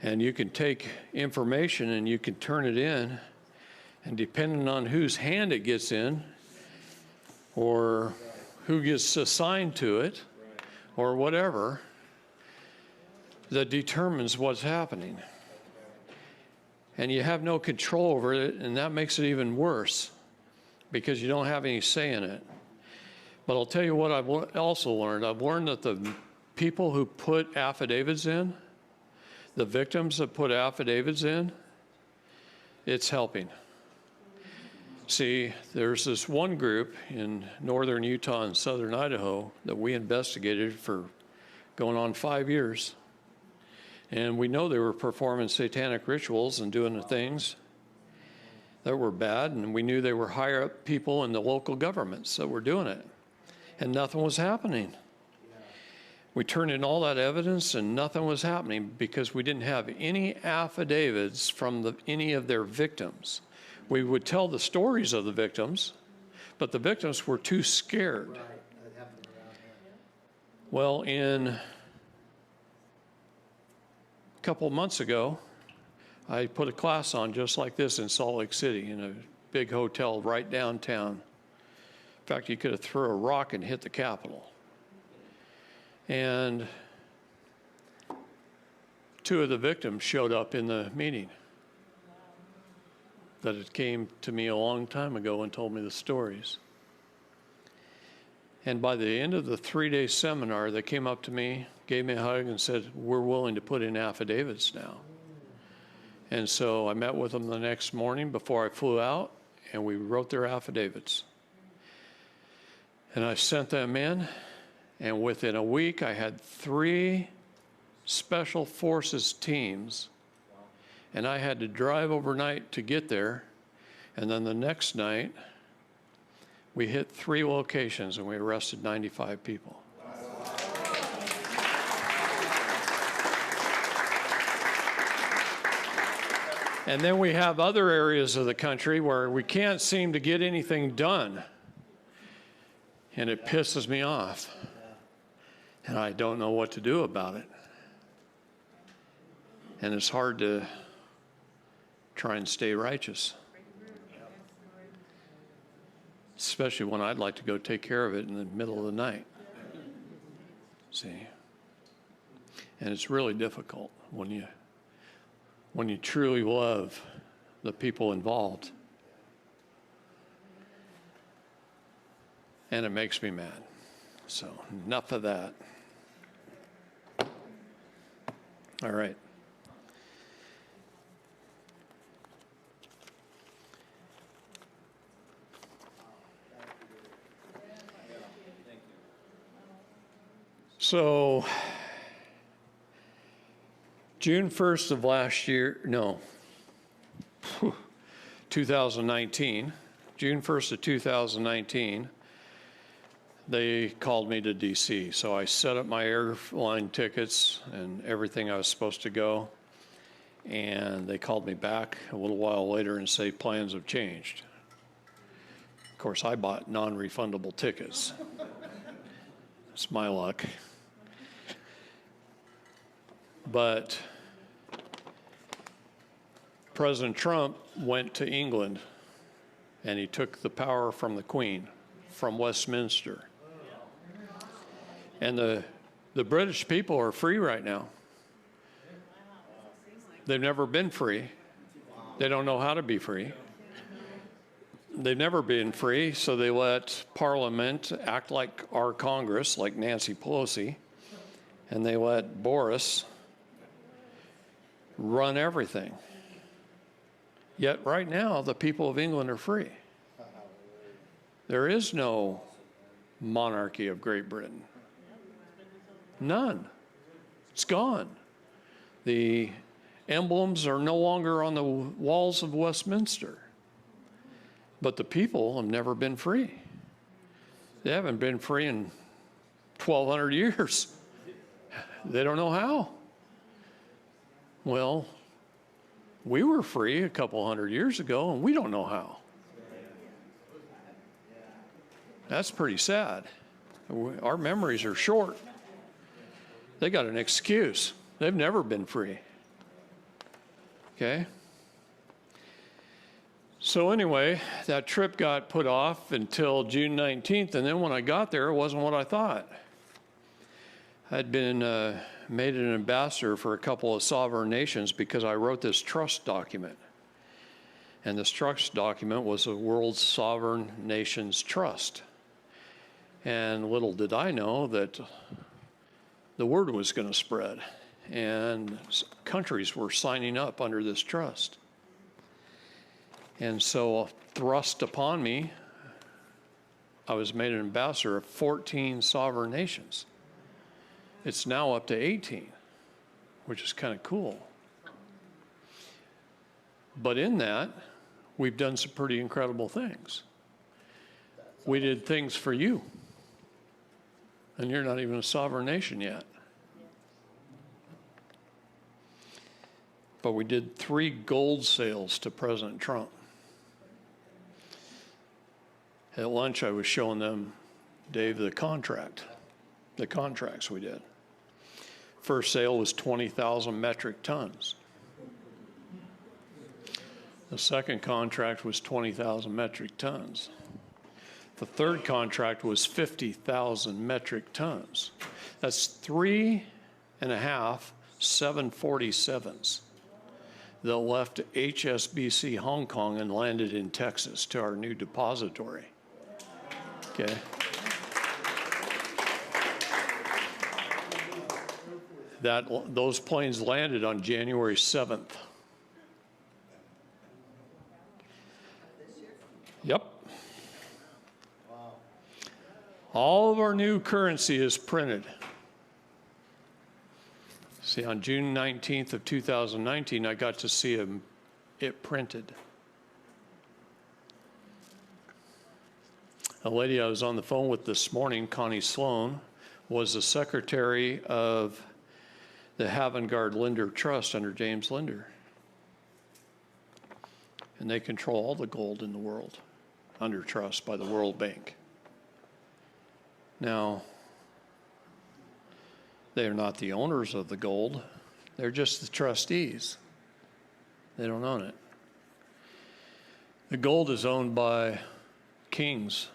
S3: And you can take information and you can turn it in, and depending on whose hand it gets in, or who gets assigned to it, or whatever, that determines what's happening. And you have no control over it, and that makes it even worse, because you don't have any say in it. But I'll tell you what I've also learned. I've learned that the people who put affidavits in, the victims that put affidavits in, it's helping. See, there's this one group in northern Utah and southern Idaho that we investigated for going on 5 years. And we know they were performing satanic rituals and doing the things that were bad, and we knew they were higher up people in the local governments that were doing it. And nothing was happening. We turned in all that evidence and nothing was happening because we didn't have any affidavits from any of their victims. We would tell the stories of the victims, but the victims were too scared. Well, a couple of months ago, I put a class on just like this in Salt Lake City in a big hotel right downtown. In fact, you could have thrown a rock and hit the Capitol. And 2 of the victims showed up in the meeting that it came to me a long time ago and told me the stories. And by the end of the 3-day seminar, they came up to me, gave me a hug, and said, "We're willing to put in affidavits now." And so I met with them the next morning before I flew out, and we wrote their affidavits. And I sent them in, and within a week, I had 3 special forces teams, and I had to drive overnight to get there. And then the next night, we hit 3 locations, and we arrested 95 people. And then we have other areas of the country where we can't seem to get anything done. And it pisses me off. And I don't know what to do about it. And it's hard to try and stay righteous. Especially when I'd like to go take care of it in the middle of the night. See? And it's really difficult when you truly love the people involved. And it makes me mad. So enough of that. All right. So June 1st of last year, 2019, June 1st of 2019, they called me to DC. So I set up my airline tickets and everything I was supposed to go. And they called me back a little while later and say plans have changed. Of course, I bought non-refundable tickets. It's my luck. But President Trump went to England and he took the power from the Queen, from Westminster. And the British people are free right now. They've never been free. They don't know how to be free. They've never been free, so they let Parliament act like our Congress, like Nancy Pelosi, and they let Boris run everything. Yet right now, the people of England are free. There is no monarchy of Great Britain. None. It's gone. The emblems are no longer on the walls of Westminster. But the people have never been free. They haven't been free in 1,200 years. They don't know how. Well, we were free a couple hundred years ago, and we don't know how. That's pretty sad. Our memories are short. They got an excuse. They've never been free. Okay? So anyway, that trip got put off until June 19th, and then when I got there, it wasn't what I thought. I'd been made an ambassador for a couple of sovereign nations because I wrote this trust document. And this trust document was the World's Sovereign Nations Trust. And little did I know that the word was going to spread, and countries were signing up under this trust. And so thrust upon me, I was made an ambassador of 14 sovereign nations. It's now up to 18, which is kind of cool. But in that, we've done some pretty incredible things. We did things for you. And you're not even a sovereign nation yet. But we did 3 gold sales to President Trump. At lunch, I was showing them, Dave, the contracts we did. First sale was 20,000 metric tons. The second contract was 20,000 metric tons. The third contract was 50,000 metric tons. That's 3.5 747s that left HSBC Hong Kong and landed in Texas to our new depository. Okay. Those planes landed on January 7th. Yep. All of our new currency is printed. See, on June 19th of 2019, I got to see it printed. A lady I was on the phone with this morning, Connie Sloan, was the secretary of the Havengard Linder Trust under James Linder. And they control all the gold in the world under trust by the World Bank. Now, they are not the owners of the gold. They're just the trustees. They don't own it. The gold is owned by kings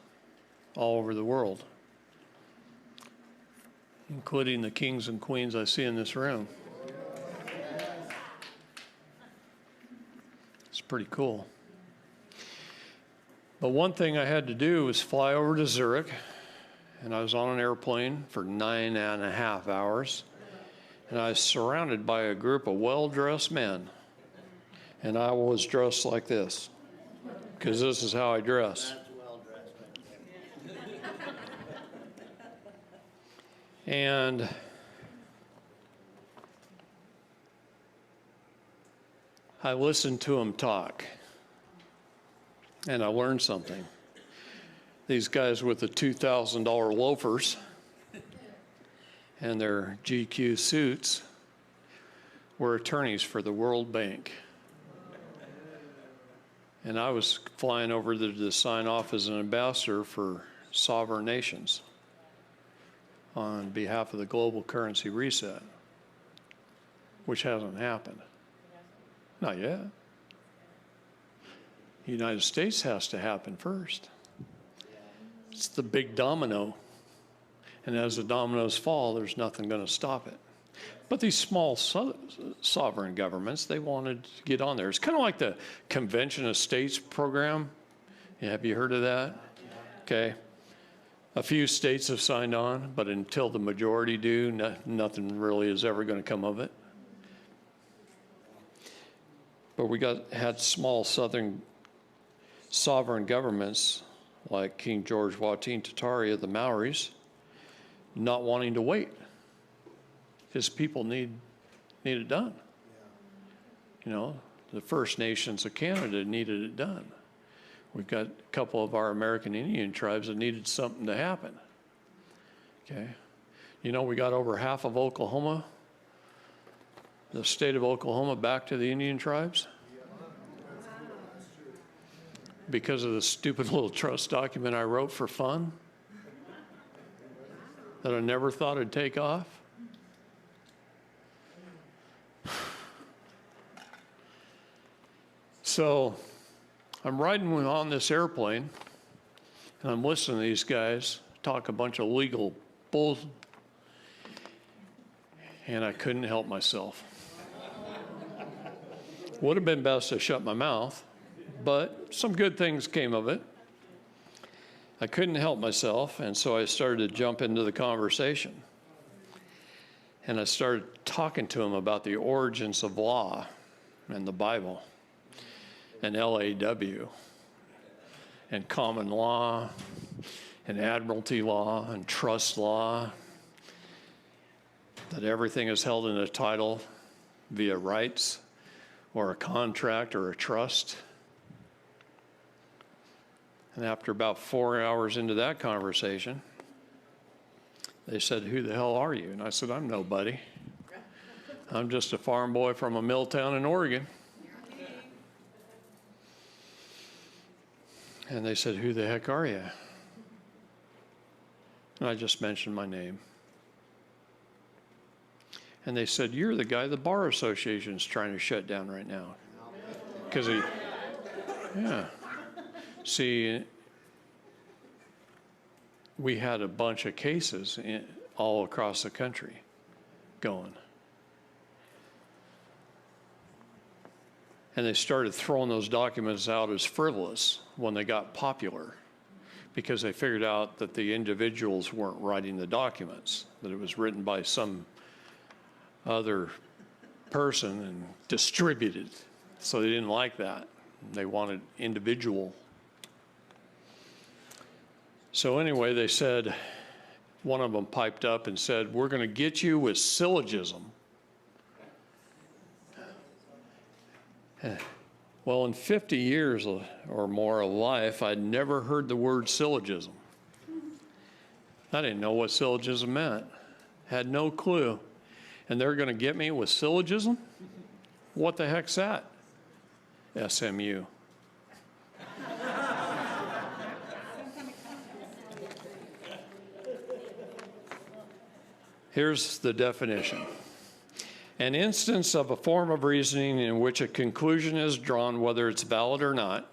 S3: all over the world, including the kings and queens I see in this room. It's pretty cool. But one thing I had to do was fly over to Zurich, and I was on an airplane for 9.5 hours, and I was surrounded by a group of well-dressed men, and I was dressed like this, because this is how I dress. And I listened to them talk, and I learned something. These guys with the $2,000 loafers and their GQ suits were attorneys for the World Bank. And I was flying over there to sign off as an ambassador for sovereign nations on behalf of the global currency reset, which hasn't happened. Not yet. The United States has to happen first. It's the big domino. And as the dominoes fall, there's nothing going to stop it. But these small sovereign governments, they wanted to get on there. It's kind of like the Convention of States program. Yeah, have you heard of that? Okay. A few states have signed on, but until the majority do, nothing really is ever going to come of it. But we had small southern sovereign governments like King George Wateen Tatari of the Maoris not wanting to wait. His people need it done. You know, the First Nations of Canada needed it done. We've got a couple of our American Indian tribes that needed something to happen. Okay. You know, we got over half of Oklahoma, the state of Oklahoma, back to the Indian tribes because of the stupid little trust document I wrote for fun that I never thought would take off. So I'm riding on this airplane, and I'm listening to these guys talk a bunch of legal bull, and I couldn't help myself. Would have been best to shut my mouth, but some good things came of it. I couldn't help myself, and so I started to jump into the conversation. And I started talking to them about the origins of law and the Bible and LAW and common law and admiralty law and trust law, that everything is held in a title via rights or a contract or a trust. And after about 4 hours into that conversation, they said, "Who the hell are you?" And I said, "I'm nobody. I'm just a farm boy from a mill town in Oregon." And they said, "Who the heck are you?" And I just mentioned my name. And they said, "You're the guy the Bar Association's trying to shut down right now." Because yeah. See, we had a bunch of cases all across the country going. And they started throwing those documents out as frivolous when they got popular, because they figured out that the individuals weren't writing the documents, that it was written by some other person and distributed. So they didn't like that. They wanted individual. So anyway, they said, one of them piped up and said, "We're going to get you with syllogism." Well, in 50 years or more of life, I'd never heard the word syllogism. I didn't know what syllogism meant. Had no clue. And they're going to get me with syllogism? What the heck's that? SMU. Here's the definition. An instance of a form of reasoning in which a conclusion is drawn, whether it's valid or not.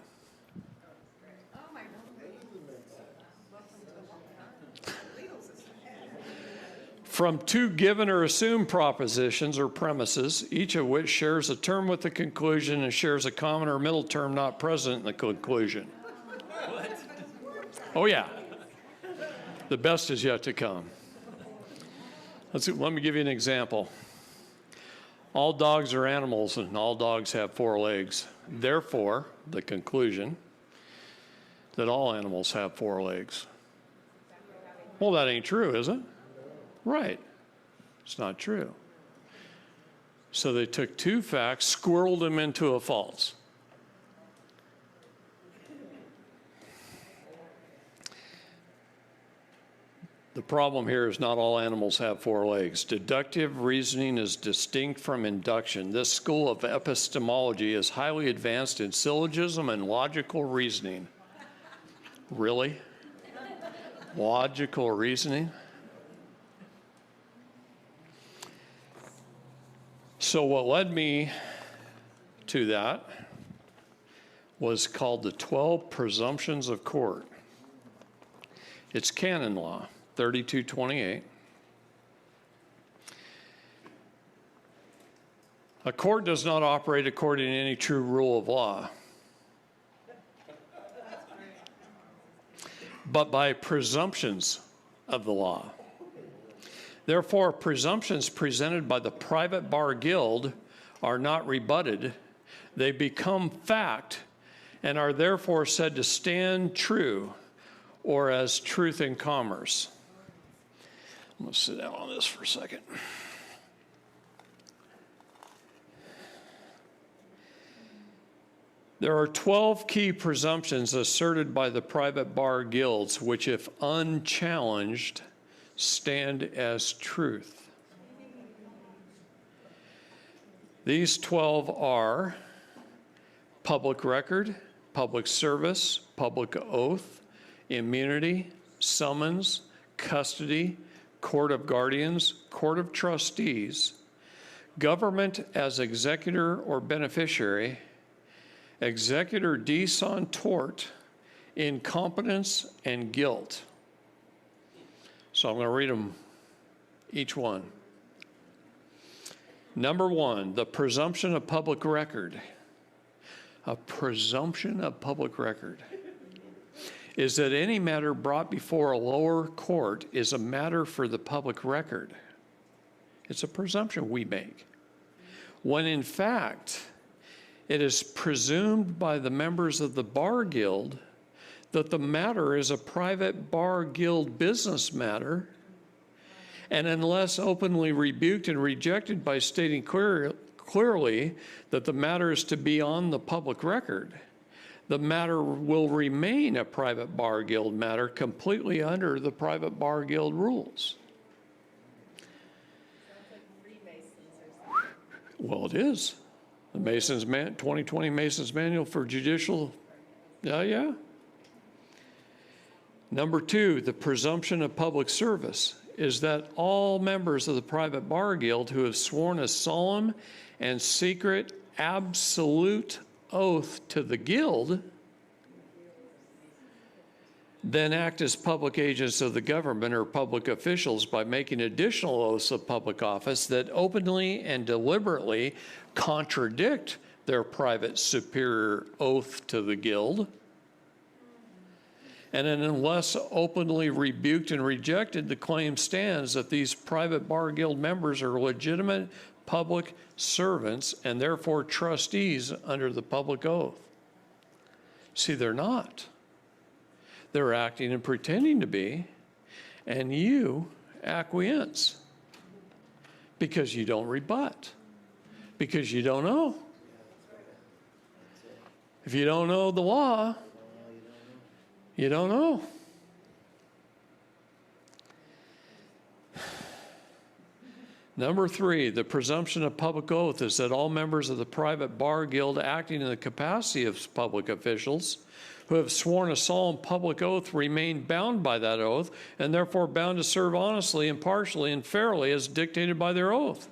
S3: From two given or assumed propositions or premises, each of which shares a term with the conclusion and shares a common or middle term not present in the conclusion. What? Oh, yeah. The best is yet to come. Let me give you an example. All dogs are animals, and all dogs have 4 legs. Therefore, the conclusion that all animals have 4 legs. Well, that ain't true, is it? Right. It's not true. So they took 2 facts, squirreled them into a false. The problem here is not all animals have 4 legs. Deductive reasoning is distinct from induction. This school of epistemology is highly advanced in syllogism and logical reasoning. Really? Logical reasoning? So what led me to that was called the 12 Presumptions of Court. It's canon law. 3228. A court does not operate according to any true rule of law, but by presumptions of the law. Therefore, presumptions presented by the private bar guild are not rebutted, They become fact and are therefore said to stand true or as truth in commerce. I'm going to sit down on this for a second. There are 12 key presumptions asserted by the private bar guilds, which, if unchallenged, stand as truth. These 12 are public record, public service, public oath, immunity, summons, custody, court of guardians, court of trustees, government as executor or beneficiary, executor dis on tort, incompetence, and guilt. So I'm going to read them, each one. Number one, the presumption of public record. A presumption of public record is that any matter brought before a lower court is a matter for the public record. It's a presumption we make, when in fact it is presumed by the members of the bar guild that the matter is a private bar guild business matter, and unless openly rebuked and rejected by stating clearly that the matter is to be on the public record, the matter will remain a private bar guild matter completely under the private bar guild rules. Well, it is. The Mason's 2020 Mason's Manual for Judicial, yeah. Number two, the presumption of public service is that all members of the private bar guild who have sworn a solemn and secret absolute oath to the guild then act as public agents of the government or public officials by making additional oaths of public office that openly and deliberately contradict their private superior oath to the guild. And then unless openly rebuked and rejected, the claim stands that these private bar guild members are legitimate public servants and therefore trustees under the public oath. See, they're not. They're acting and pretending to be, and you acquiesce because you don't rebut, because you don't know. If you don't know the law, you don't know. Number three, the presumption of public oath is that all members of the private bar guild acting in the capacity of public officials who have sworn a solemn public oath remain bound by that oath and therefore bound to serve honestly, impartially, and fairly as dictated by their oath.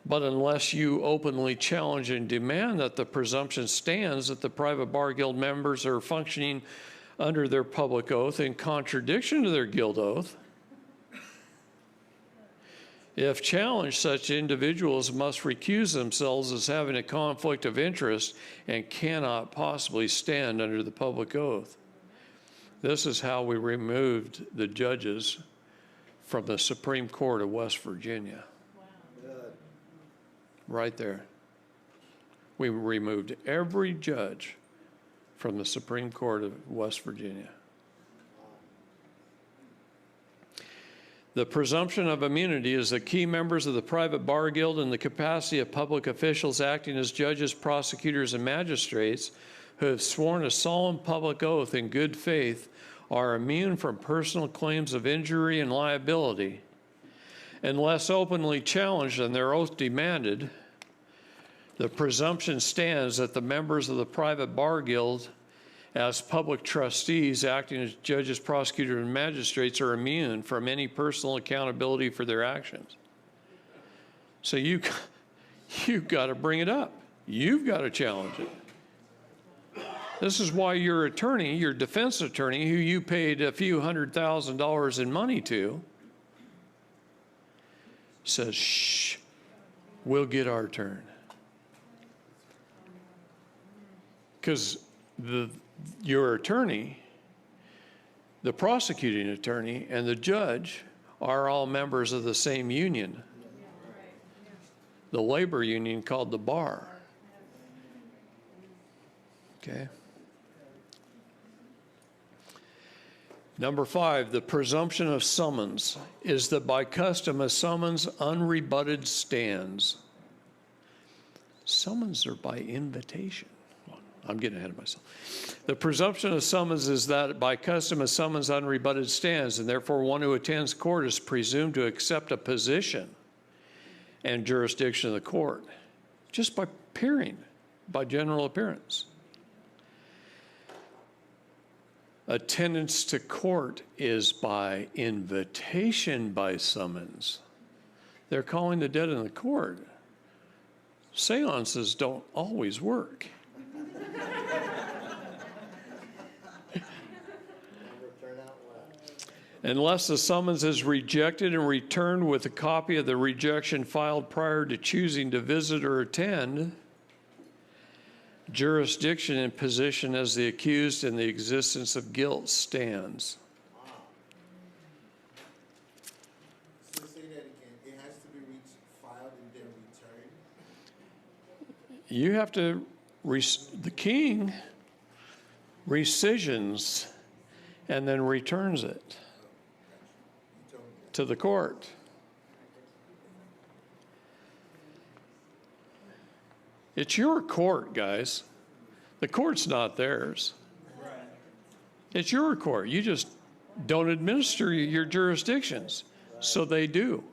S3: But unless you openly challenge and demand that the presumption stands that the private bar guild members are functioning under their public oath in contradiction to their guild oath, if challenged, such individuals must recuse themselves as having a conflict of interest and cannot possibly stand under the public oath. This is how we removed the judges from the Supreme Court of West Virginia.
S4: Good.
S3: Right there. We removed every judge from the Supreme Court of West Virginia. The presumption of immunity is that key members of the private bar guild in the capacity of public officials acting as judges, prosecutors, and magistrates who have sworn a solemn public oath in good faith are immune from personal claims of injury and liability. Unless openly challenged and their oath demanded, the presumption stands that the members of the private bar guild as public trustees acting as judges, prosecutors, and magistrates are immune from any personal accountability for their actions. So you've got to bring it up. You've got to challenge it. This is why your attorney, your defense attorney, who you paid a few $100,000 in money to, says, shh, we'll get our turn. Because your attorney, the prosecuting attorney, and the judge are all members of the same union. the labor union called the bar. Okay. Number 5, the presumption of summons is that by custom a summons unrebutted stands. Summons are by invitation. I'm getting ahead of myself. The presumption of summons is that by custom a summons unrebutted stands, and therefore one who attends court is presumed to accept a position and jurisdiction of the court just by appearing, by general appearance. Attendance to court is by invitation by summons. They're calling the dead in the court. Seances don't always work. Unless the summons is rejected and returned with a copy of the rejection filed prior to choosing to visit or attend, jurisdiction and position as the accused and the existence of guilt stands.
S5: So say that again. It has to be filed and then returned.
S3: You have to, the king rescissions and then returns it to the court. It's your court, guys. The court's not theirs. It's your court. You just don't administer your jurisdictions. So they do.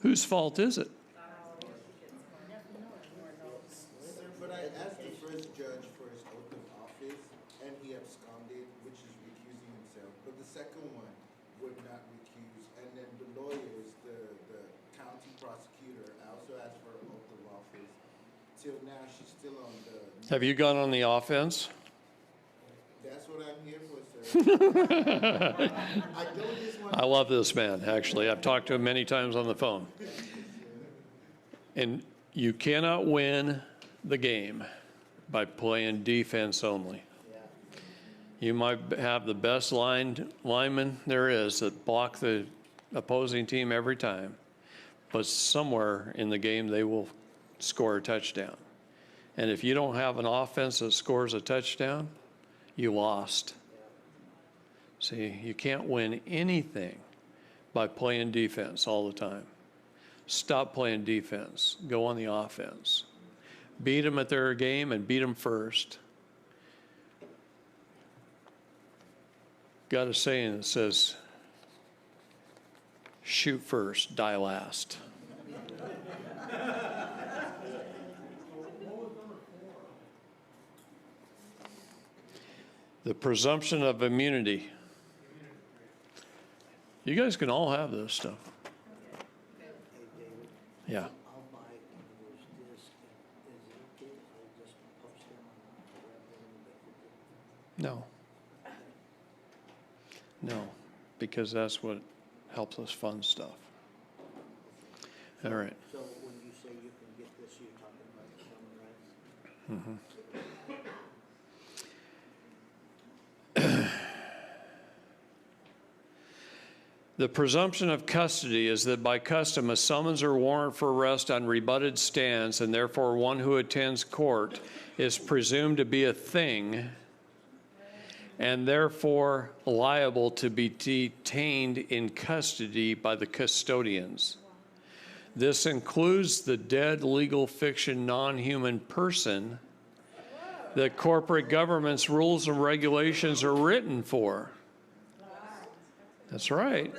S3: Whose fault is it?
S5: Sir, but I asked the first judge for his oath of office, and he absconded, which is recusing himself. But the second one would not recuse. And then the lawyers, the county prosecutor, I also asked for an oath of office. Till now, she's still on the...
S3: Have you gone on the offense?
S5: That's what I'm here for, sir. I don't just want...
S3: I love this man, actually. I've talked to him many times on the phone. And you cannot win the game by playing defense only. You might have the best lineman there is that block the opposing team every time, but somewhere in the game they will score a touchdown. And if you don't have an offense that scores a touchdown, you lost. See, you can't win anything by playing defense all the time. Stop playing defense. Go on the offense. Beat them at their game and beat them first. Got a saying that says, shoot first, die last. The presumption of immunity. You guys can all have this stuff. Yeah.
S4: I'll buy English disc, and is it okay if I just post them on the web?
S3: No, because that's what helps us fund stuff. All right.
S4: So when you say you can get this, you're talking about the human rights?
S3: Mm-hmm. The presumption of custody is that by custom a summons or warrant for arrest unrebutted stands, and therefore one who attends court is presumed to be a thing and therefore liable to be detained in custody by the custodians. This includes the dead legal fiction non-human person that corporate government's rules and regulations are written for. That's right.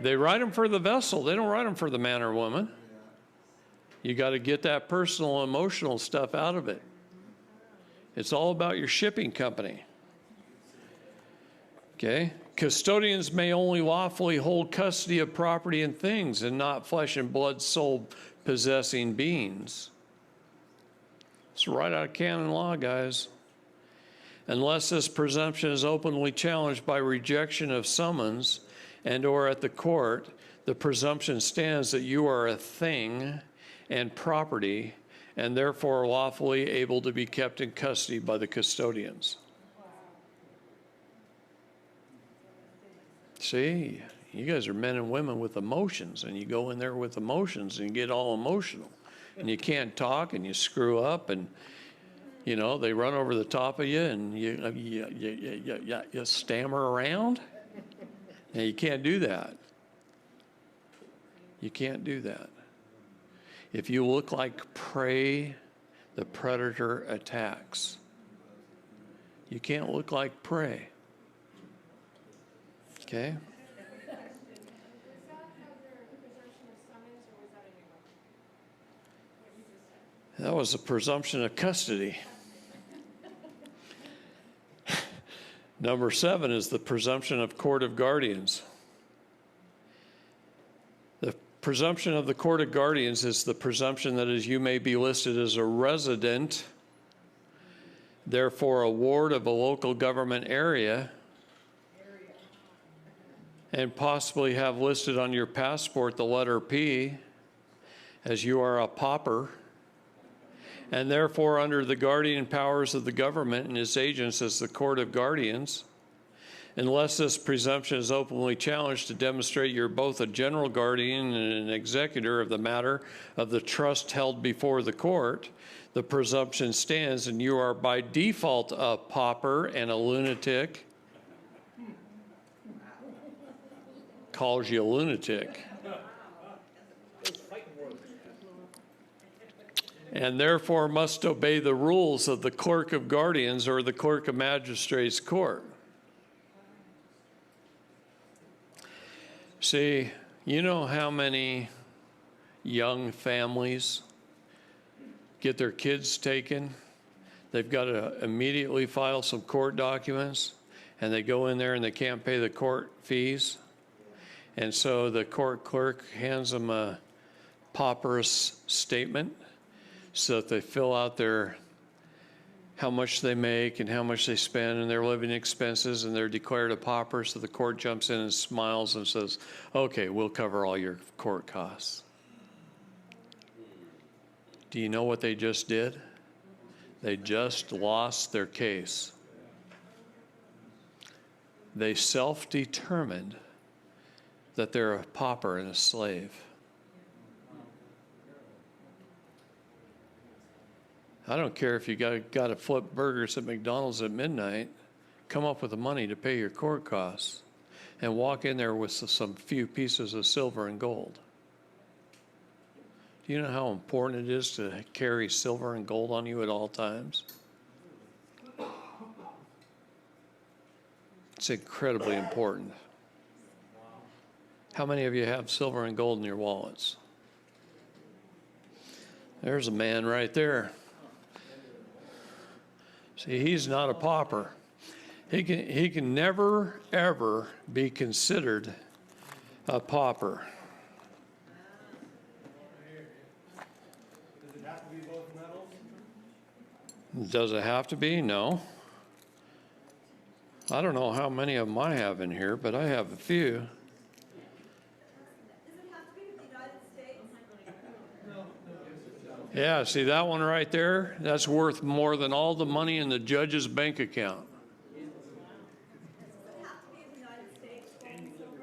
S3: They write them for the vessel. They don't write them for the man or woman. You got to get that personal, emotional stuff out of it. It's all about your shipping company. Okay? Custodians may only lawfully hold custody of property and things and not flesh and blood soul possessing beings. It's right out of canon law, guys. Unless this presumption is openly challenged by rejection of summons and or at the court, the presumption stands that you are a thing and property and therefore lawfully able to be kept in custody by the custodians. See, You guys are men and women with emotions, and you go in there with emotions and you get all emotional. And you can't talk, and you screw up, and, you know, they run over the top of you, and you stammer around. And you can't do that. You can't do that. If you look like prey, the predator attacks. You can't look like prey. Okay? That was a presumption of custody. Number 7 is the presumption of court of guardians. The presumption of the court of guardians is the presumption that as you may be listed as a resident, therefore a ward of a local government area, and possibly have listed on your passport the letter P, as you are a pauper, and therefore under the guardian powers of the government and its agents as the court of guardians, unless this presumption is openly challenged to demonstrate you're both a general guardian and an executor of the matter of the trust held before the court, the presumption stands and you are by default a pauper and a lunatic. Calls you a lunatic. And therefore must obey the rules of the clerk of guardians or the clerk of magistrates court. See, you know how many young families get their kids taken? They've got to immediately file some court documents, and they go in there and they can't pay the court fees. And so the court clerk hands them a pauperous statement so that they fill out their how much they make and how much they spend and their living expenses, and they're declared a pauper. So the court jumps in and smiles and says, okay, we'll cover all your court costs. Do you know what they just did? They just lost their case. They self-determined that they're a pauper and a slave. I don't care if you got to flip burgers at McDonald's at midnight, come up with the money to pay your court costs, and walk in there with some few pieces of silver and gold. Do you know how important it is to carry silver and gold on you at all times? It's incredibly important. How many of you have silver and gold in your wallets? There's a man right there. See, he's not a pauper. He can never, ever be considered a pauper.
S10: Does it have to be both metals?
S3: Does it have to be? No. I don't know how many of them I have in here, but I have a few.
S8: Does it have to be the United States?
S3: Yeah, see that one right there? That's worth more than all the money in the judge's bank account.
S8: Does it have to be the United States, gold and silver?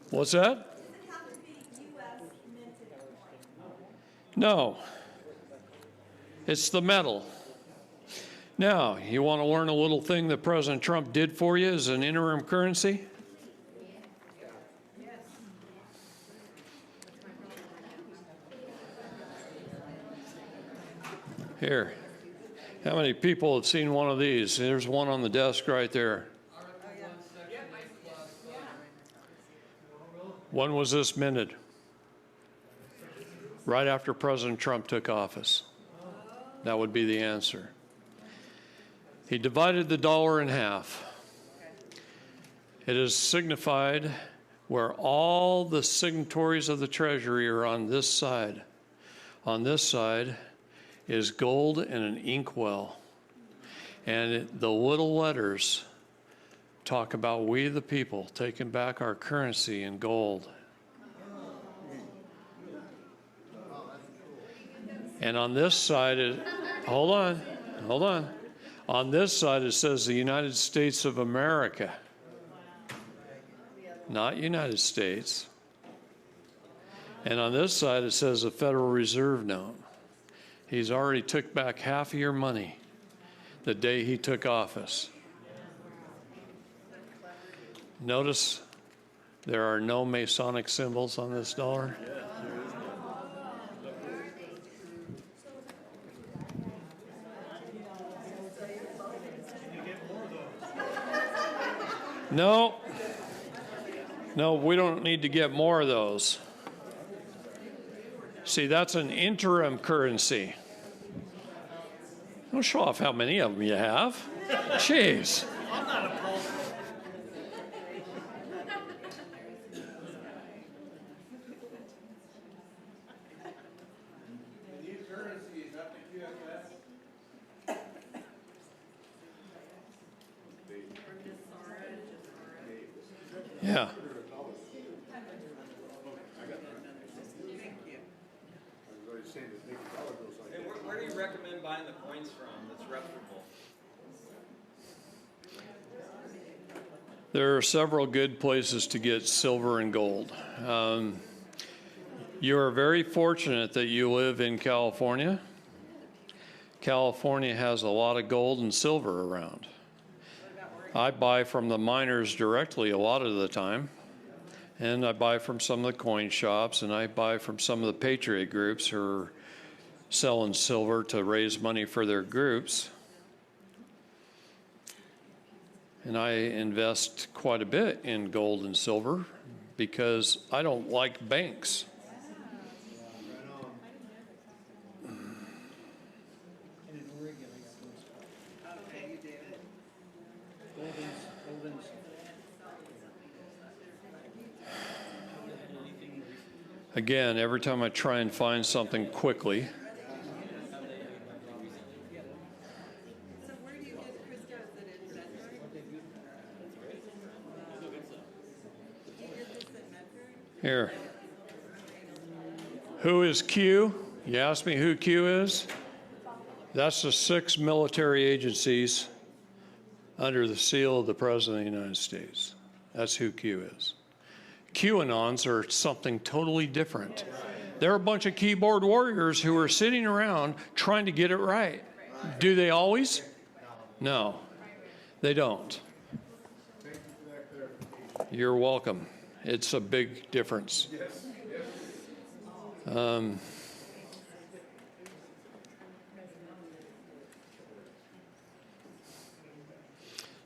S3: What's that?
S8: Does it have to be U.S. minted coin?
S3: No. It's the metal. Now, you want to learn a little thing that President Trump did for you as an interim currency? Here. How many people have seen one of these? There's one on the desk right there. When was this minted? Right after President Trump took office. That would be the answer. He divided the dollar in half. It is signified where all the signatories of the Treasury are on this side. On this side is gold and an inkwell. And the little letters talk about we the people taking back our currency in gold. And on this side, hold on. On this side, it says the United States of America, not United States. And on this side, it says the Federal Reserve note. He's already took back half of your money the day he took office. Notice there are no Masonic symbols on this dollar. No, we don't need to get more of those. See, that's an interim currency. Don't show off how many of them you have. Jeez. Yeah.
S10: Where do you recommend buying the coins from that's reputable?
S3: There are several good places to get silver and gold. You are very fortunate that you live in California. California has a lot of gold and silver around. I buy from the miners directly a lot of the time, and I buy from some of the coin shops, and I buy from some of the patriot groups who are selling silver to raise money for their groups. And I invest quite a bit in gold and silver because I don't like banks. Again, every time I try and find something quickly,
S7: So where do you get crystals that in Medford? Do you get this at Medford?
S3: here. Who is Q? You asked me who Q is? That's the 6 military agencies under the seal of the President of the United States. That's who Q is. QAnons are something totally different. They're a bunch of keyboard warriors who are sitting around trying to get it right. Do they always? No, they don't. You're welcome. It's a big difference.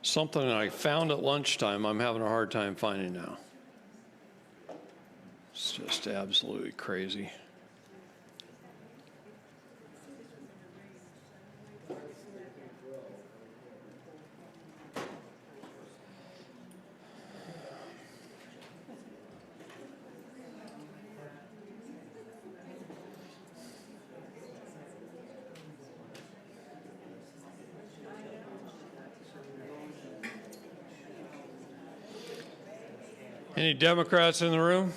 S3: Something I found at lunchtime, I'm having a hard time finding now. It's just absolutely crazy. Any Democrats in the room?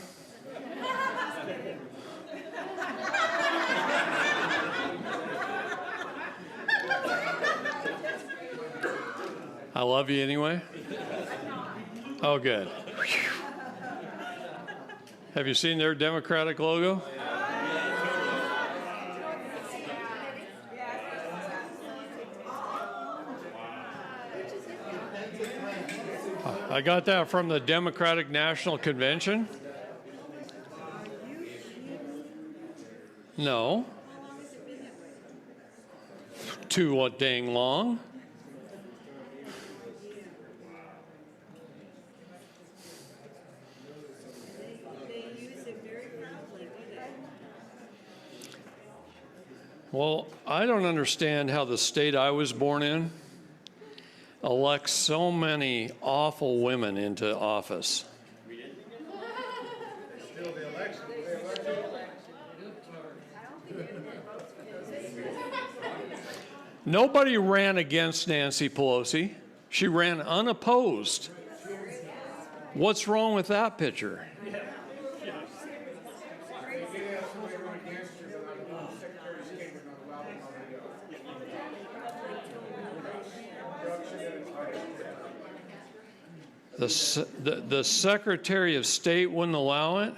S3: I love you anyway. Oh, good. Have you seen their Democratic logo? I got that from the Democratic National Convention. No. Too what dang long? Well, I don't understand how the state I was born in elects so many awful women into office. Nobody ran against Nancy Pelosi. She ran unopposed. What's wrong with that picture? The Secretary of State wouldn't allow it.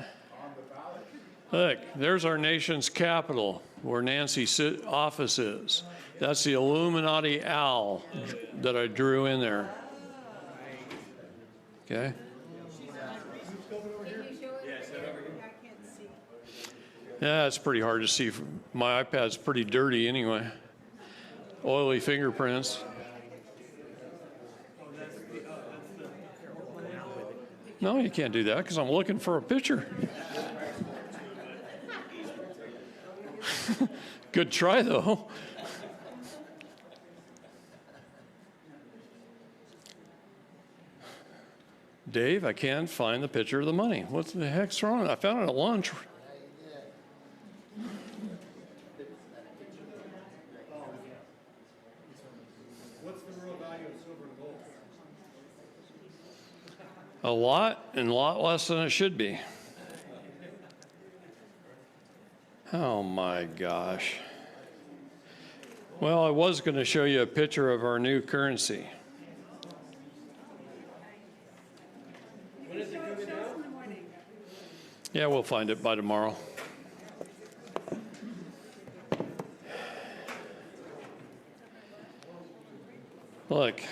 S3: Look, there's our nation's capital, where Nancy's office is. That's the Illuminati owl that I drew in there. Okay? Yeah, it's pretty hard to see. My iPad's pretty dirty anyway. Oily fingerprints. No, you can't do that because I'm looking for a picture. Good try, though. Dave, I can't find the picture of the money. What the heck's wrong? I found it at lunch.
S11: What's the real value of silver and gold?
S3: A lot, and a lot less than it should be. Oh my gosh. Well, I was going to show you a picture of our new currency.
S11: When is it coming out?
S3: Yeah, we'll find it by tomorrow. Look,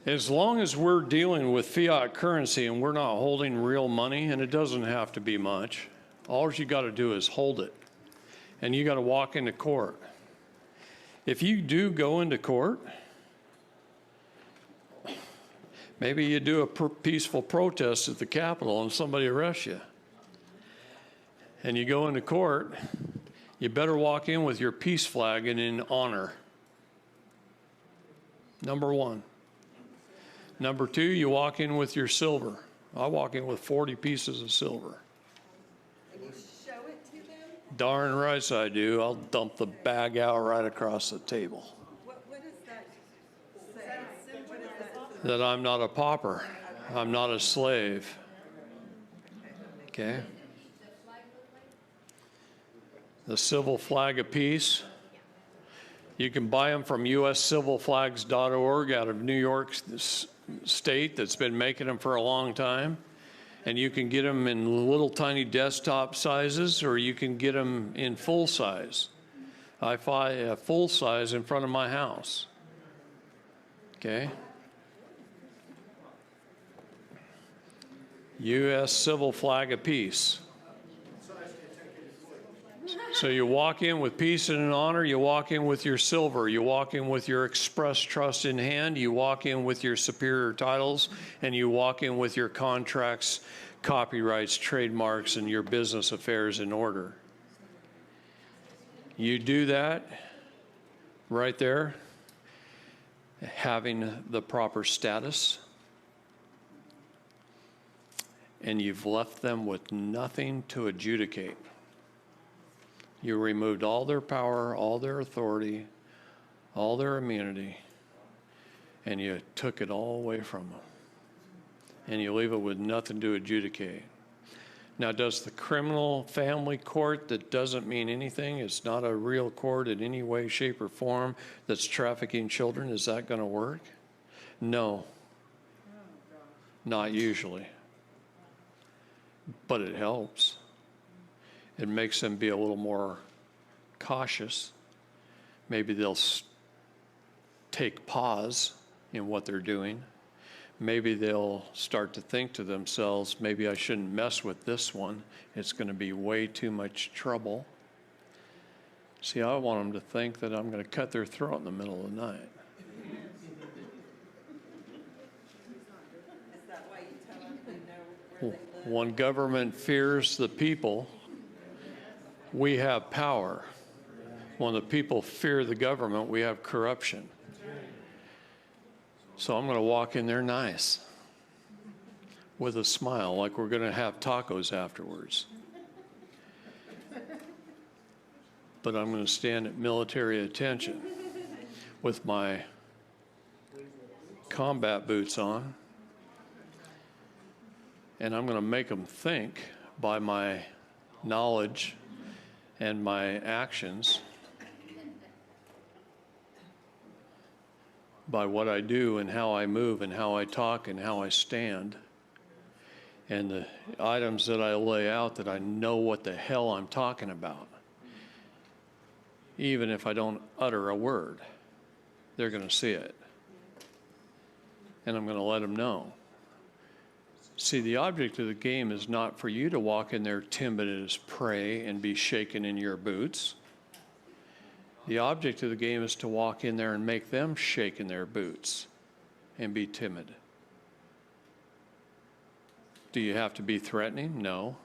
S3: as long as we're dealing with fiat currency and we're not holding real money, and it doesn't have to be much, all you got to do is hold it. And you got to walk into court. If you do go into court, maybe you do a peaceful protest at the Capitol and somebody arrests you. And you go into court, you better walk in with your peace flag and in honor. Number one. Number two, you walk in with your silver. I walk in with 40 pieces of silver.
S7: And you show it to them?
S3: Darn right I do. I'll dump the bag out right across the table.
S7: What does that say? What is that?
S3: That I'm not a pauper. I'm not a slave. Okay? The civil flag of peace. You can buy them from uscivilflags.org out of New York State that's been making them for a long time. And you can get them in little tiny desktop sizes, or you can get them in full size. I buy a full size in front of my house. Okay? U.S. Civil Flag of Peace. So you walk in with peace and honor, you walk in with your silver, you walk in with your express trust in hand, you walk in with your superior titles, and you walk in with your contracts, copyrights, trademarks, and your business affairs in order. You do that right there, having the proper status, and you've left them with nothing to adjudicate. You removed all their power, all their authority, all their immunity, and you took it all away from them. And you leave it with nothing to adjudicate. Now, does the criminal family court that doesn't mean anything, it's not a real court in any way, shape, or form, that's trafficking children, is that going to work? No. Not usually. But it helps. It makes them be a little more cautious. Maybe they'll take pause in what they're doing. Maybe they'll start to think to themselves, maybe I shouldn't mess with this one. It's going to be way too much trouble. See, I want them to think that I'm going to cut their throat in the middle of the night.
S7: Is that why you tell them they know where they live?
S3: When government fears the people, we have power. When the people fear the government, we have corruption. So I'm going to walk in there nice, with a smile, like we're going to have tacos afterwards. But I'm going to stand at military attention with my combat boots on, and I'm going to make them think by my knowledge and my actions by what I do and how I move and how I talk and how I stand. And the items that I lay out, that I know what the hell I'm talking about. Even if I don't utter a word, they're going to see it. And I'm going to let them know. See, the object of the game is not for you to walk in there timid as prey and be shaken in your boots. The object of the game is to walk in there and make them shake in their boots and be timid. Do you have to be threatening? No.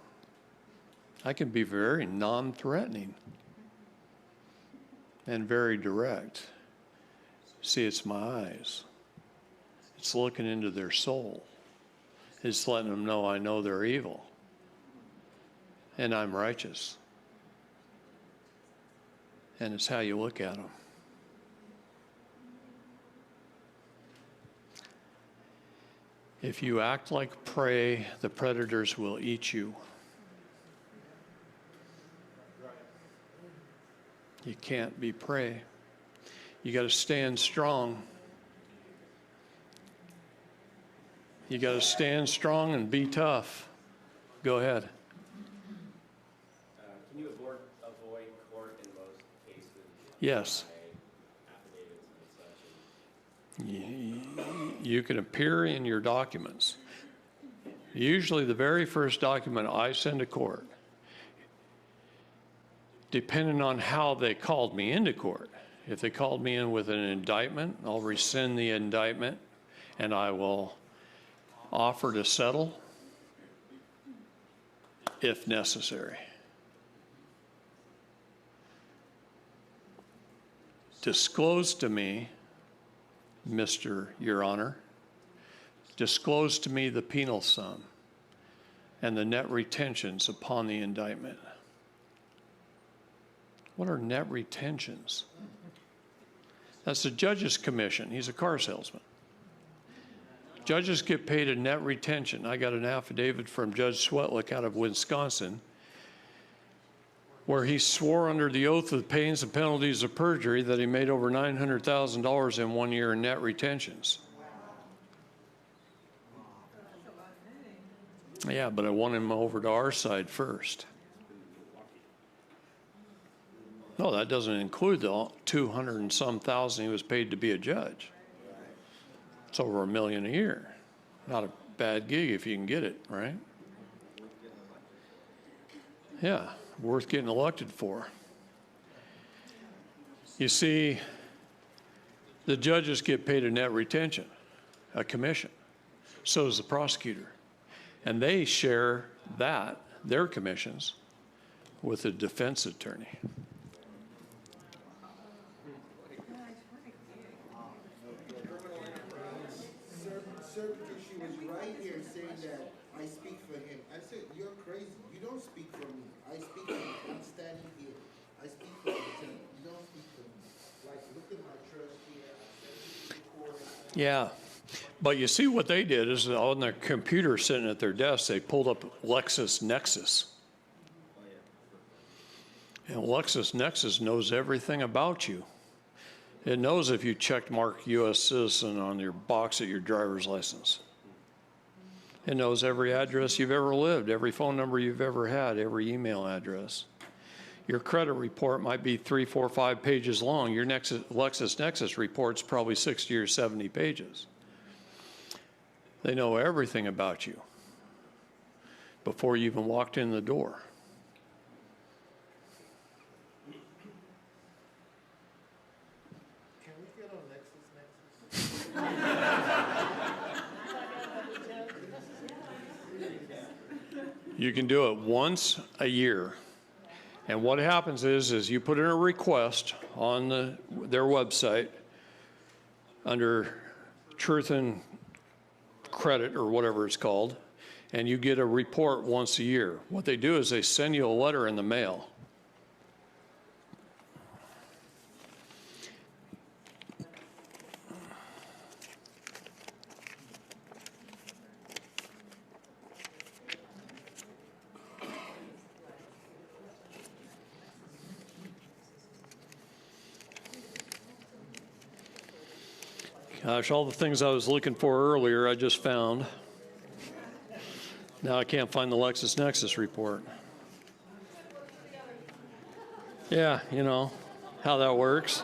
S3: I can be very non-threatening and very direct. See, it's my eyes. It's looking into their soul. It's letting them know I know they're evil and I'm righteous. And it's how you look at them. If you act like prey, the predators will eat you. You can't be prey. You got to stand strong. You got to stand strong and be tough. Go ahead.
S12: Can you avoid court in most cases?
S3: Yes. You can appear in your documents. Usually the very first document I send to court, depending on how they called me into court. If they called me in with an indictment, I'll rescind the indictment and I will offer to settle if necessary. Disclose to me, Mr. Your Honor, disclose to me the penal sum and the net retentions upon the indictment. What are net retentions? That's the judge's commission. He's a car salesman. Judges get paid a net retention. I got an affidavit from Judge Swetlick out of Wisconsin where he swore under the oath of the pains and penalties of perjury that he made over $900,000 in 1 year in net retentions. Yeah, but I won him over to our side first. No, that doesn't include the 200 and some thousand he was paid to be a judge. It's over $1 million a year. Not a bad gig if you can get it, right? Yeah, worth getting elected for. You see, the judges get paid a net retention, a commission. So does the prosecutor. And they share that, their commissions, with the defense attorney.
S5: Sir, because she was right here saying that I speak for him. I said, you're crazy. You don't speak for me. I speak for him. I'm standing here. I speak for him. You don't speak for me. Like, look at my trust here.
S3: Yeah. But you see what they did is on their computer sitting at their desk, they pulled up LexisNexis. And LexisNexis knows everything about you. It knows if you checked mark U.S. citizen on your box at your driver's license. It knows every address you've ever lived, every phone number you've ever had, every email address. Your credit report might be 3, 4, 5 pages long. Your LexisNexis report's probably 60 or 70 pages. They know everything about you before you even walked in the door.
S5: Can we get on LexisNexis?
S3: You can do it once a year. And what happens is you put in a request on their website under Truth and Credit or whatever it's called, and you get a report once a year. What they do is they send you a letter in the mail. Gosh, all the things I was looking for earlier, I just found. Now I can't find the LexisNexis report. Yeah, you know how that works.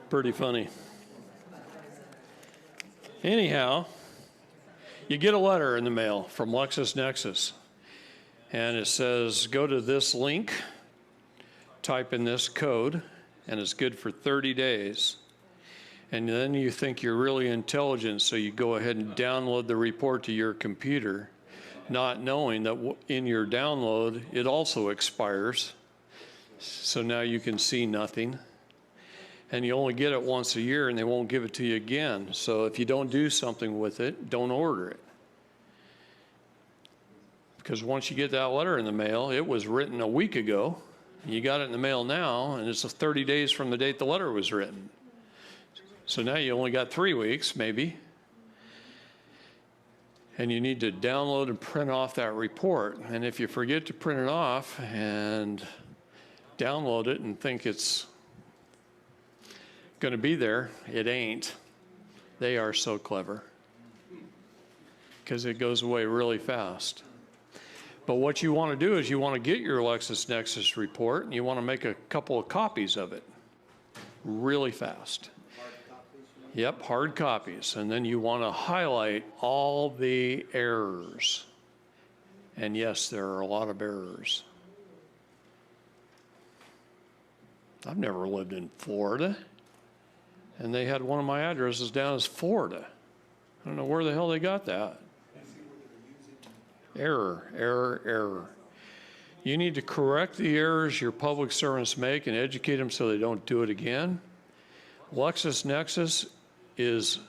S3: Pretty funny. Anyhow, you get a letter in the mail from LexisNexis, and it says, go to this link, type in this code, and it's good for 30 days. And then you think you're really intelligent, so you go ahead and download the report to your computer, not knowing that in your download, it also expires. So now you can see nothing. And you only get it once a year, and they won't give it to you again. So if you don't do something with it, don't order it. Because once you get that letter in the mail, it was written a week ago. You got it in the mail now, and it's 30 days from the date the letter was written. So now you only got 3 weeks, maybe. And you need to download and print off that report. And if you forget to print it off and download it and think it's going to be there, it ain't. They are so clever because it goes away really fast. But what you want to do is you want to get your LexisNexis report and you want to make a couple of copies of it really fast. Yep, hard copies. And then you want to highlight all the errors. And yes, there are a lot of errors. I've never lived in Florida. And they had one of my addresses down as Florida. I don't know where the hell they got that. Error, error, error. You need to correct the errors your public servants make and educate them so they don't do it again. LexisNexis is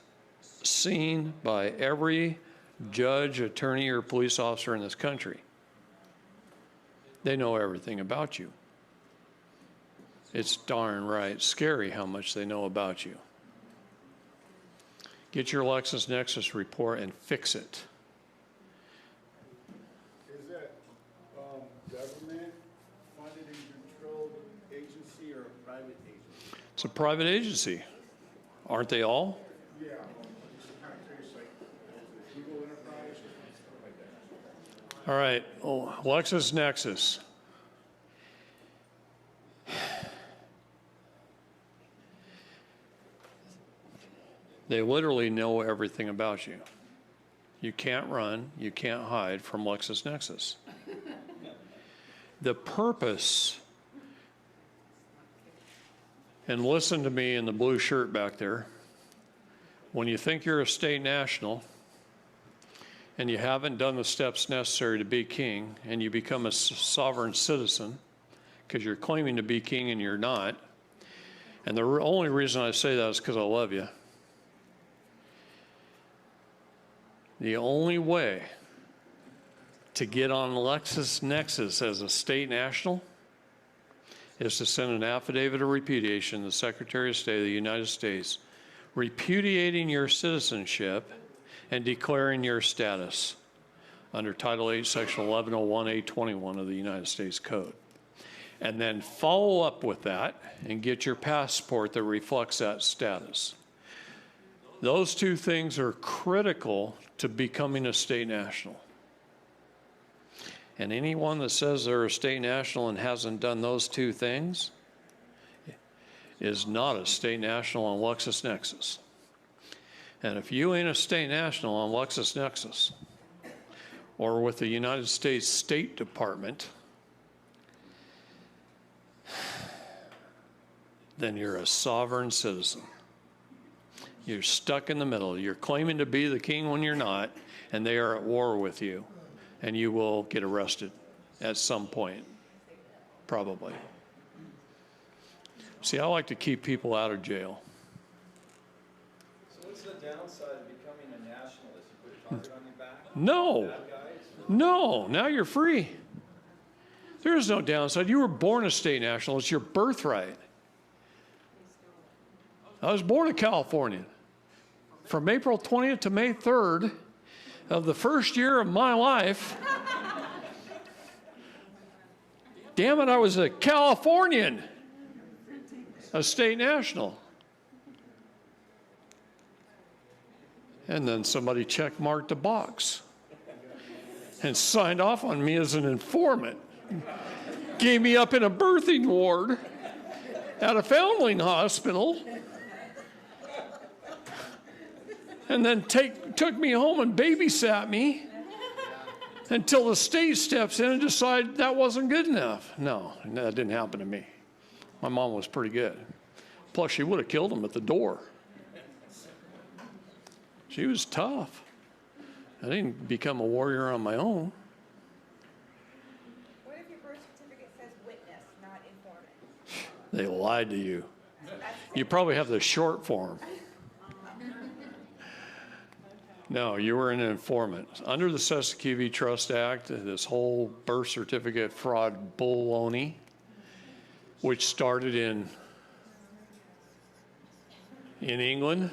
S3: seen by every judge, attorney, or police officer in this country. They know everything about you. It's darn right scary how much they know about you. Get your LexisNexis report and fix it.
S13: Is that government funded and controlled agency or a private agency?
S3: It's a private agency. Aren't they all?
S13: Yeah. Just kind of curious, like, Google Enterprise, stuff like that.
S3: All right. Oh, LexisNexis. They literally know everything about you. You can't run, you can't hide from LexisNexis. The purpose, and listen to me in the blue shirt back there, when you think you're a state national and you haven't done the steps necessary to be king and you become a sovereign citizen because you're claiming to be king and you're not, and the only reason I say that is because I love you. The only way to get on LexisNexis as a state national is to send an affidavit of repudiation to the Secretary of State of the United States, repudiating your citizenship and declaring your status under Title 8, Section 1101A21 of the United States Code. And then follow up with that and get your passport that reflects that status. Those two things are critical to becoming a state national. And anyone that says they're a state national and hasn't done those two things is not a state national on LexisNexis. And if you ain't a state national on LexisNexis or with the United States State Department, then you're a sovereign citizen. You're stuck in the middle. You're claiming to be the king when you're not, and they are at war with you, and you will get arrested at some point, probably. See, I like to keep people out of jail.
S10: So what's the downside of becoming a nationalist? You put a target on your back?
S3: No.
S10: Bad guys?
S3: No. Now you're free. There is no downside. You were born a state national. It's your birthright. I was born in California. From April 20th to May 3rd of the first year of my life, damn it, I was a Californian, a state national. And then somebody check marked a box and signed off on me as an informant. Gave me up in a birthing ward at a foundling hospital. And then took me home and babysat me until the state steps in and decide that wasn't good enough. No, that didn't happen to me. My mom was pretty good. Plus, she would have killed him at the door. She was tough. I didn't become a warrior on my own.
S8: What if your birth certificate says witness, not informant?
S3: They lied to you. You probably have the short form. No, you were an informant. Under the Siskiyou Trust Act, this whole birth certificate fraud baloney, which started in England.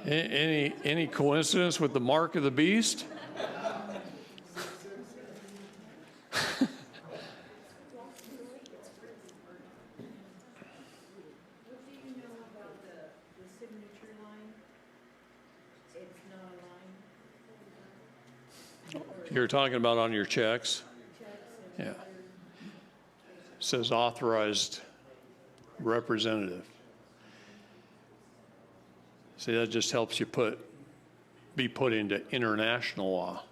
S3: Any coincidence with the mark of the beast? You're talking about on your checks? Yeah. It says authorized representative. See, that just helps you be put into international law.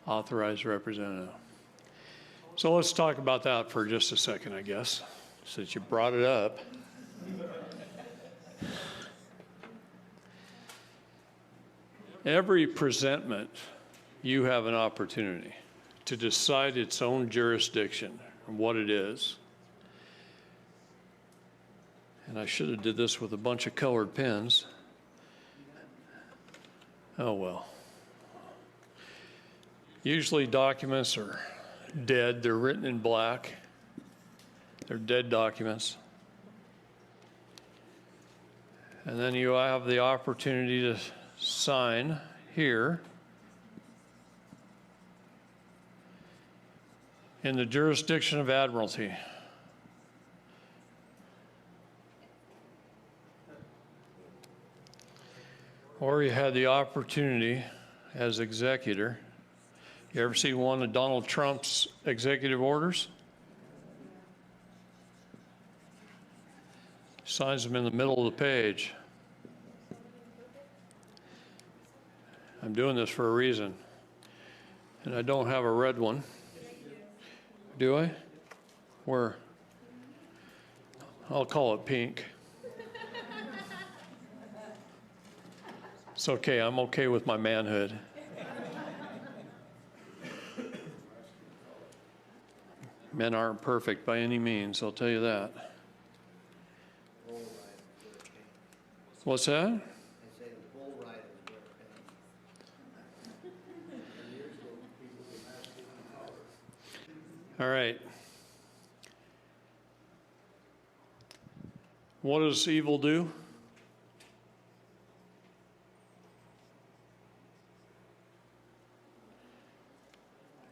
S3: Authorized representative. So let's talk about that for just a second, I guess, since you brought it up. Every presentment, you have an opportunity to decide its own jurisdiction and what it is. And I should have did this with a bunch of colored pens. Oh well. Usually documents are dead. They're written in black. They're dead documents. And then you have the opportunity to sign here in the jurisdiction of admiralty. Or you had the opportunity as executor. You ever see one of Donald Trump's executive orders? Signs them in the middle of the page. I'm doing this for a reason. And I don't have a red one. Do I? Where? I'll call it pink. It's okay. I'm okay with my manhood. Men aren't perfect by any means, I'll tell you that. What's that? All right. What does evil do?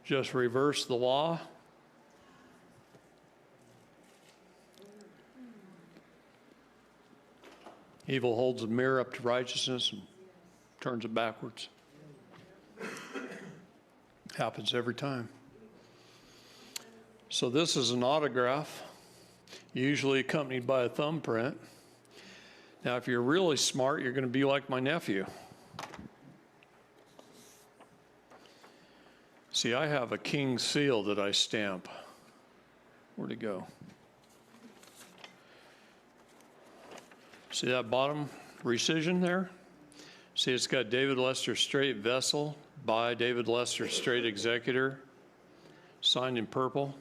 S3: Just reverse the law? Evil holds a mirror up to righteousness and turns it backwards. Happens every time. So this is an autograph, usually accompanied by a thumbprint. Now, if you're really smart, you're going to be like my nephew. See, I have a king seal that I stamp. Where'd it go? See that bottom rescission there? See, it's got David Lester Strait vessel by David Lester Strait executor, signed in purple,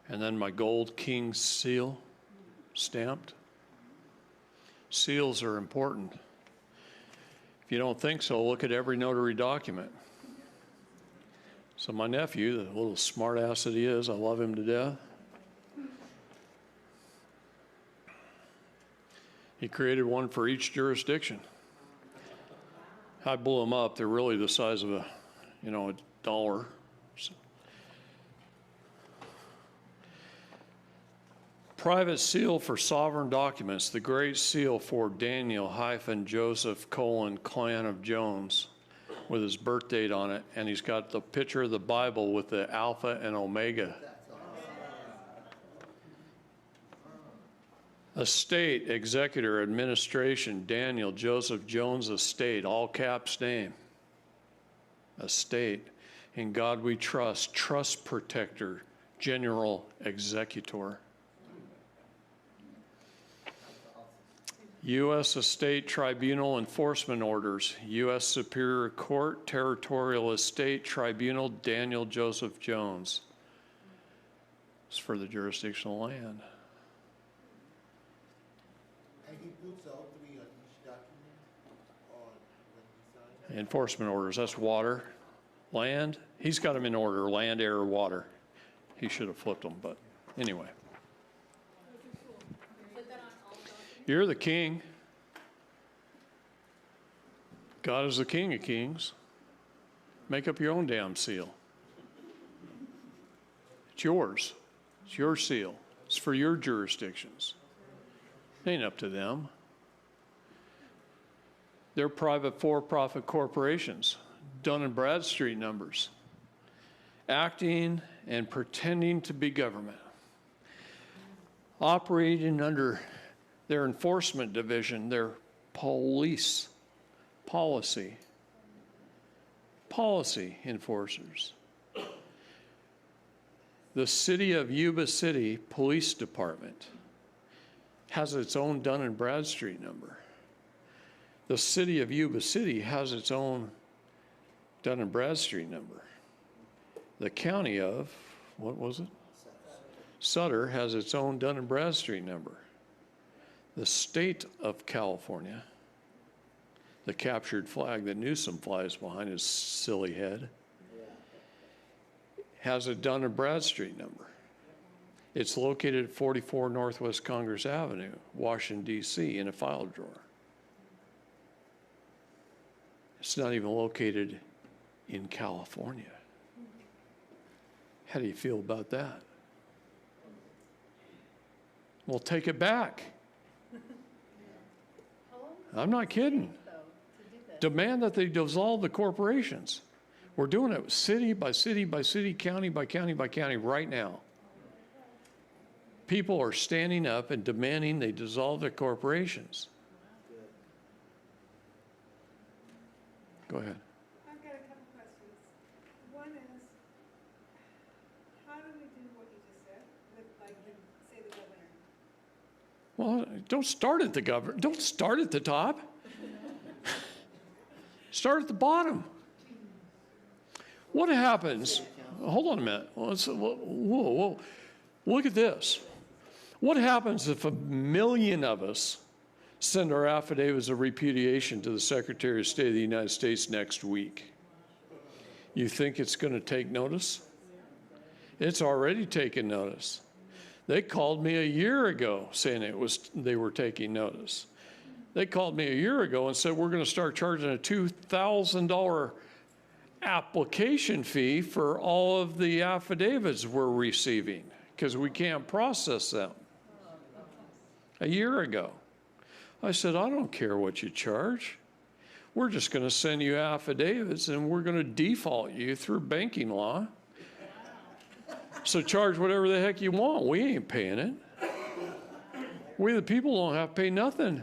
S3: and then my gold king seal stamped. Seals are important. If you don't think so, look at every notary document. So my nephew, the little smart ass that he is, I love him to death. He created one for each jurisdiction. I blew them up. They're really the size of a dollar. So private seal for sovereign documents, the great seal for Daniel-Joseph, clan of Jones, with his birth date on it, and he's got the picture of the Bible with the Alpha and Omega. Estate, executor, administration, Daniel Joseph Jones Estate, all caps name. Estate. In God we trust, trust protector, general executor. U.S. Estate Tribunal enforcement orders, U.S. Superior Court, Territorial Estate Tribunal, Daniel Joseph Jones. It's for the jurisdictional land.
S5: And he puts all three on each document, or when he signs?
S3: Enforcement orders, that's water, land. He's got them in order, land, air, water. He should have flipped them, but anyway. You're the king. God is the King of Kings. Make up your own damn seal. It's yours. It's your seal. It's for your jurisdictions. It ain't up to them. They're private for-profit corporations, Dun & Bradstreet numbers, acting and pretending to be government, operating under their enforcement division, their policy enforcers. The City of Yuba City Police Department has its own Dun & Bradstreet number. The City of Yuba City has its own Dun & Bradstreet number. The county of, what was it? Sutter has its own Dun & Bradstreet number. The state of California, the captured flag that Newsom flies behind his silly head, has a Dun & Bradstreet number. It's located at 44 Northwest Congress Avenue, Washington, D.C., in a file drawer. It's not even located in California. How do you feel about that? Well, take it back. I'm not kidding. Demand that they dissolve the corporations. We're doing it city by city by city, county by county by county right now. People are standing up and demanding they dissolve the corporations. Go ahead.
S9: I've got a couple questions. One is, how do we do what you just said with, like, say, the governor?
S3: Well, don't start at the governor. Don't start at the top. Start at the bottom. What happens? Hold on a minute. Whoa. Look at this. What happens if 1 million of us send our affidavits of repudiation to the Secretary of State of the United States next week? You think it's going to take notice? It's already taken notice. They called me a year ago saying they were taking notice. They called me a year ago and said, we're going to start charging a $2,000 application fee for all of the affidavits we're receiving because we can't process them. A year ago. I said, I don't care what you charge. We're just going to send you affidavits and we're going to default you through banking law. So charge whatever the heck you want. We ain't paying it. We the people don't have to pay nothing.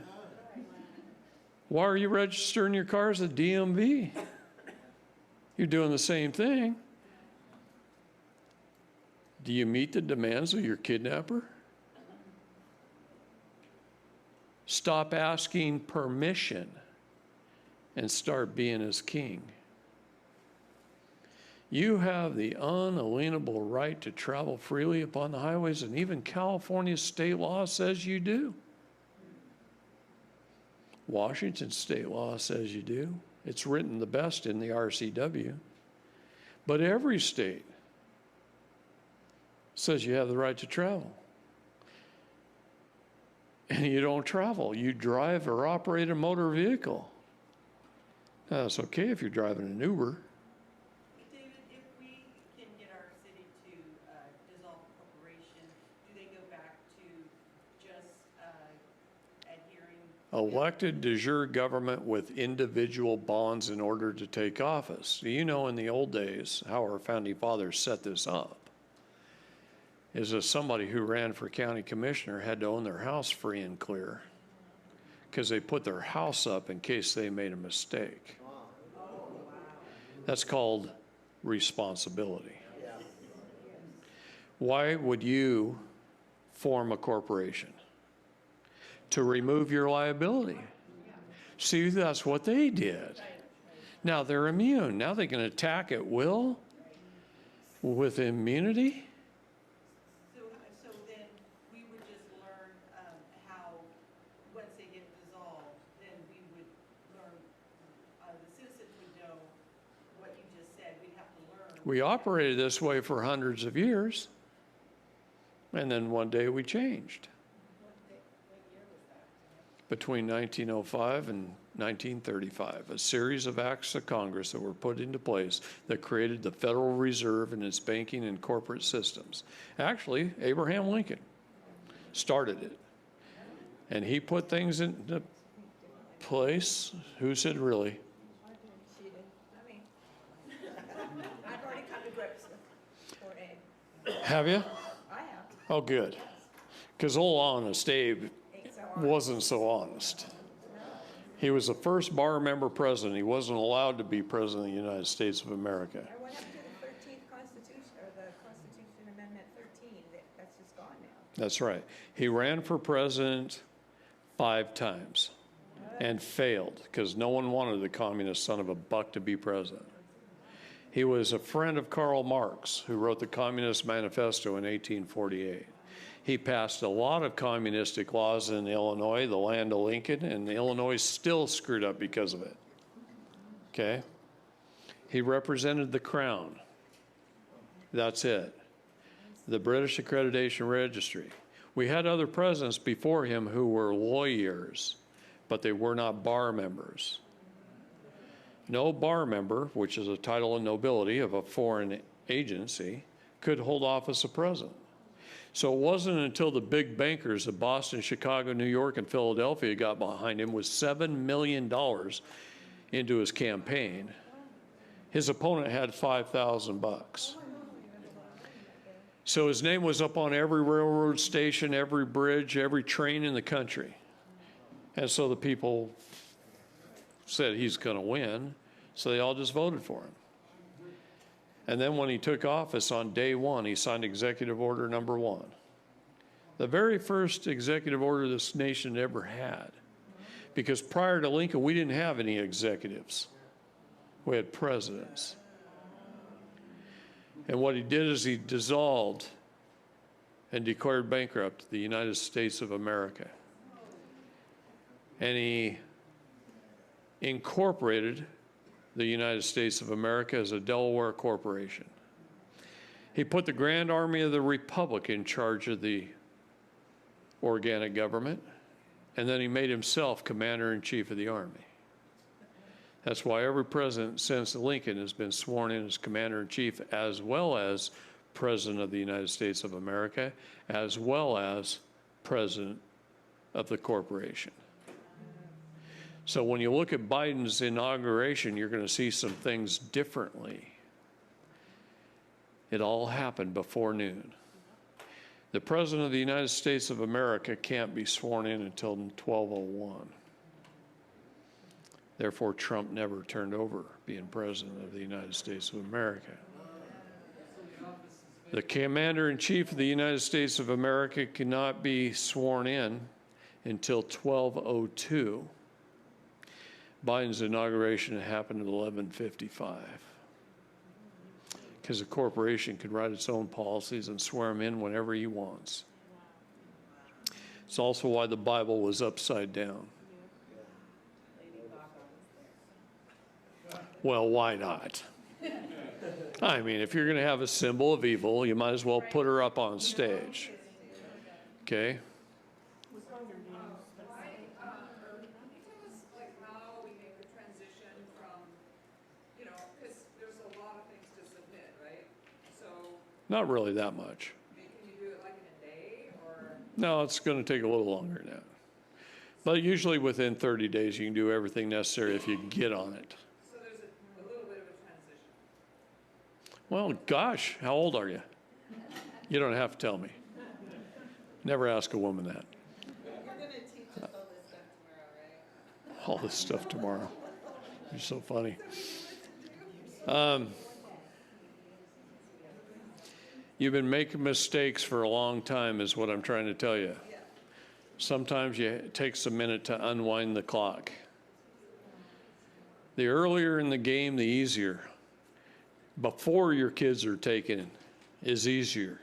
S3: Why are you registering your cars at DMV? You're doing the same thing. Do you meet the demands of your kidnapper? Stop asking permission and start being his king. You have the unalienable right to travel freely upon the highways, and even California state law says you do. Washington state law says you do. It's written the best in the RCW. But every state says you have the right to travel. And you don't travel. You drive or operate a motor vehicle. Now, that's okay if you're driving an Uber.
S7: David, if we can get our city to dissolve a corporation, do they go back to
S3: elected de jure government with individual bonds in order to take office. You know, in the old days, how our founding fathers set this up is that somebody who ran for county commissioner had to own their house free and clear because they put their house up in case they made a mistake. That's called responsibility. Why would you form a corporation? To remove your liability. See, that's what they did. Now they're immune. Now they can attack at will with immunity.
S7: So then we would just learn how, once they get dissolved, then we would learn, the citizens would know what you just said. We'd have to learn.
S3: We operated this way for hundreds of years, and then one day we changed. Between 1905 and 1935, a series of acts of Congress that were put into place that created the Federal Reserve and its banking and corporate systems. Actually, Abraham Lincoln started it. And he put things into place. Who said really?
S7: She did. I mean, I've already come to grips with 4A.
S3: Have you?
S7: I have.
S3: Oh, good. Because old Honest Abe wasn't so honest. He was the first bar member president. He wasn't allowed to be president of the United States of America.
S7: And what happened to the 13th Constitution, or the Constitution Amendment 13? That's just gone now.
S3: That's right. He ran for president 5 times and failed because no one wanted the communist son of a buck to be president. He was a friend of Karl Marx, who wrote the Communist Manifesto in 1848. He passed a lot of communistic laws in Illinois, the land of Lincoln, and Illinois still screwed up because of it. Okay? He represented the crown. That's it. The British Accreditation Registry. We had other presidents before him who were lawyers, but they were not bar members. No bar member, which is a title of nobility of a foreign agency, could hold office of president. So it wasn't until the big bankers of Boston, Chicago, New York, and Philadelphia got behind him with $7 million into his campaign. His opponent had $5,000. So his name was up on every railroad station, every bridge, every train in the country. And so the people said he's going to win, so they all just voted for him. And then when he took office on day 1, he signed Executive Order number 1. The very first executive order this nation ever had. Because prior to Lincoln, we didn't have any executives. We had presidents. And what he did is he dissolved and declared bankrupt the United States of America. And he incorporated the United States of America as a Delaware corporation. He put the Grand Army of the Republic in charge of the organic government, and then he made himself commander-in-chief of the Army. That's why every president since Lincoln has been sworn in as commander-in-chief, as well as president of the United States of America, as well as president of the corporation. So when you look at Biden's inauguration, you're going to see some things differently. It all happened before noon. The President of the United States of America can't be sworn in until 12:01. Therefore, Trump never turned over being President of the United States of America. The Commander-in-Chief of the United States of America cannot be sworn in until 12:02. Biden's inauguration happened at 11:55 because the corporation could write its own policies and swear them in whenever he wants. It's also why the Bible was upside down. Well, why not? I mean, if you're going to have a symbol of evil, you might as well put her up on stage. Okay? Not really that much.
S14: Can you do it like in a day, or?
S3: No, it's going to take a little longer than that. But usually within 30 days, you can do everything necessary if you get on it.
S9: So there's a little bit of a transition.
S3: Well, gosh, how old are you? You don't have to tell me. Never ask a woman that.
S7: You're gonna teach us all this stuff tomorrow, right?
S3: All this stuff tomorrow. You're so funny. You've been making mistakes for a long time is what I'm trying to tell you. Sometimes it takes a minute to unwind the clock. The earlier in the game, the easier. Before your kids are taken is easier.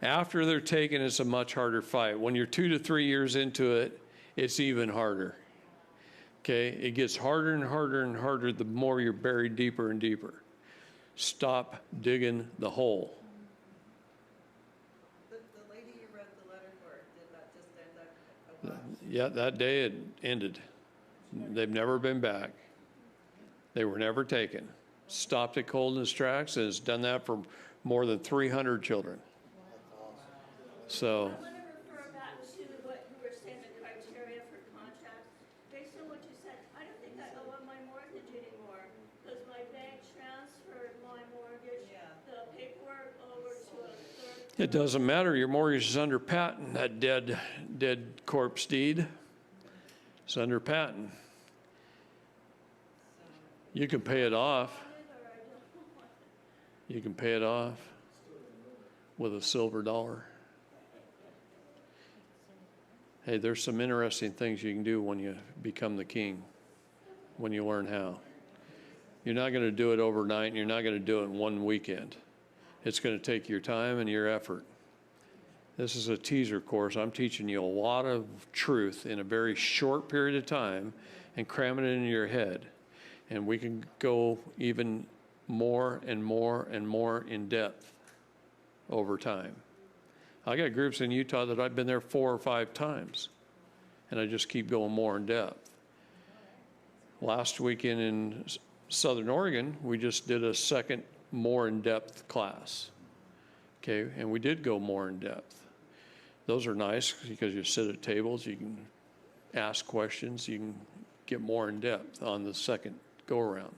S3: After they're taken, it's a much harder fight. When you're 2 to 3 years into it, it's even harder. Okay? It gets harder and harder and harder the more you're buried deeper and deeper. Stop digging the hole.
S7: The lady you read the letter for, did that just end up?
S3: Yeah, that day it ended. They've never been back. They were never taken. Stopped it cold in its tracks, and it's done that for more than 300 children. So.
S14: I want to refer back to what you were saying, the criteria for contact. Based on what you said, I don't think I owe on my mortgage anymore because my bank transferred my mortgage, the paperwork over to a third.
S3: It doesn't matter. Your mortgage is under patent. That dead corpse deed is under patent. You can pay it off. You can pay it off with a silver dollar. Hey, there's some interesting things you can do when you become the king, when you learn how. You're not going to do it overnight, and you're not going to do it in one weekend. It's going to take your time and your effort. This is a teaser course. I'm teaching you a lot of truth in a very short period of time and cramming it into your head. And we can go even more and more and more in depth over time. I got groups in Utah that I've been there 4 or 5 times, and I just keep going more in depth. Last weekend in Southern Oregon, we just did a second more in-depth class, okay, and we did go more in depth. Those are nice because you sit at tables, you can ask questions, you can get more in depth on the second go-around.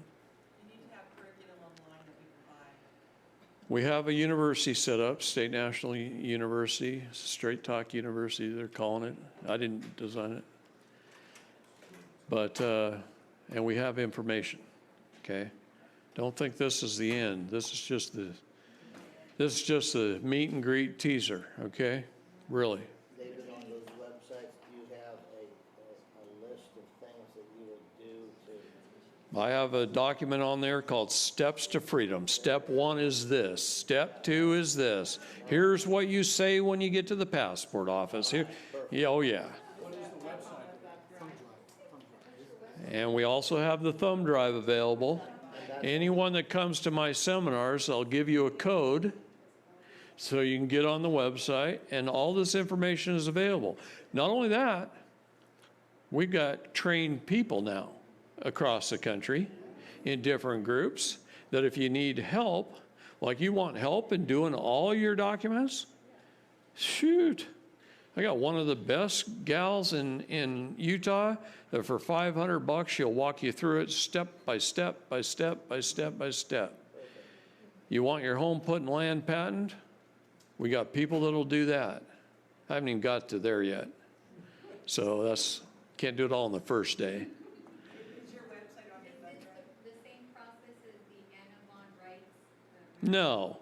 S3: We have a university set up, State National University, Straight Talk University, they're calling it. I didn't design it. But, and we have information, okay? Don't think this is the end. This is just the meet and greet teaser, okay? Really.
S4: David, on those websites, do you have a list of things that you would do to?
S3: I have a document on there called Steps to Freedom. Step 1 is this. Step 2 is this. Here's what you say when you get to the passport office. Here, yeah, oh yeah.
S11: What is the website? Thumb drive.
S3: And we also have the thumb drive available. Anyone that comes to my seminars, I'll give you a code so you can get on the website, and all this information is available. Not only that, we've got trained people now across the country in different groups that if you need help, like you want help in doing all your documents, shoot. I got one of the best gals in Utah that for $500 she'll walk you through it step by step by step by step by step. You want your home put in land patent? We got people that'll do that. I haven't even got to there yet. So can't do it all on the first day.
S6: The same process as the Anna rights?
S3: No.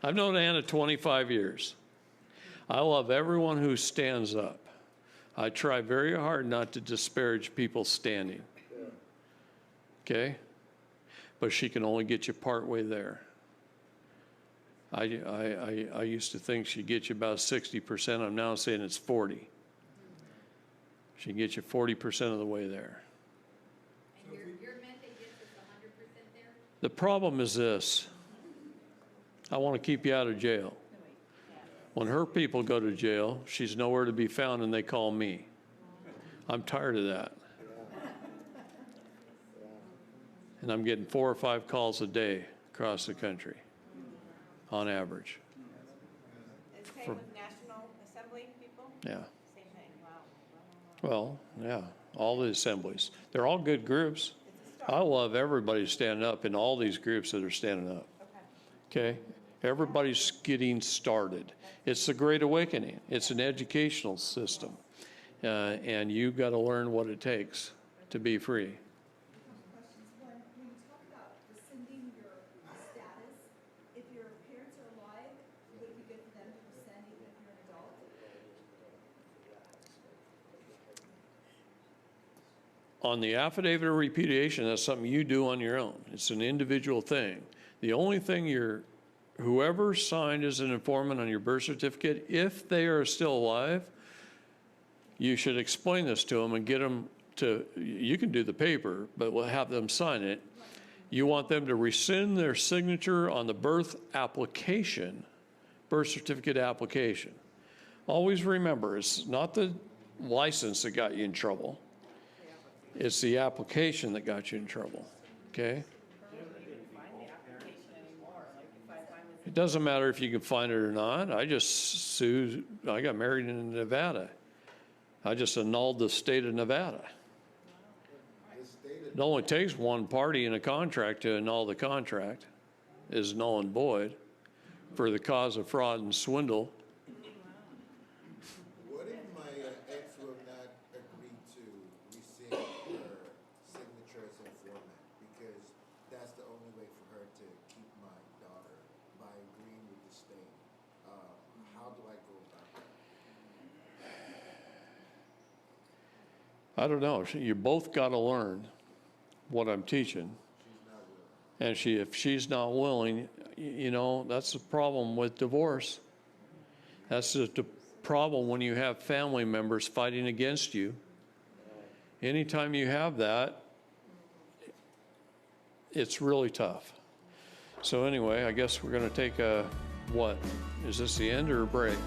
S3: I've known Anna 25 years. I love everyone who stands up. I try very hard not to disparage people standing. Okay? But she can only get you partway there. I used to think she'd get you about 60%. I'm now saying it's 40. She can get you 40% of the way there.
S6: And your method gets us 100% there?
S3: The problem is this. I want to keep you out of jail. When her people go to jail, she's nowhere to be found and they call me. I'm tired of that. And I'm getting 4 or 5 calls a day across the country, on average.
S9: And same with National Assembly people?
S3: Yeah.
S7: Same thing, wow.
S3: Well, yeah, all the assemblies. They're all good groups. I love everybody standing up in all these groups that are standing up. Okay? Everybody's getting started. It's the Great Awakening. It's an educational system. And you've got to learn what it takes to be free.
S8: Questions. When you talk about rescinding your status, if your parents are alive, would it be good for them to rescind even if you're an adult?
S3: On the affidavit of repudiation, that's something you do on your own. It's an individual thing. The only thing whoever signed as an informant on your birth certificate, if they are still alive, you should explain this to them and get them to, you can do the paper, but we'll have them sign it. You want them to rescind their signature on the birth application, birth certificate application. Always remember, it's not the license that got you in trouble. It's the application that got you in trouble, okay? It doesn't matter if you can find it or not. I got married in Nevada. I just annulled the state of Nevada. It only takes one party in a contract to annul the contract, is null and void, for the cause of fraud and swindle.
S5: What if my ex will not agree to rescind her signature as informant? Because that's the only way for her to keep my daughter by agreeing with the state. How do I go about that?
S3: I don't know. You both got to learn what I'm teaching. And if she's not willing, you know, that's the problem with divorce. That's the problem when you have family members fighting against you. Anytime you have that, it's really tough. So anyway, I guess we're going to take a, what? Is this the end or a break?